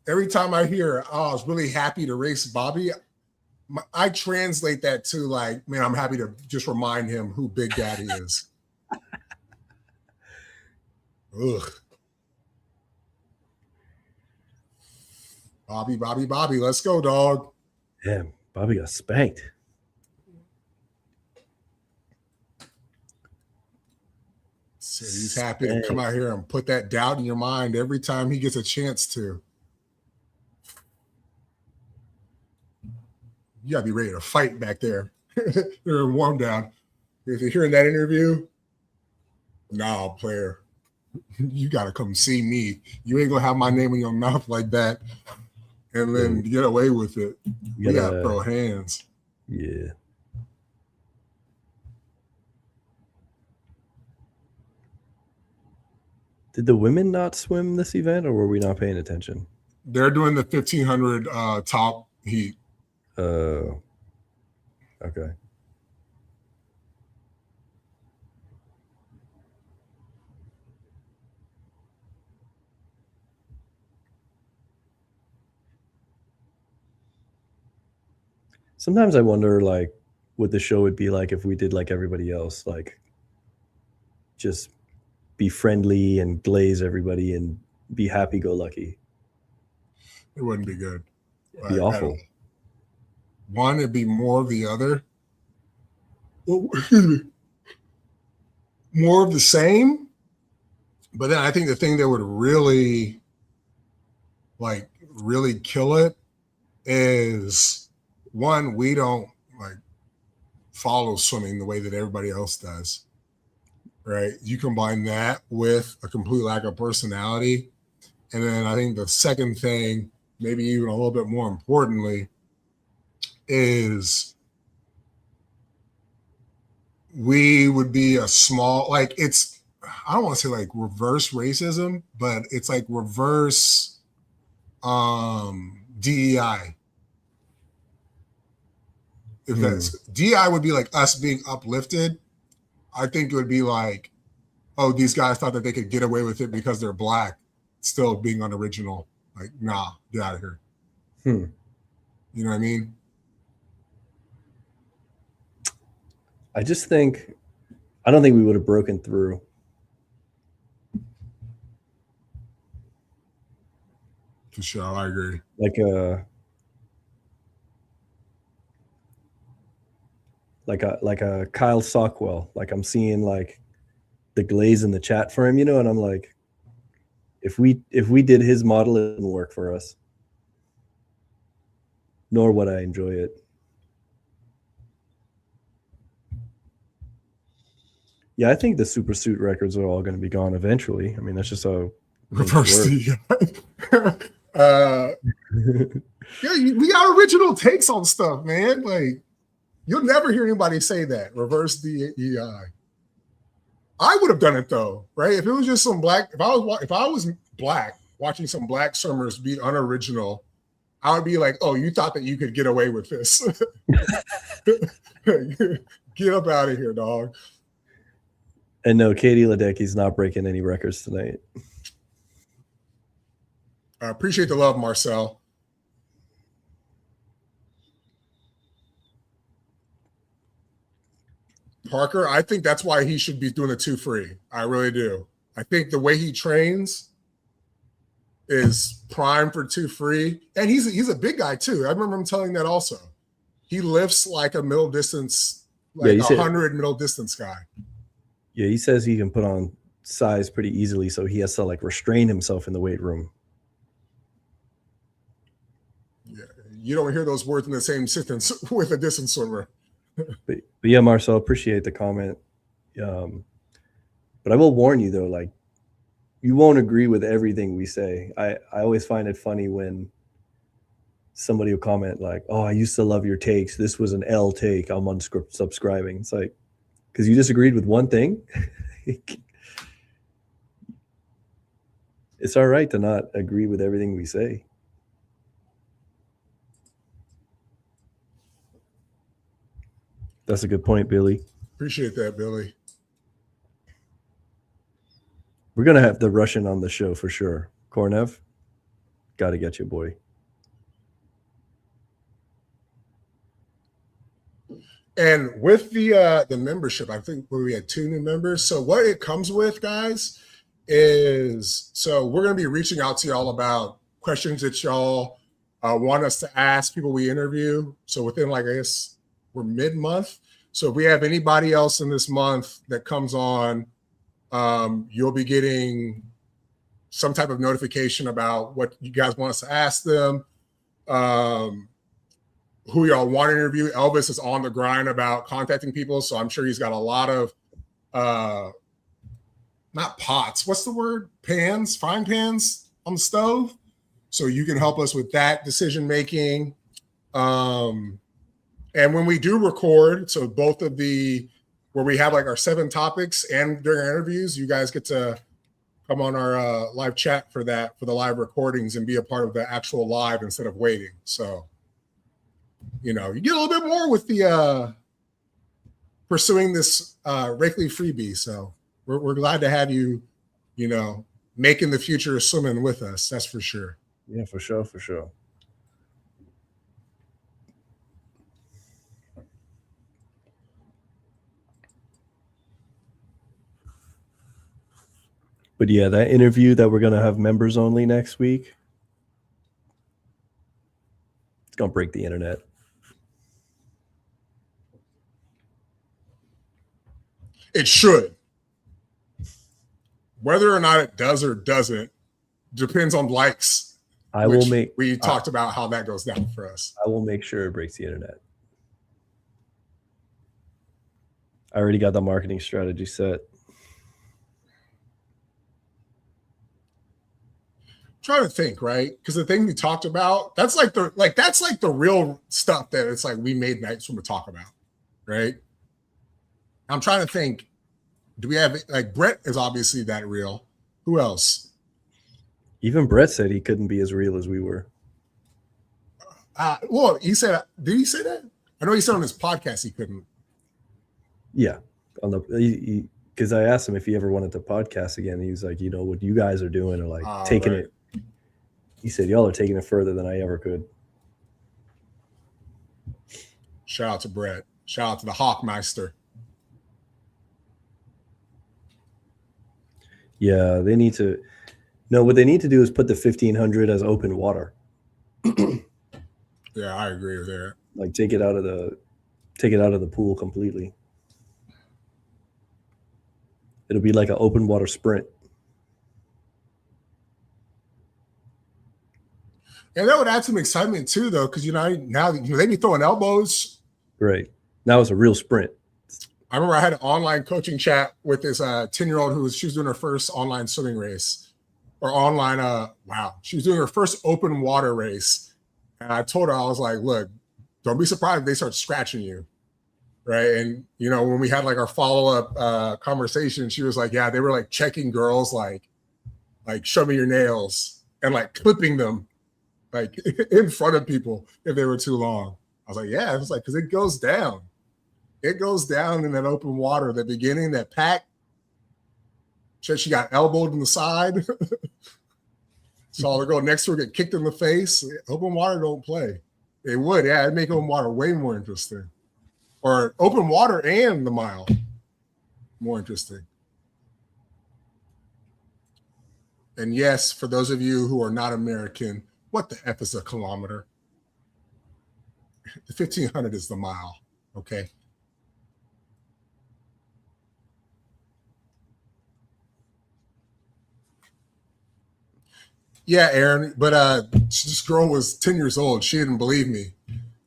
Every time I hear, oh, I was really happy to race Bobby, I translate that to like, man, I'm happy to just remind him who Big Daddy is. Ugh. Bobby, let's go, dog. Damn, Bobby got spanked. So he's happy to come out here and put that doubt in your mind every time he gets a chance to. You gotta be ready to fight back there. They're in warm down. If you're hearing that interview, nah, player. You gotta come see me. You ain't gonna have my name in your mouth like that and then get away with it. You gotta throw hands. Yeah. Did the women not swim this event, or were we not paying attention? They're doing the 1500 top heat. Okay. Sometimes I wonder, like, what the show would be like if we did like everybody else, like, just be friendly and glaze everybody and be happy-go-lucky. It wouldn't be good. It'd be awful. One, it'd be more of the other. More of the same. But then I think the thing that would really, like, really kill it is, one, we don't, like, follow swimming the way that everybody else does. Right? You combine that with a complete lack of personality. And then I think the second thing, maybe even a little bit more importantly, is we would be a small, like, it's, I don't want to say like reverse racism, but it's like reverse DEI. If that's DEI would be like us being uplifted. I think it would be like, oh, these guys thought that they could get away with it because they're black, still being unoriginal. Like, nah, get out of here. You know what I mean? I don't think we would have broken through. For sure, I agree. Like a Kyle Sockwell. Like, I'm seeing like the glaze in the chat for him, you know, and I'm like, if we did his model, it wouldn't work for us. Nor would I enjoy it. Yeah, I think the super suit records are all going to be gone eventually. I mean, that's just how reverse DEI. Yeah, we got original takes on stuff, man. Like, you'll never hear anybody say that. Reverse DEI. I would have done it though, right? If it was just some black, if I was black watching some black swimmers be unoriginal, I would be like, oh, you thought that you could get away with this. Get up out of here, dog. And no, Katie Ledecky's not breaking any records tonight. I appreciate the love, Marcel. Parker, I think that's why he should be doing the 2 free. I really do. I think the way he trains is prime for 2 free. And he's a big guy too. I remember him telling that also. He lifts like a middle distance, like Yeah, 100 middle distance guy. Yeah, he says he can put on size pretty easily, so he has to like restrain himself in the weight room. Yeah, you don't hear those words in the same sentence with a distance swimmer. But yeah, Marcel, appreciate the comment. But I will warn you though, like you won't agree with everything we say. I always find it funny when somebody will comment like, "Oh, I used to love your takes. This was an L take. I'm unsubscribing." It's like, because you disagreed with one thing. It's all right to not agree with everything we say. That's a good point, Billy. Appreciate that, Billy. We're going to have the Russian on the show for sure. Kornev, got to get you, boy. And with the membership, I think we had 2 new members. So what it comes with, guys, is so we're going to be reaching out to y'all about questions that y'all want us to ask people we interview. So within, like, I guess we're mid-month. So if we have anybody else in this month that comes on, you'll be getting some type of notification about what you guys want us to ask them. Who y'all want to interview. Elvis is on the grind about contacting people, so I'm sure he's got a lot of not pots. What's the word? Pans, frying pans on the stove. So you can help us with that decision making. And when we do record, so both of where we have like our 7 topics and during our interviews, you guys get to come on our live chat for the live recordings and be a part of the actual live instead of waiting. So, you get a little bit more with the pursuing this Rakely freebie. So we're glad to have you, making the future swimming with us. That's for sure. Yeah, for sure, for sure. But yeah, that interview that we're going to have members only next week, it's going to break the internet. It should. Whether or not it does or doesn't depends on likes. We talked about how that goes down for us. I will make sure it breaks the internet. I already got the marketing strategy set. Trying to think, right? Because the thing we talked about, that's like the real stuff that it's like we made Night Swimmer talk about, right? I'm trying to think. Do we have like Brett is obviously that real? Who else? Even Brett said he couldn't be as real as we were. Well, he said, did he say that? I know he said on his podcast he couldn't. Yeah, because I asked him if he ever wanted to podcast again. He was like, what you guys are doing, or like taking it. He said, y'all are taking it further than I ever could. Shout out to Brett. Shout out to the Hawkmeister. Yeah, they need to. No, what they need to do is put the 1500 as open water. Yeah, I agree with that. Like take it out of the pool completely. It'll be like an open water sprint. And that would add some excitement too, though, because now they be throwing elbows. Right. Now it's a real sprint. I remember I had an online coaching chat with this 10-year-old she was doing her first online swimming race, or online. She was doing her first open water race, and I told her, I was like, "Look, don't be surprised if they start scratching you." Right. And, when we had like our follow-up conversation, she was like, yeah, they were like checking girls, like show me your nails, and like clipping them like in front of people if they were too long. I was like, yeah, it was like, because it goes down. It goes down in that open water, the beginning, that pack, She got elbowed in the side. Saw the girl next to her get kicked in the face. Open water don't play. It would, yeah. It'd make open water way more interesting. Or open water and the mile more interesting. And yes, for those of you who are not American, what the F is a kilometer? The 1500 is the mile, okay? Yeah, Aaron, but this girl was 10 years old. She didn't believe me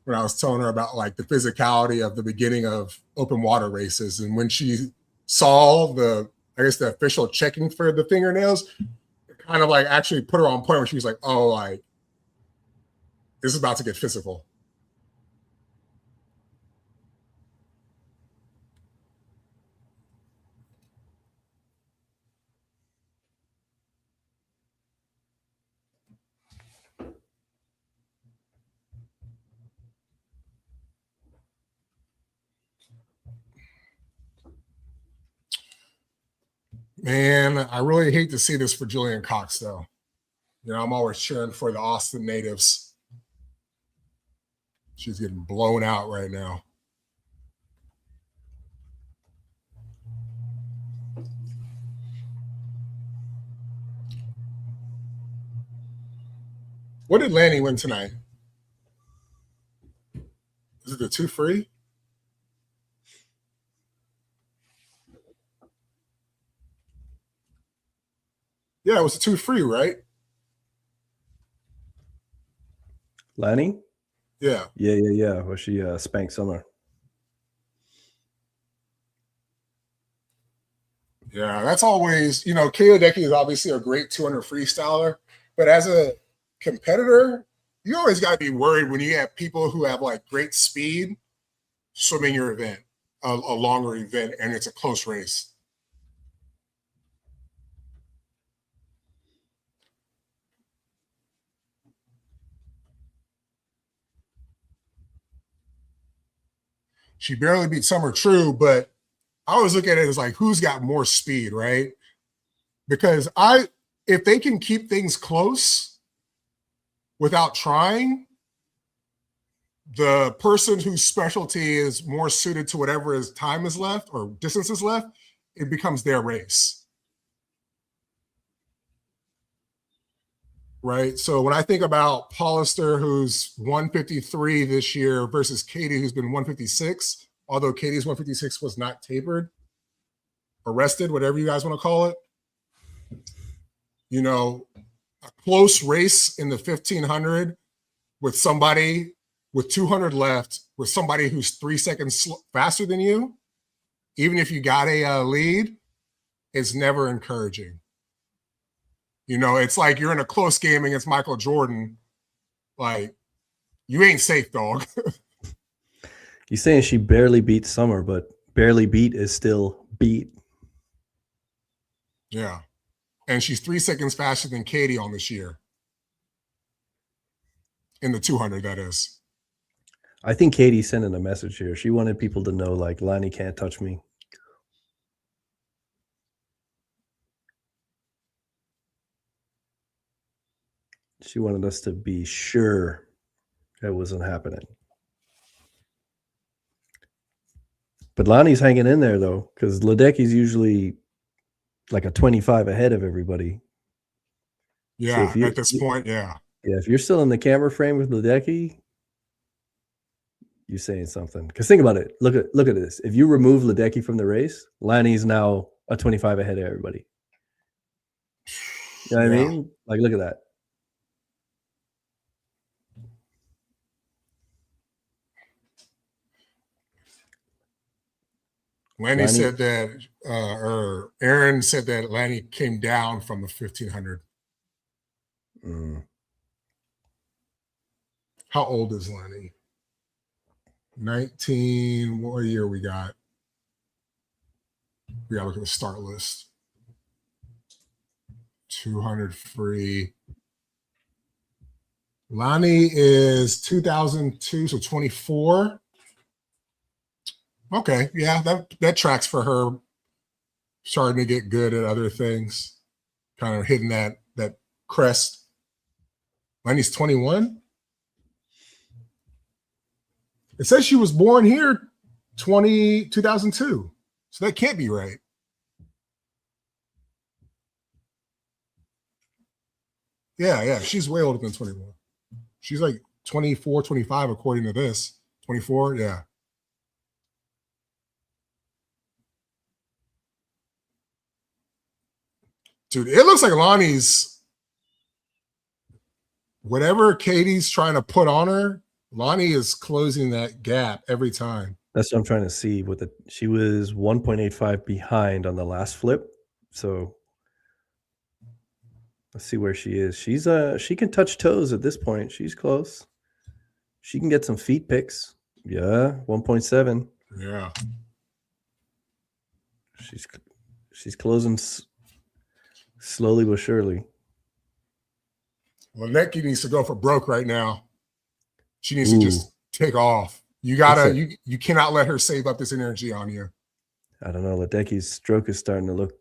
when I was telling her about like the physicality of the beginning of open water races. And when she saw the official checking for the fingernails, it kind of like actually put her on point where she was like, oh, like, this is about to get physical. Man, I really hate to see this for Julian Cox, though. You know, I'm always cheering for the Austin natives. She's getting blown out right now. What did Lanny win tonight? Is it the 2 free? Yeah, it was a 2 free, right? Lanny? Yeah. Yeah. Well, she spanked Summer. Yeah, that's always, you know, Kay Ledecky is obviously a great 200 freestyler, but as a competitor, you always got to be worried when you have people who have like great speed swimming your event, a longer event, and it's a close race. She barely beat Summer, true, but I always look at it as like, who's got more speed, right? Because if they can keep things close without trying, the person whose specialty is more suited to whatever his time is left or distance is left, it becomes their race. Right? So when I think about Paulister, who's 153 this year versus Katie, who's been 156, although Katie's 156 was not tapered, arrested, whatever you guys want to call it, you know, a close race in the 1500 with somebody with 200 left, with somebody who's 3 seconds faster than you, even if you got a lead, is never encouraging. You know, it's like you're in a close game against Michael Jordan. Like, you ain't safe, dog. You're saying she barely beat Summer, but barely beat is still beat. Yeah. And she's 3 seconds faster than Katie on this year. In the 200, that is. I think Katie's sending a message here. She wanted people to know, like, Lanny can't touch me. She wanted us to be sure that wasn't happening. But Lonnie's hanging in there, though, because Ledecky's usually like a 25 ahead of everybody. Yeah, so at this point, yeah. Yeah, if you're still in the camera frame with Ledecky, you're saying something. Because think about it. Look at this. If you remove Ledecky from the race, Lanny's now a 25 ahead of everybody. You know what I mean? Like, look at that. Lanny said that, or Aaron said that Lanny came down from the 1500. How old is Lanny? 19. What year we got? We got to look at the start list. 200 free. Lanny is 2002, so 24. Okay, yeah, that tracks for her starting to get good at other things, kind of hitting that crest. Lenny's 21. It says she was born here 2002. So that can't be right. Yeah. She's way older than 21. She's like 24, 25, according to this. 24, yeah. Dude, it looks like Lonnie's, whatever Katie's trying to put on her, Lonnie is closing that gap every time. That's what I'm trying to see. She was 1.85 behind on the last flip. So let's see where she is. She can touch toes at this point. She's close. She can get some feet picks. Yeah, 1.7. Yeah. She's closing slowly but surely. Ledecky needs to go for broke right now. She needs to just take off. You cannot let her save up this energy on you. I don't know. Ledecky's stroke is starting to look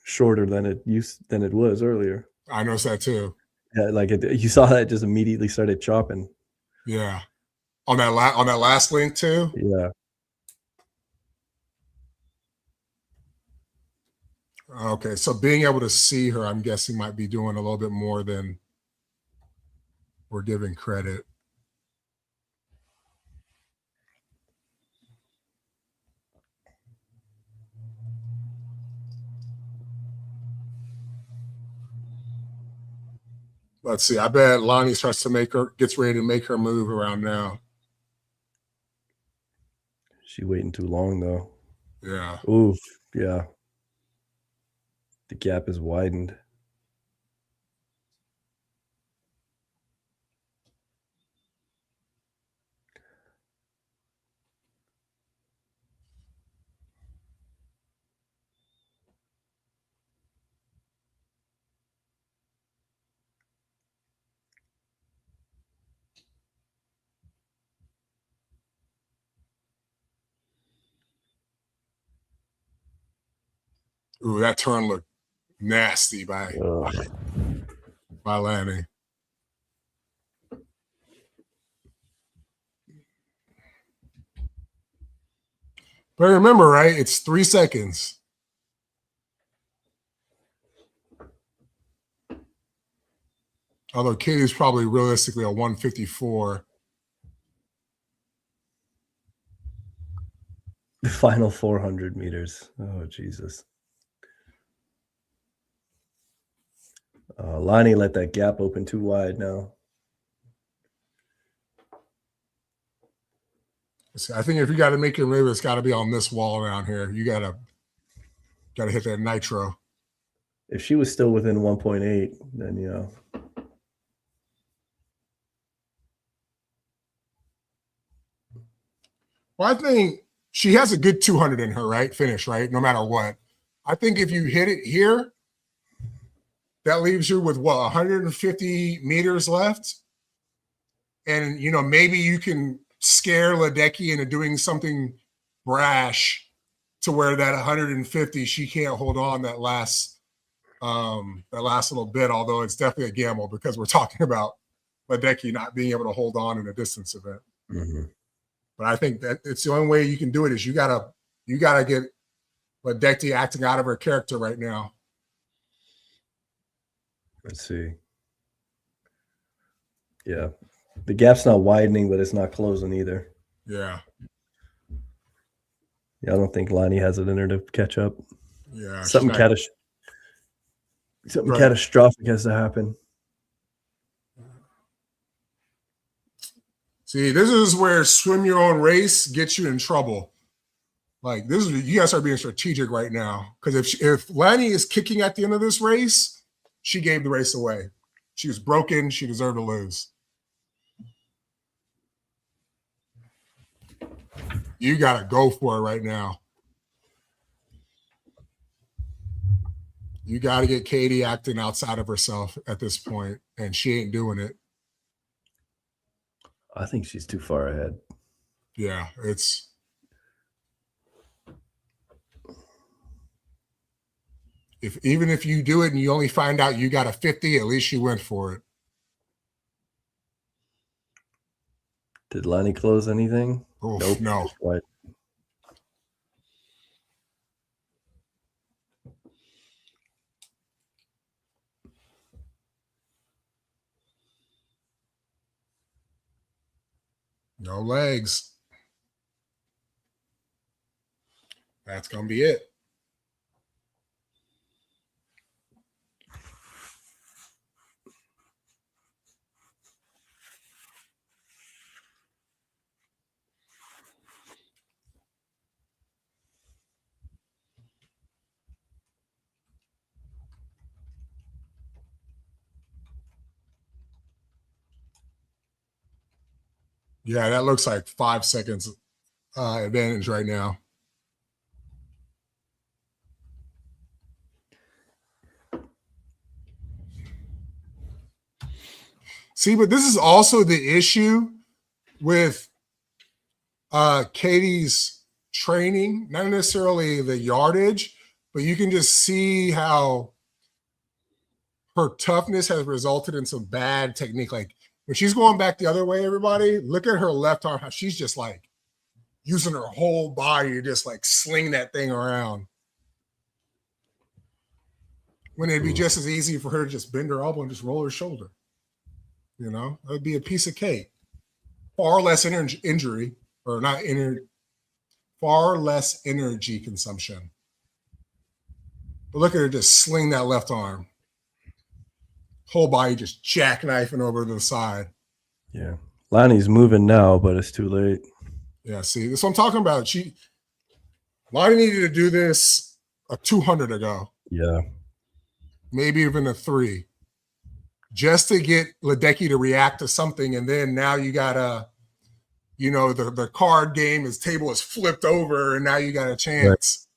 shorter than it was earlier. I noticed that too. Yeah, you saw that it just immediately started chopping. Yeah. On that last link too. Yeah. Okay, so being able to see her, I'm guessing, might be doing a little bit more than we're giving credit. Let's see. I bet Lonnie gets ready to make her move around now. She waiting too long though. Yeah. Oof. Yeah. The gap is widened. Ooh, that turn looked nasty by Lanny. But remember, right? It's 3 seconds. Although Katie's probably realistically a 154. The final 400 meters. Oh, Jesus. Lonnie let that gap open too wide now. I think if you got to make your move, it's got to be on this wall around here. You got to hit that nitro. If she was still within 1.8, then yeah. Well, I think she has a good 200 in her, right? Finish, right? No matter what. I think if you hit it here, that leaves you with 150 meters left. And, maybe you can scare Ledecky into doing something brash to where that 150, she can't hold on that last little bit, although it's definitely a gamble because we're talking about Ledecky not being able to hold on in a distance event. Mm-hmm. But I think that it's the only way you can do it is you gotta get Ledecky acting out of her character right now. Let's see. Yeah. The gap's not widening, but it's not closing either. Yeah. Yeah, I don't think Lonnie has it in her to catch up. Yeah. Something catastrophic has to happen. See, this is where swim your own race gets you in trouble. Like you guys are being strategic right now because if Lanny is kicking at the end of this race, she gave the race away. She was broken. She deserved to lose. You got to go for it right now. You got to get Katie acting outside of herself at this point, and she ain't doing it. I think she's too far ahead. Yeah, it's. Even if you do it and you only find out you got a 50, at least you went for it. Did Lonnie close anything? Oof, Nope. no. What? No legs. That's going to be it. Yeah, that looks like 5 seconds advantage right now. See, but this is also the issue with Katie's training, not necessarily the yardage, but you can just see how her toughness has resulted in some bad technique. Like when she's going back the other way, everybody, look at her left arm, how she's just like using her whole body to just like sling that thing around. When it'd be just as easy for her to just bend her elbow and just roll her shoulder. You know, that would be a piece of cake. Far less injury, or not far less energy consumption. But look at her just sling that left arm. Whole body just jackknifing over to the side. Yeah. Lonnie's moving now, but it's too late. Yeah, see, that's what I'm talking about. Lonnie needed to do this a 200 ago. Yeah. Maybe even a 3. Just to get Ledecky to react to something. And then now you got the card game, his table is flipped over, and now you got a chance.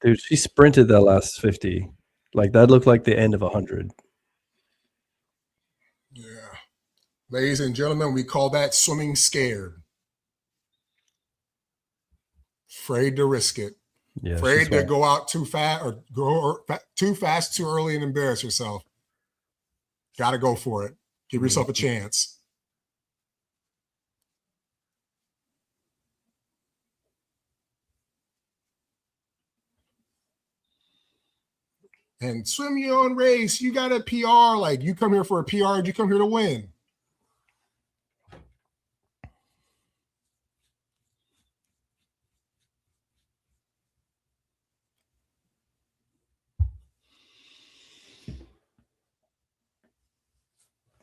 Right. Dude, she sprinted that last 50. Like, that looked like the end of 100. Yeah. Ladies and gentlemen, we call that swimming scared. Afraid to risk it. Yeah, Afraid to go out too fast or go too fast, too early and embarrass yourself. Got to go for it. Give yourself a chance. And swim your own race. You got a PR. Like, you come here for a PR. You come here to win.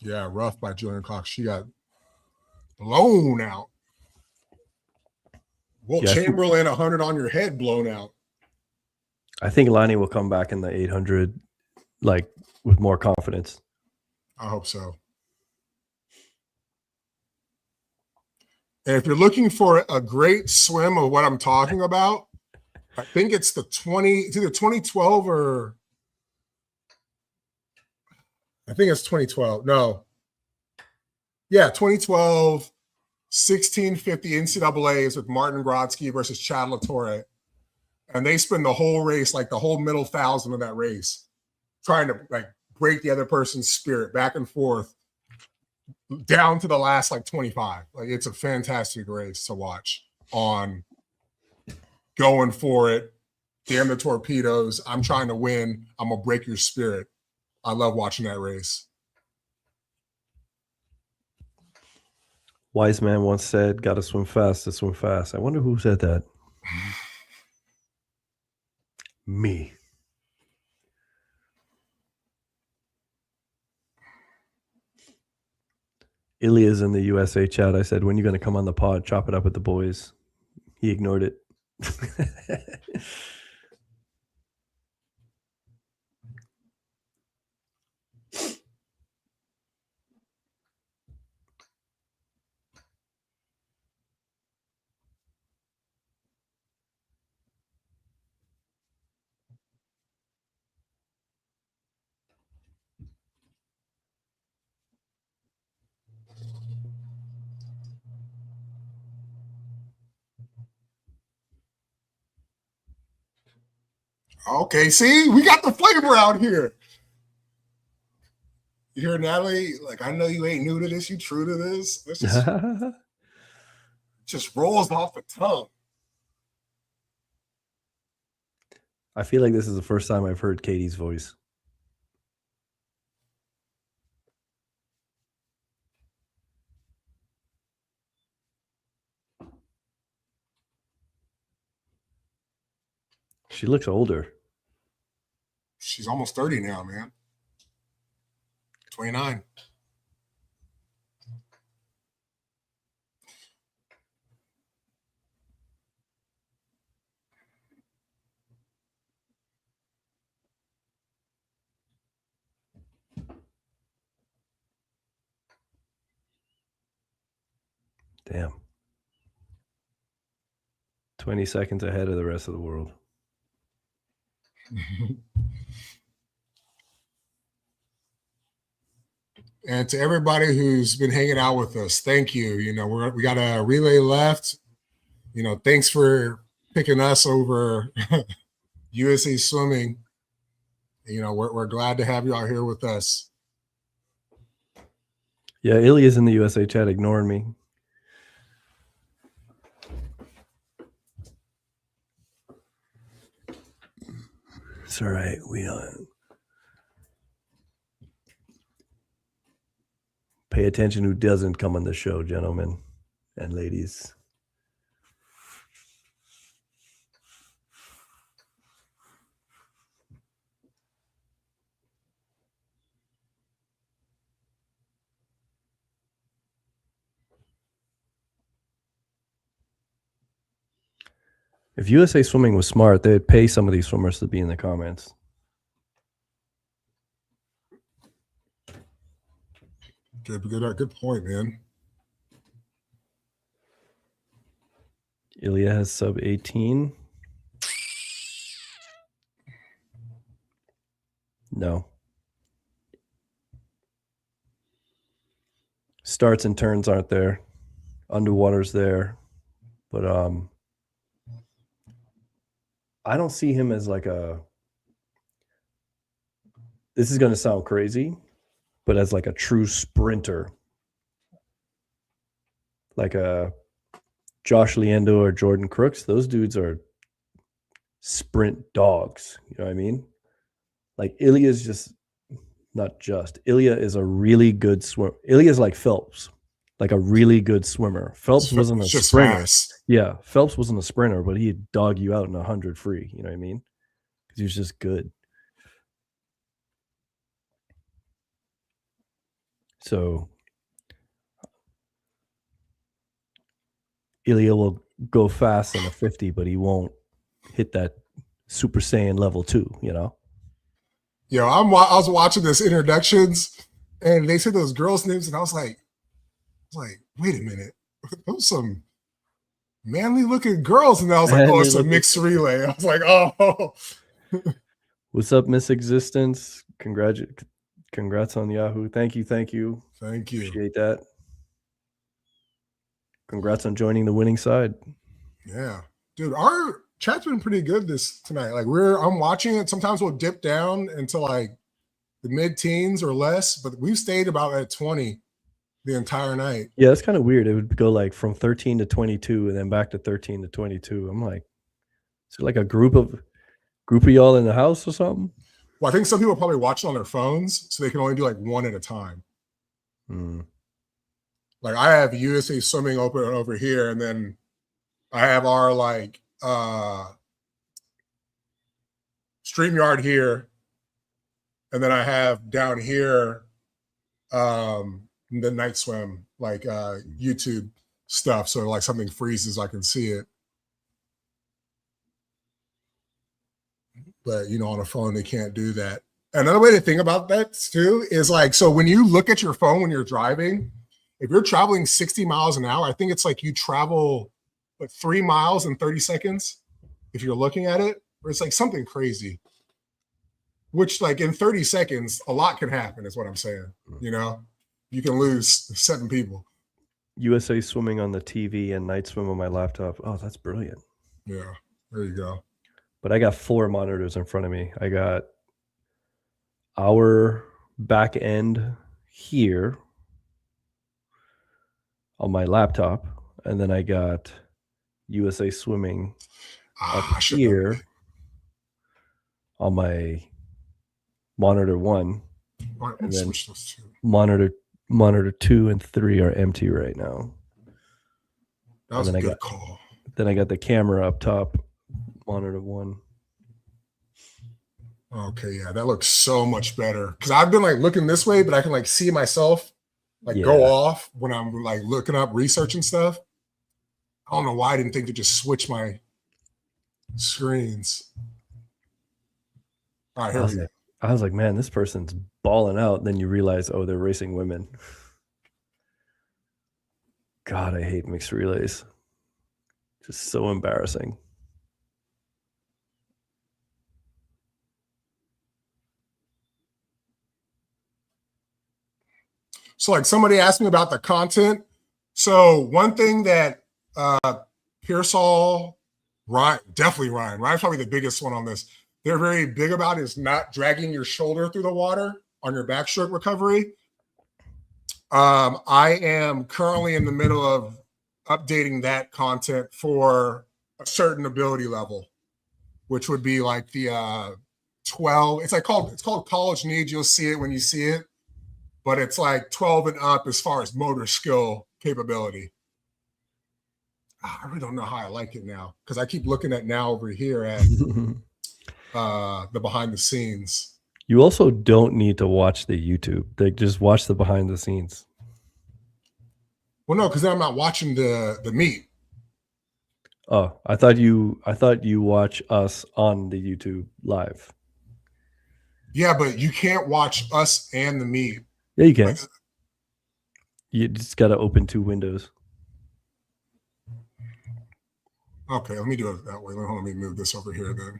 Yeah, rough by Julian Cox. She got blown out. Will Chamberlain 100 on your head blown out. I think Lonnie will come back in the 800, like, with more confidence. I hope so. And if you're looking for a great swim of what I'm talking about, I think it's it's either 2012 or I think it's 2012. No. Yeah, 2012, 1650 NCAAs with Martin Grodzki versus Chad LaTorre. And they spend the whole race, like the whole middle thousand of that race, trying to like break the other person's spirit back and forth down to the last like 25. Like, it's a fantastic race to watch on going for it. Damn the torpedoes. I'm trying to win. I'm going to break your spirit. I love watching that race. Wise man once said, "Gotta swim fast to swim fast." I wonder who said that. Me. Ilya's in the USA chat. I said, "When you going to come on the pod, chop it up with the boys?" He ignored it. Okay, see, we got the flavor out here. You hear Natalie? Like, I know you ain't new to this. You true to this. This just rolls off the tongue. I feel like this is the first time I've heard Katie's voice. She looks older. She's almost 30 now, man. 29. Damn. 20 seconds ahead of the rest of the world. And to everybody who's been hanging out with us, thank you. You know, we got a relay left. You know, thanks for picking us over USA Swimming. You know, we're glad to have you out here with us. Yeah, Ilya's in the USA chat ignoring me. It's all right. We don't pay attention who doesn't come on the show, gentlemen and ladies. If USA Swimming was smart, they'd pay some of these swimmers to be in the comments. Good point, man. Ilya has sub 18. No. Starts and turns aren't there. Underwater's there. But I don't see him as like a, this is going to sound crazy, but as like a true sprinter. Like a Josh Leando or Jordan Crooks. Those dudes are sprint dogs. You know what I mean? Like Ilya's just, not just. Ilya is a really good swimmer. Ilya's like Phelps. Like a really good swimmer. Phelps wasn't a sprinter. Fast. Yeah, Phelps wasn't a sprinter, but he'd dog you out in 100 free. You know what I mean? Because he was just good. So Ilya will go fast in a 50, but he won't hit that Super Saiyan level 2, you know? Yo, I was watching this introductions and they said those girls' names, and I was like, wait a minute. Those some manly looking girls. And I was like, oh, it's a mixed relay. I was like, oh. What's up, Miss Existence? Congrats on Yahoo. Thank you. Thank you. Appreciate that. Congrats on joining the winning side. Yeah. Dude, our chat's been pretty good tonight. Like I'm watching it. Sometimes we'll dip down into like the mid-teens or less, but we've stayed about at 20 the entire night. Yeah, it's kind of weird. It would go like from 13 to 22 and then back to 13 to 22. I'm like, is it like a group of y'all in the house or something? Well, I think some people are probably watching on their phones, so they can only do like one at a time. Like I have USA Swimming open over here, and then I have our like StreamYard here, and then I have down here the Night Swim, like YouTube stuff. So like something freezes, I can see it. But on a phone, they can't do that. Another way to think about that too is like, so when you look at your phone when you're driving, if you're traveling 60 miles an hour, I think it's like you travel like 3 miles in 30 seconds if you're looking at it, or it's like something crazy. Which like in 30 seconds, a lot can happen is what I'm saying. You can lose 7 people. USA Swimming on the TV and Night Swim on my laptop. Oh, that's brilliant. Yeah, there you go. but I got 4 monitors in front of me. I got our back end here on my laptop, and then I got USA Swimming I up should here on my monitor 1, and then switch those two. monitor 2 and 3 are empty right now. That was And a then good call. Then I got the camera up top, monitor 1. Okay, yeah, that looks so much better. Because I've been like looking this way, but I can like see myself like go Yeah. off when I'm like looking up research and stuff. I don't know why I didn't think to just switch my screens. All right, here we go. I was like, man, this person's balling out. And then you realize, oh, they're racing women. God, I hate mixed relays. Just so embarrassing. So like somebody asked me about the content. So one thing that Pearsall, Ryan, definitely Ryan's probably the biggest one on this. They're very big about is not dragging your shoulder through the water on your backstroke recovery. I am currently in the middle of updating that content for a certain ability level, which would be like the 12. It's called College Needs. You'll see it when you see it, but it's like 12 and up as far as motor skill capability. I really don't know how I like it now because I keep looking at now over here at the behind the scenes. You also don't need to watch the YouTube. They just watch the behind the scenes. Well, no, because then I'm not watching the meet. Oh, I thought you watch us on the YouTube live. Yeah, but you can't watch us and the meet. Yeah, you can. Like, You just got to open 2 windows. okay, let me do it that way. Let me move this over here then.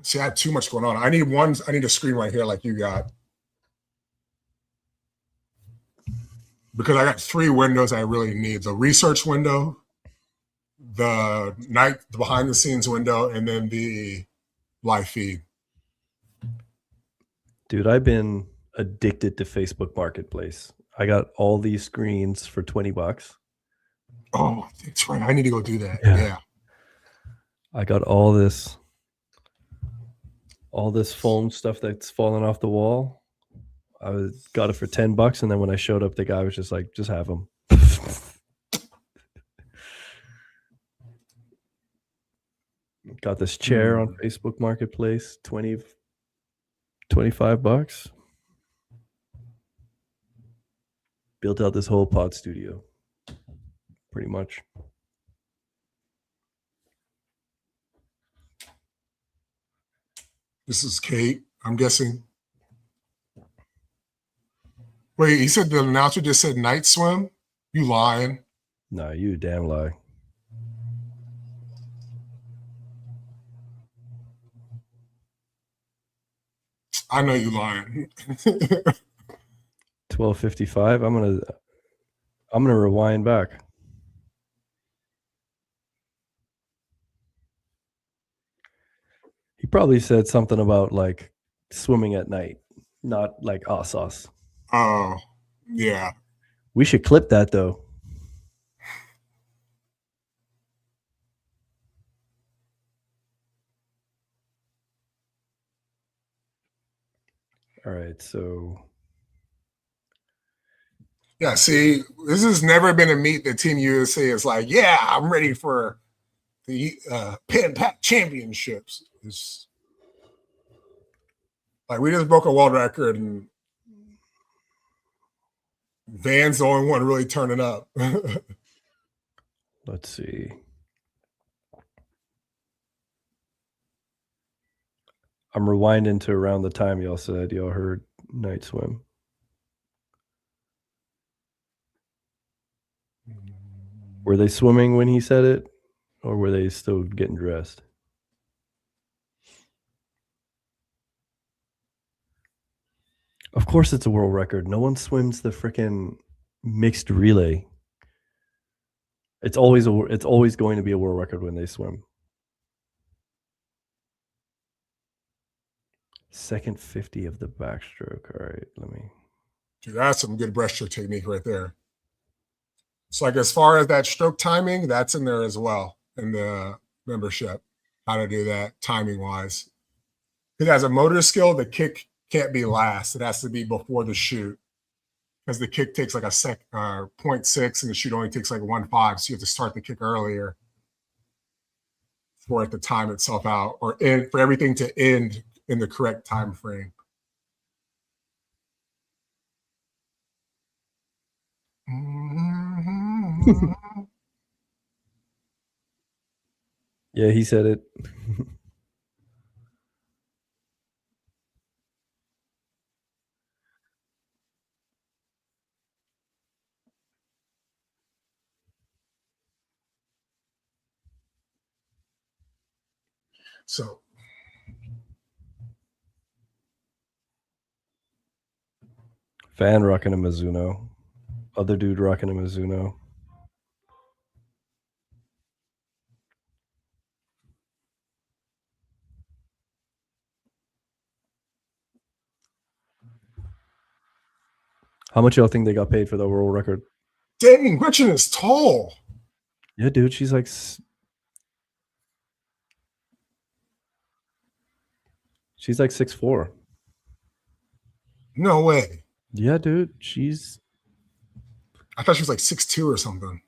See, I have too much going on. I need a screen right here like you got. Because I got 3 windows I really need. The research window, the behind the scenes window, and then the live feed. Dude, I've been addicted to Facebook Marketplace. I got all these screens for $20. Oh, that's right. I need to go do that. Yeah. Yeah. I got all this foam stuff that's falling off the wall. I got it for $10, and then when I showed up, the guy was just like, "Just have them." Got this chair on Facebook Marketplace, $25. Built out this whole pod studio, pretty much. This is Kate, I'm guessing. Wait, he said the announcer just said night swim? You lying. Nah, you a damn lie. I know you lying. 12:55. I'm gonna rewind back. He probably said something about like swimming at night, not like us. Oh, yeah. We should clip that though. All right, so Yeah, see, this has never been a meet that Team USA is like, yeah, I'm ready for the Pen Pac Championships. It's like we just broke a world record and Van's the only one really turning up. let's see. I'm rewinding to around the time y'all said y'all heard night swim. Were they swimming when he said it, or were they still getting dressed? Of course it's a world record. No one swims the freaking mixed relay. It's always going to be a world record when they swim. Second 50 of the backstroke. All right, let me. Dude, that's some good breaststroke technique right there. So, like, as far as that stroke timing, that's in there as well in the membership. How to do that timing wise. Because as a motor skill, the kick can't be last. It has to be before the shoot. Because the kick takes like a 0.6 and the shoot only takes like 1.5. So you have to start the kick earlier for it to time itself out, or for everything to end in the correct time frame. Yeah, he said it. So Fan rocking a Mizuno. Other dude rocking a Mizuno. How much y'all think they got paid for the world record? dang, Gretchen is tall. Yeah, dude, she's like. She's like 6'4". No way. Yeah, dude, she's. I thought she was like 6'2" or something.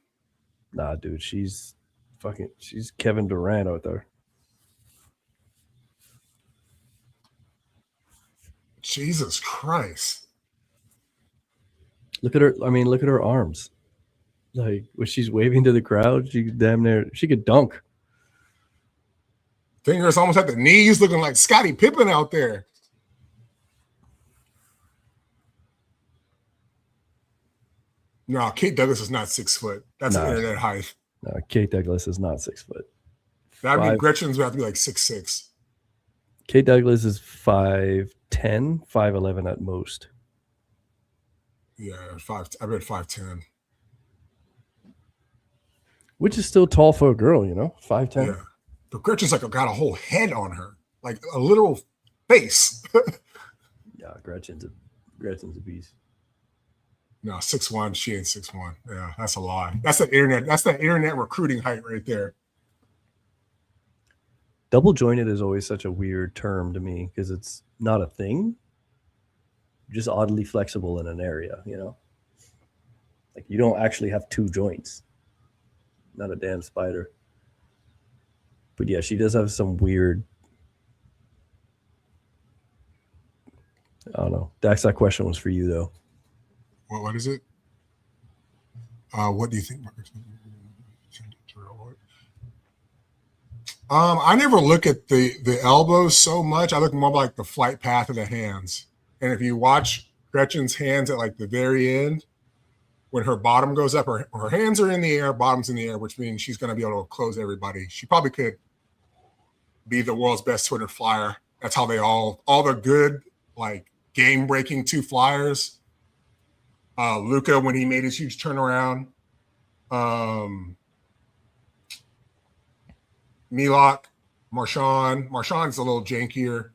Nah, dude, she's Kevin Durant out there. Jesus Christ. Look at her. I mean, look at her arms. Like when she's waving to the crowd, she could dunk. Fingers almost at the knees, looking like Scottie Pippen out there. No, Kate Douglas is not 6 foot. That's Nah. an internet height. No, Kate Douglas is not 6 foot. That'd mean Gretchen's would have to be like 6'6". Kate Douglas is 5'10", 5'11" at most. Yeah, I bet 5'10". Which is still tall for a girl, 5'10". Yeah. But Gretchen's like got a whole head on her, like a literal face. Yeah, Gretchen's a beast. No, 6'1", she ain't 6'1". Yeah, that's a lie. That's the internet recruiting height right there. Double jointed is always such a weird term to me because it's not a thing. Just oddly flexible in an area, Like you don't actually have two joints. Not a damn spider. But yeah, she does have some weird. I don't know. Dax, that question was for you though. What is it? What do you think? I never look at the elbows so much. I look more like the flight path of the hands. And if you watch Gretchen's hands at like the very end, when her bottom goes up, her hands are in the air, bottom's in the air, which means she's going to be able to close everybody. She probably could be the world's best 200 flyer. That's how they all the good, like game-breaking 2 flyers. Luca, when he made his huge turnaround. Milok, Marshawn's a little jankier.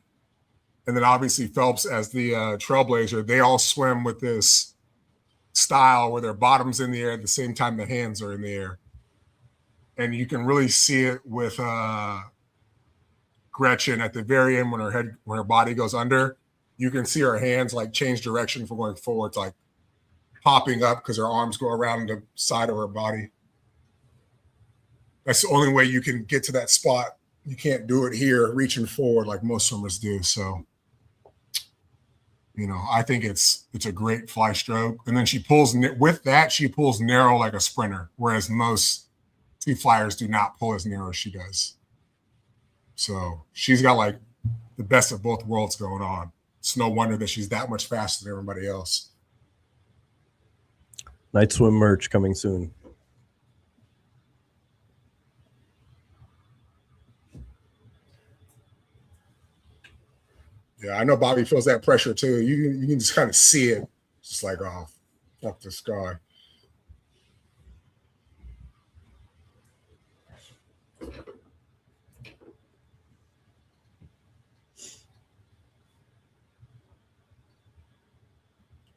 And then obviously Phelps as the trailblazer. They all swim with this style where their bottom's in the air at the same time the hands are in the air. And you can really see it with Gretchen at the very end when her body goes under. You can see her hands like change direction for going forward, like popping up because her arms go around the side of her body. That's the only way you can get to that spot. You can't do it here reaching forward like most swimmers do. So, I think it's a great fly stroke. And then she pulls narrow like a sprinter, whereas most sea flyers do not pull as narrow as she does. So she's got like the best of both worlds going on. It's no wonder that she's that much faster than everybody else. Night swim merch coming soon. Yeah, I know Bobby feels that pressure too. You can just kind of see it. It's just like, oh, fuck this guy.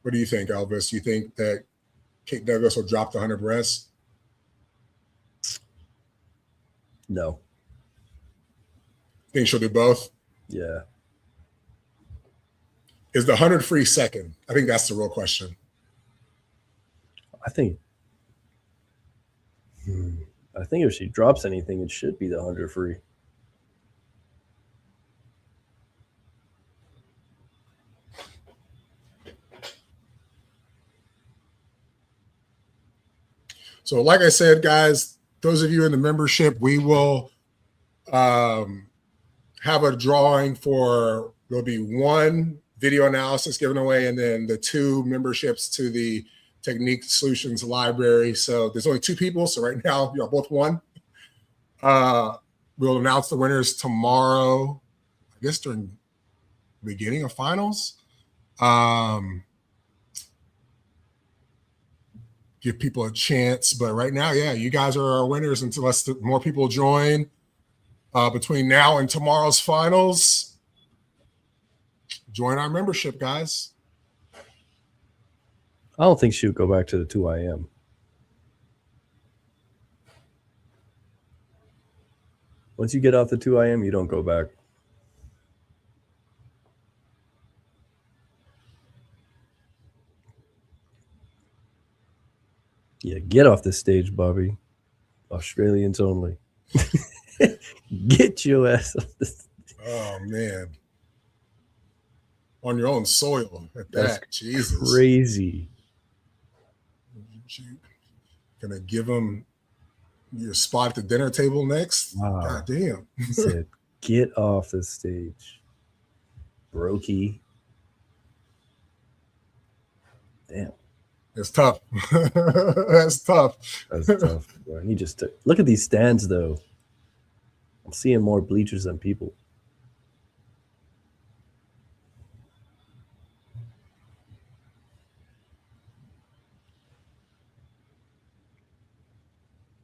What do you think, Elvis? You think that Kate Douglas will drop the 100 breasts? No. Think she'll do both? Yeah. Is the 100 free second? I think that's the real question. I think if she drops anything, it should be the 100 free. So, like I said, guys, those of you in the membership, we will have a drawing for, there'll be one video analysis given away and then the 2 memberships to the Technique Solutions Library. So there's only 2 people. So right now, y'all both won. We'll announce the winners tomorrow, I guess during the beginning of finals. Give people a chance. But right now, yeah, you guys are our winners unless more people join between now and tomorrow's finals. Join our membership, guys. I don't think she would go back to the 2IM. Once you get off the 2IM, you don't go back. Yeah, get off the stage, Bobby. Australians only. Get your ass off the stage. Oh, man. On your own soil at That's that. Jesus. crazy. Gonna give them your spot at the dinner table next? Wow. God damn. He said, get off the stage. Brokey. Damn. It's tough. That's tough. That's tough. Bro. He just took. Look at these stands, though. I'm seeing more bleachers than people.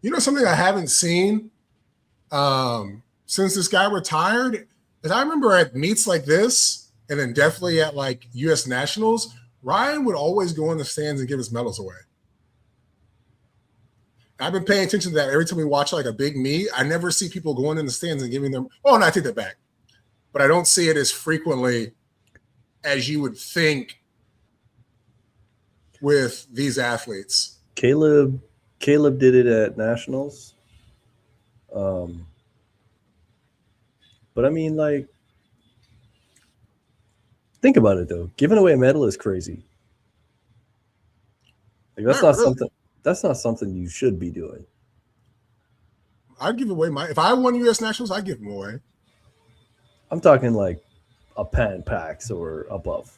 You know something I haven't seen since this guy retired is I remember at meets like this, and then definitely at like U.S. Nationals, Ryan would always go in the stands and give his medals away. I've been paying attention to that every time we watch like a big meet. I never see people going in the stands and giving them. Oh, no, I take that back. But I don't see it as frequently as you would think with these athletes. Caleb did it at Nationals. But I mean, like, think about it though. Giving away a medal is crazy. Like that's not something. That's not something you should be doing. I'd give away if I won U.S. Nationals, I'd give them away. I'm talking like a Pan Pax or above.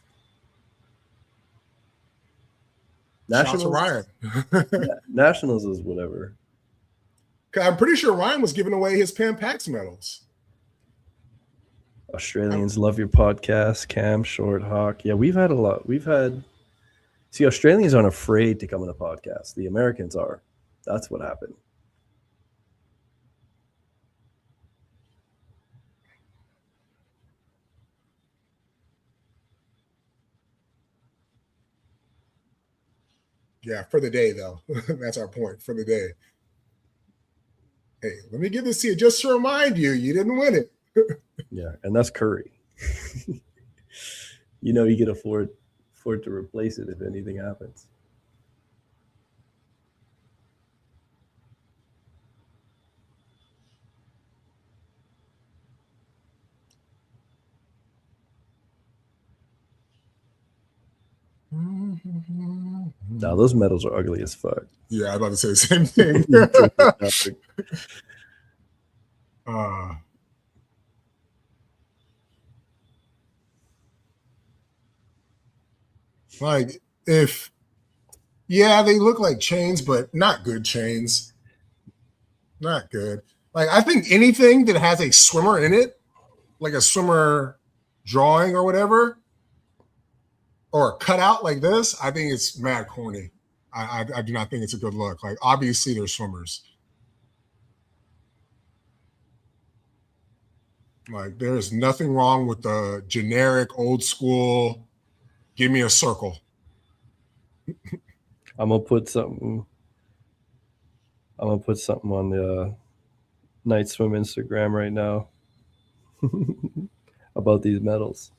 Nationals, shout out to Ryan. Yeah, Nationals is whatever. I'm pretty sure Ryan was giving away his Pan Pax medals. Australians love your podcast, Cam, Short, Hawk. Yeah, we've had a lot. See, Australians aren't afraid to come on a podcast. The Americans are. That's what happened. Yeah, for the day, though. That's our point, for the day. Hey, let me give this to you just to remind you, you didn't win it. Yeah, and that's Curry. You know he can afford to replace it if anything happens. Now those medals are ugly as fuck. Yeah, I was about to say the same thing. Like they look like chains, but not good chains. Not good. Like I think anything that has a swimmer in it, like a swimmer drawing or whatever, or a cutout like this, I think it's mad corny. I do not think it's a good look. Like obviously they're swimmers. Like there's nothing wrong with the generic old school, give me a circle. I'm gonna put something. I'm gonna put something on the Night Swim Instagram right now about these medals.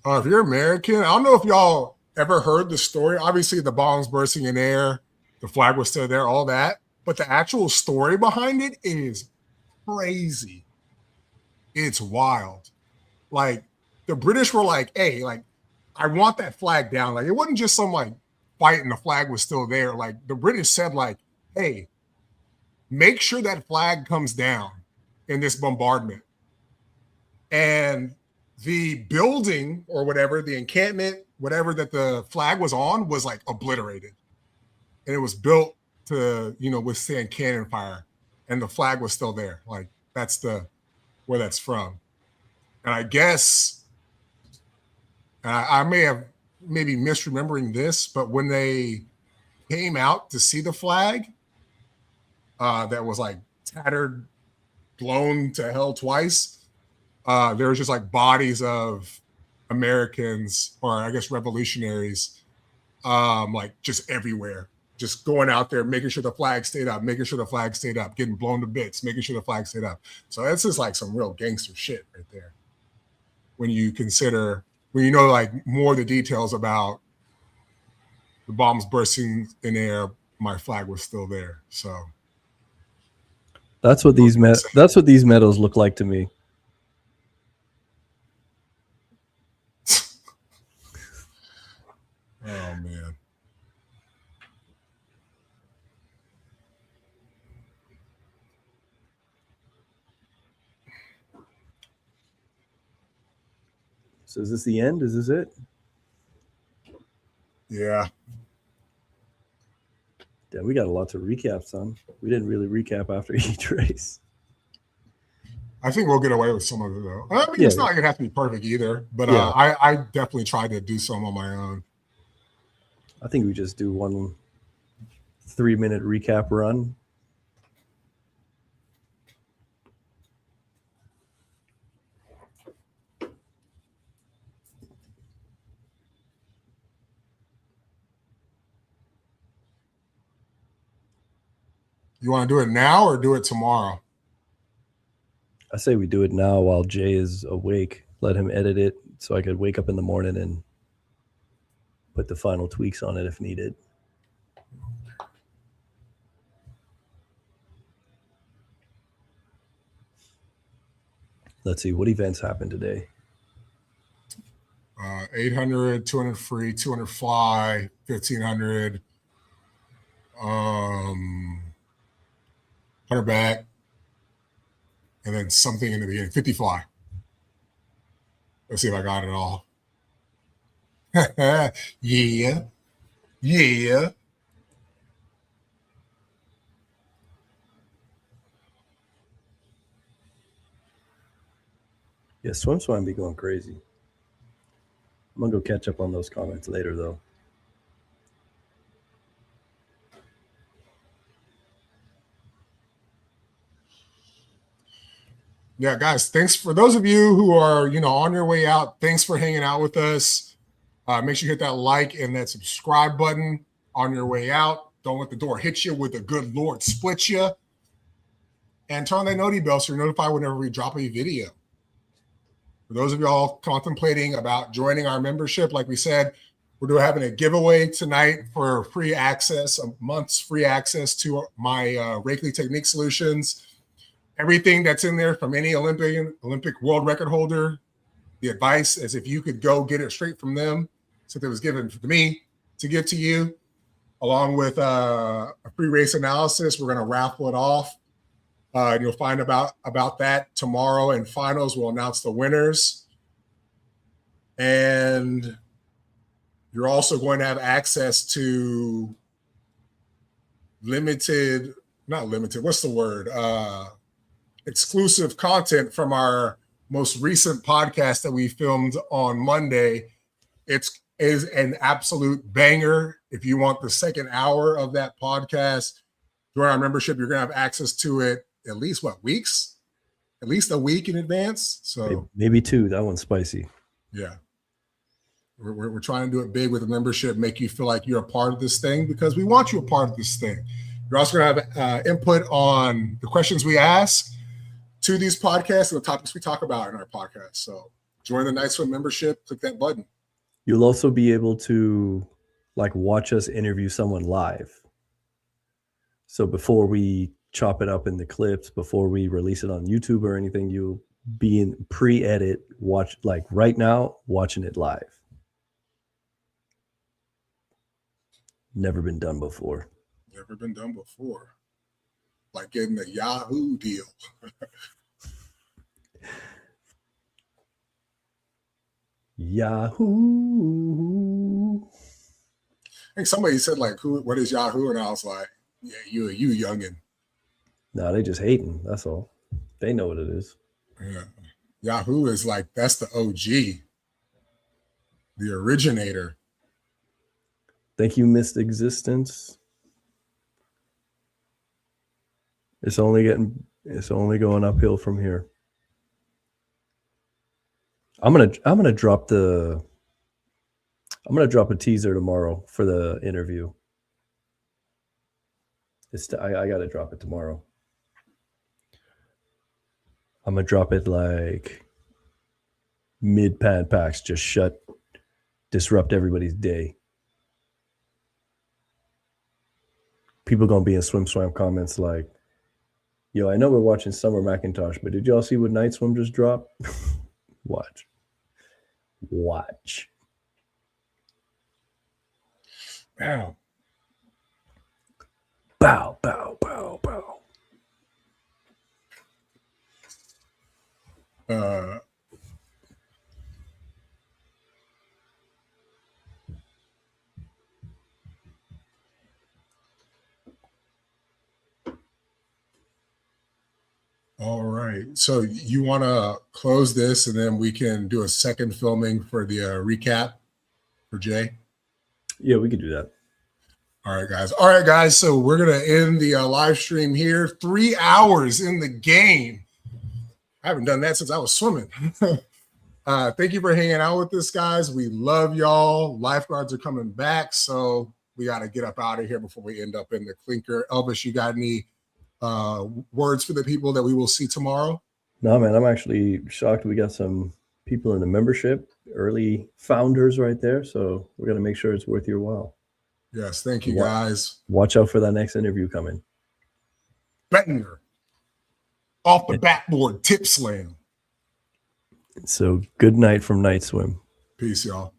If you're American, I don't know if y'all ever heard the story. Obviously, the bombs bursting in air, the flag was still there, all that. But the actual story behind it is crazy. It's wild. Like, the British were like, hey, like, I want that flag down. Like, it wasn't just some like fight and the flag was still there. Like, the British said, like, hey, make sure that flag comes down in this bombardment. And the building or whatever, the encampment, whatever that the flag was on was like obliterated. And it was built to, withstand cannon fire. And the flag was still there. Like, that's where that's from. And I guess, and I may have maybe misremembering this, but when they came out to see the flag that was like tattered, blown to hell twice, there was just like bodies of Americans, or I guess revolutionaries, like just everywhere, just going out there, making sure the flag stayed up, getting blown to bits, making sure the flag stayed up. So that's just like some real gangster shit right there. When you know like more of the details about the bombs bursting in air, my flag was still there. So that's what these medals look like to me. Oh man. So is this the end? Is this it? Yeah. Yeah, we got a lot to recap, son. We didn't really recap after each race. I think we'll get away with some of it though. I mean, it's not gonna have to be perfect either, but Yeah. I definitely tried to do some on my own. I think we just do one 3-minute recap run. You want to do it now or do it tomorrow? I say we do it now while Jay is awake. Let him edit it so I could wake up in the morning and put the final tweaks on it if needed. Let's see, what events happened today? 800, 200 free, 200 fly, 1500, 100 back, and then something in the beginning, 50 fly. Let's see if I got it all. Yeah. Yeah. Yeah, Swim be going crazy. I'm gonna go catch up on those comments later though. Yeah, guys, thanks for those of you who are, on your way out. Thanks for hanging out with us. Make sure you hit that like and that subscribe button on your way out. Don't let the door hit you with the good Lord split you. And turn on that noti bell so you're notified whenever we drop a video. For those of y'all contemplating about joining our membership, like we said, we're having a giveaway tonight for free access, a month's free access to my Rakely Technique Solutions. Everything that's in there from any Olympic world record holder, the advice is if you could go get it straight from them, since it was given to me to give to you, along with a free race analysis. We're going to raffle it off. And you'll find about that tomorrow in finals. We'll announce the winners. And you're also going to have access to exclusive content from our most recent podcast that we filmed on Monday. It's is an absolute banger. If you want the second hour of that podcast, join our membership. You're going to have access to it at least weeks? At least a week in advance. So maybe 2. That one's spicy. Yeah. We're trying to do it big with a membership, make you feel like you're a part of this thing because we want you a part of this thing. You're also going to have input on the questions we ask to these podcasts and the topics we talk about in our podcast. So join the Night Swim membership, click that button. You'll also be able to like watch us interview someone live. So before we chop it up in the clips, before we release it on YouTube or anything, you'll be in pre-edit, watch like right now, watching it live. Never been done before. Never been done before. Like getting the Yahoo deal. Yahoo. I think somebody said like, what is Yahoo? And I was like, yeah, you youngin'. No, they just hating. That's all. They know what it is. Yeah. Yahoo is like, that's the OG, the originator. Thank you, Missed Existence. It's only going uphill from here. I'm gonna drop a teaser tomorrow for the interview. I gotta drop it tomorrow. I'm gonna drop it like mid-pad packs, just disrupt everybody's day. People gonna be in Swim Swam comments like, yo, I know we're watching Summer Macintosh, but did y'all see what Night Swim just dropped? Watch. Wow. Bow, bow, bow, bow. All right. So you want to close this and then we can do a second filming for the recap for Jay? Yeah, we could do that. All right, guys. So we're going to end the live stream here. 3 hours in the game. I haven't done that since I was swimming. Thank you for hanging out with us, guys. We love y'all. Lifeguards are coming back. So we got to get up out of here before we end up in the clinker. Elvis, you got any words for the people that we will see tomorrow? No, man, I'm actually shocked. We got some people in the membership, early founders right there. So we're going to make sure it's worth your while. Yes, thank you, guys. Watch out for that next interview coming. Banger. Off the backboard, tip slam. So good night from Night Swim. Peace, y'all.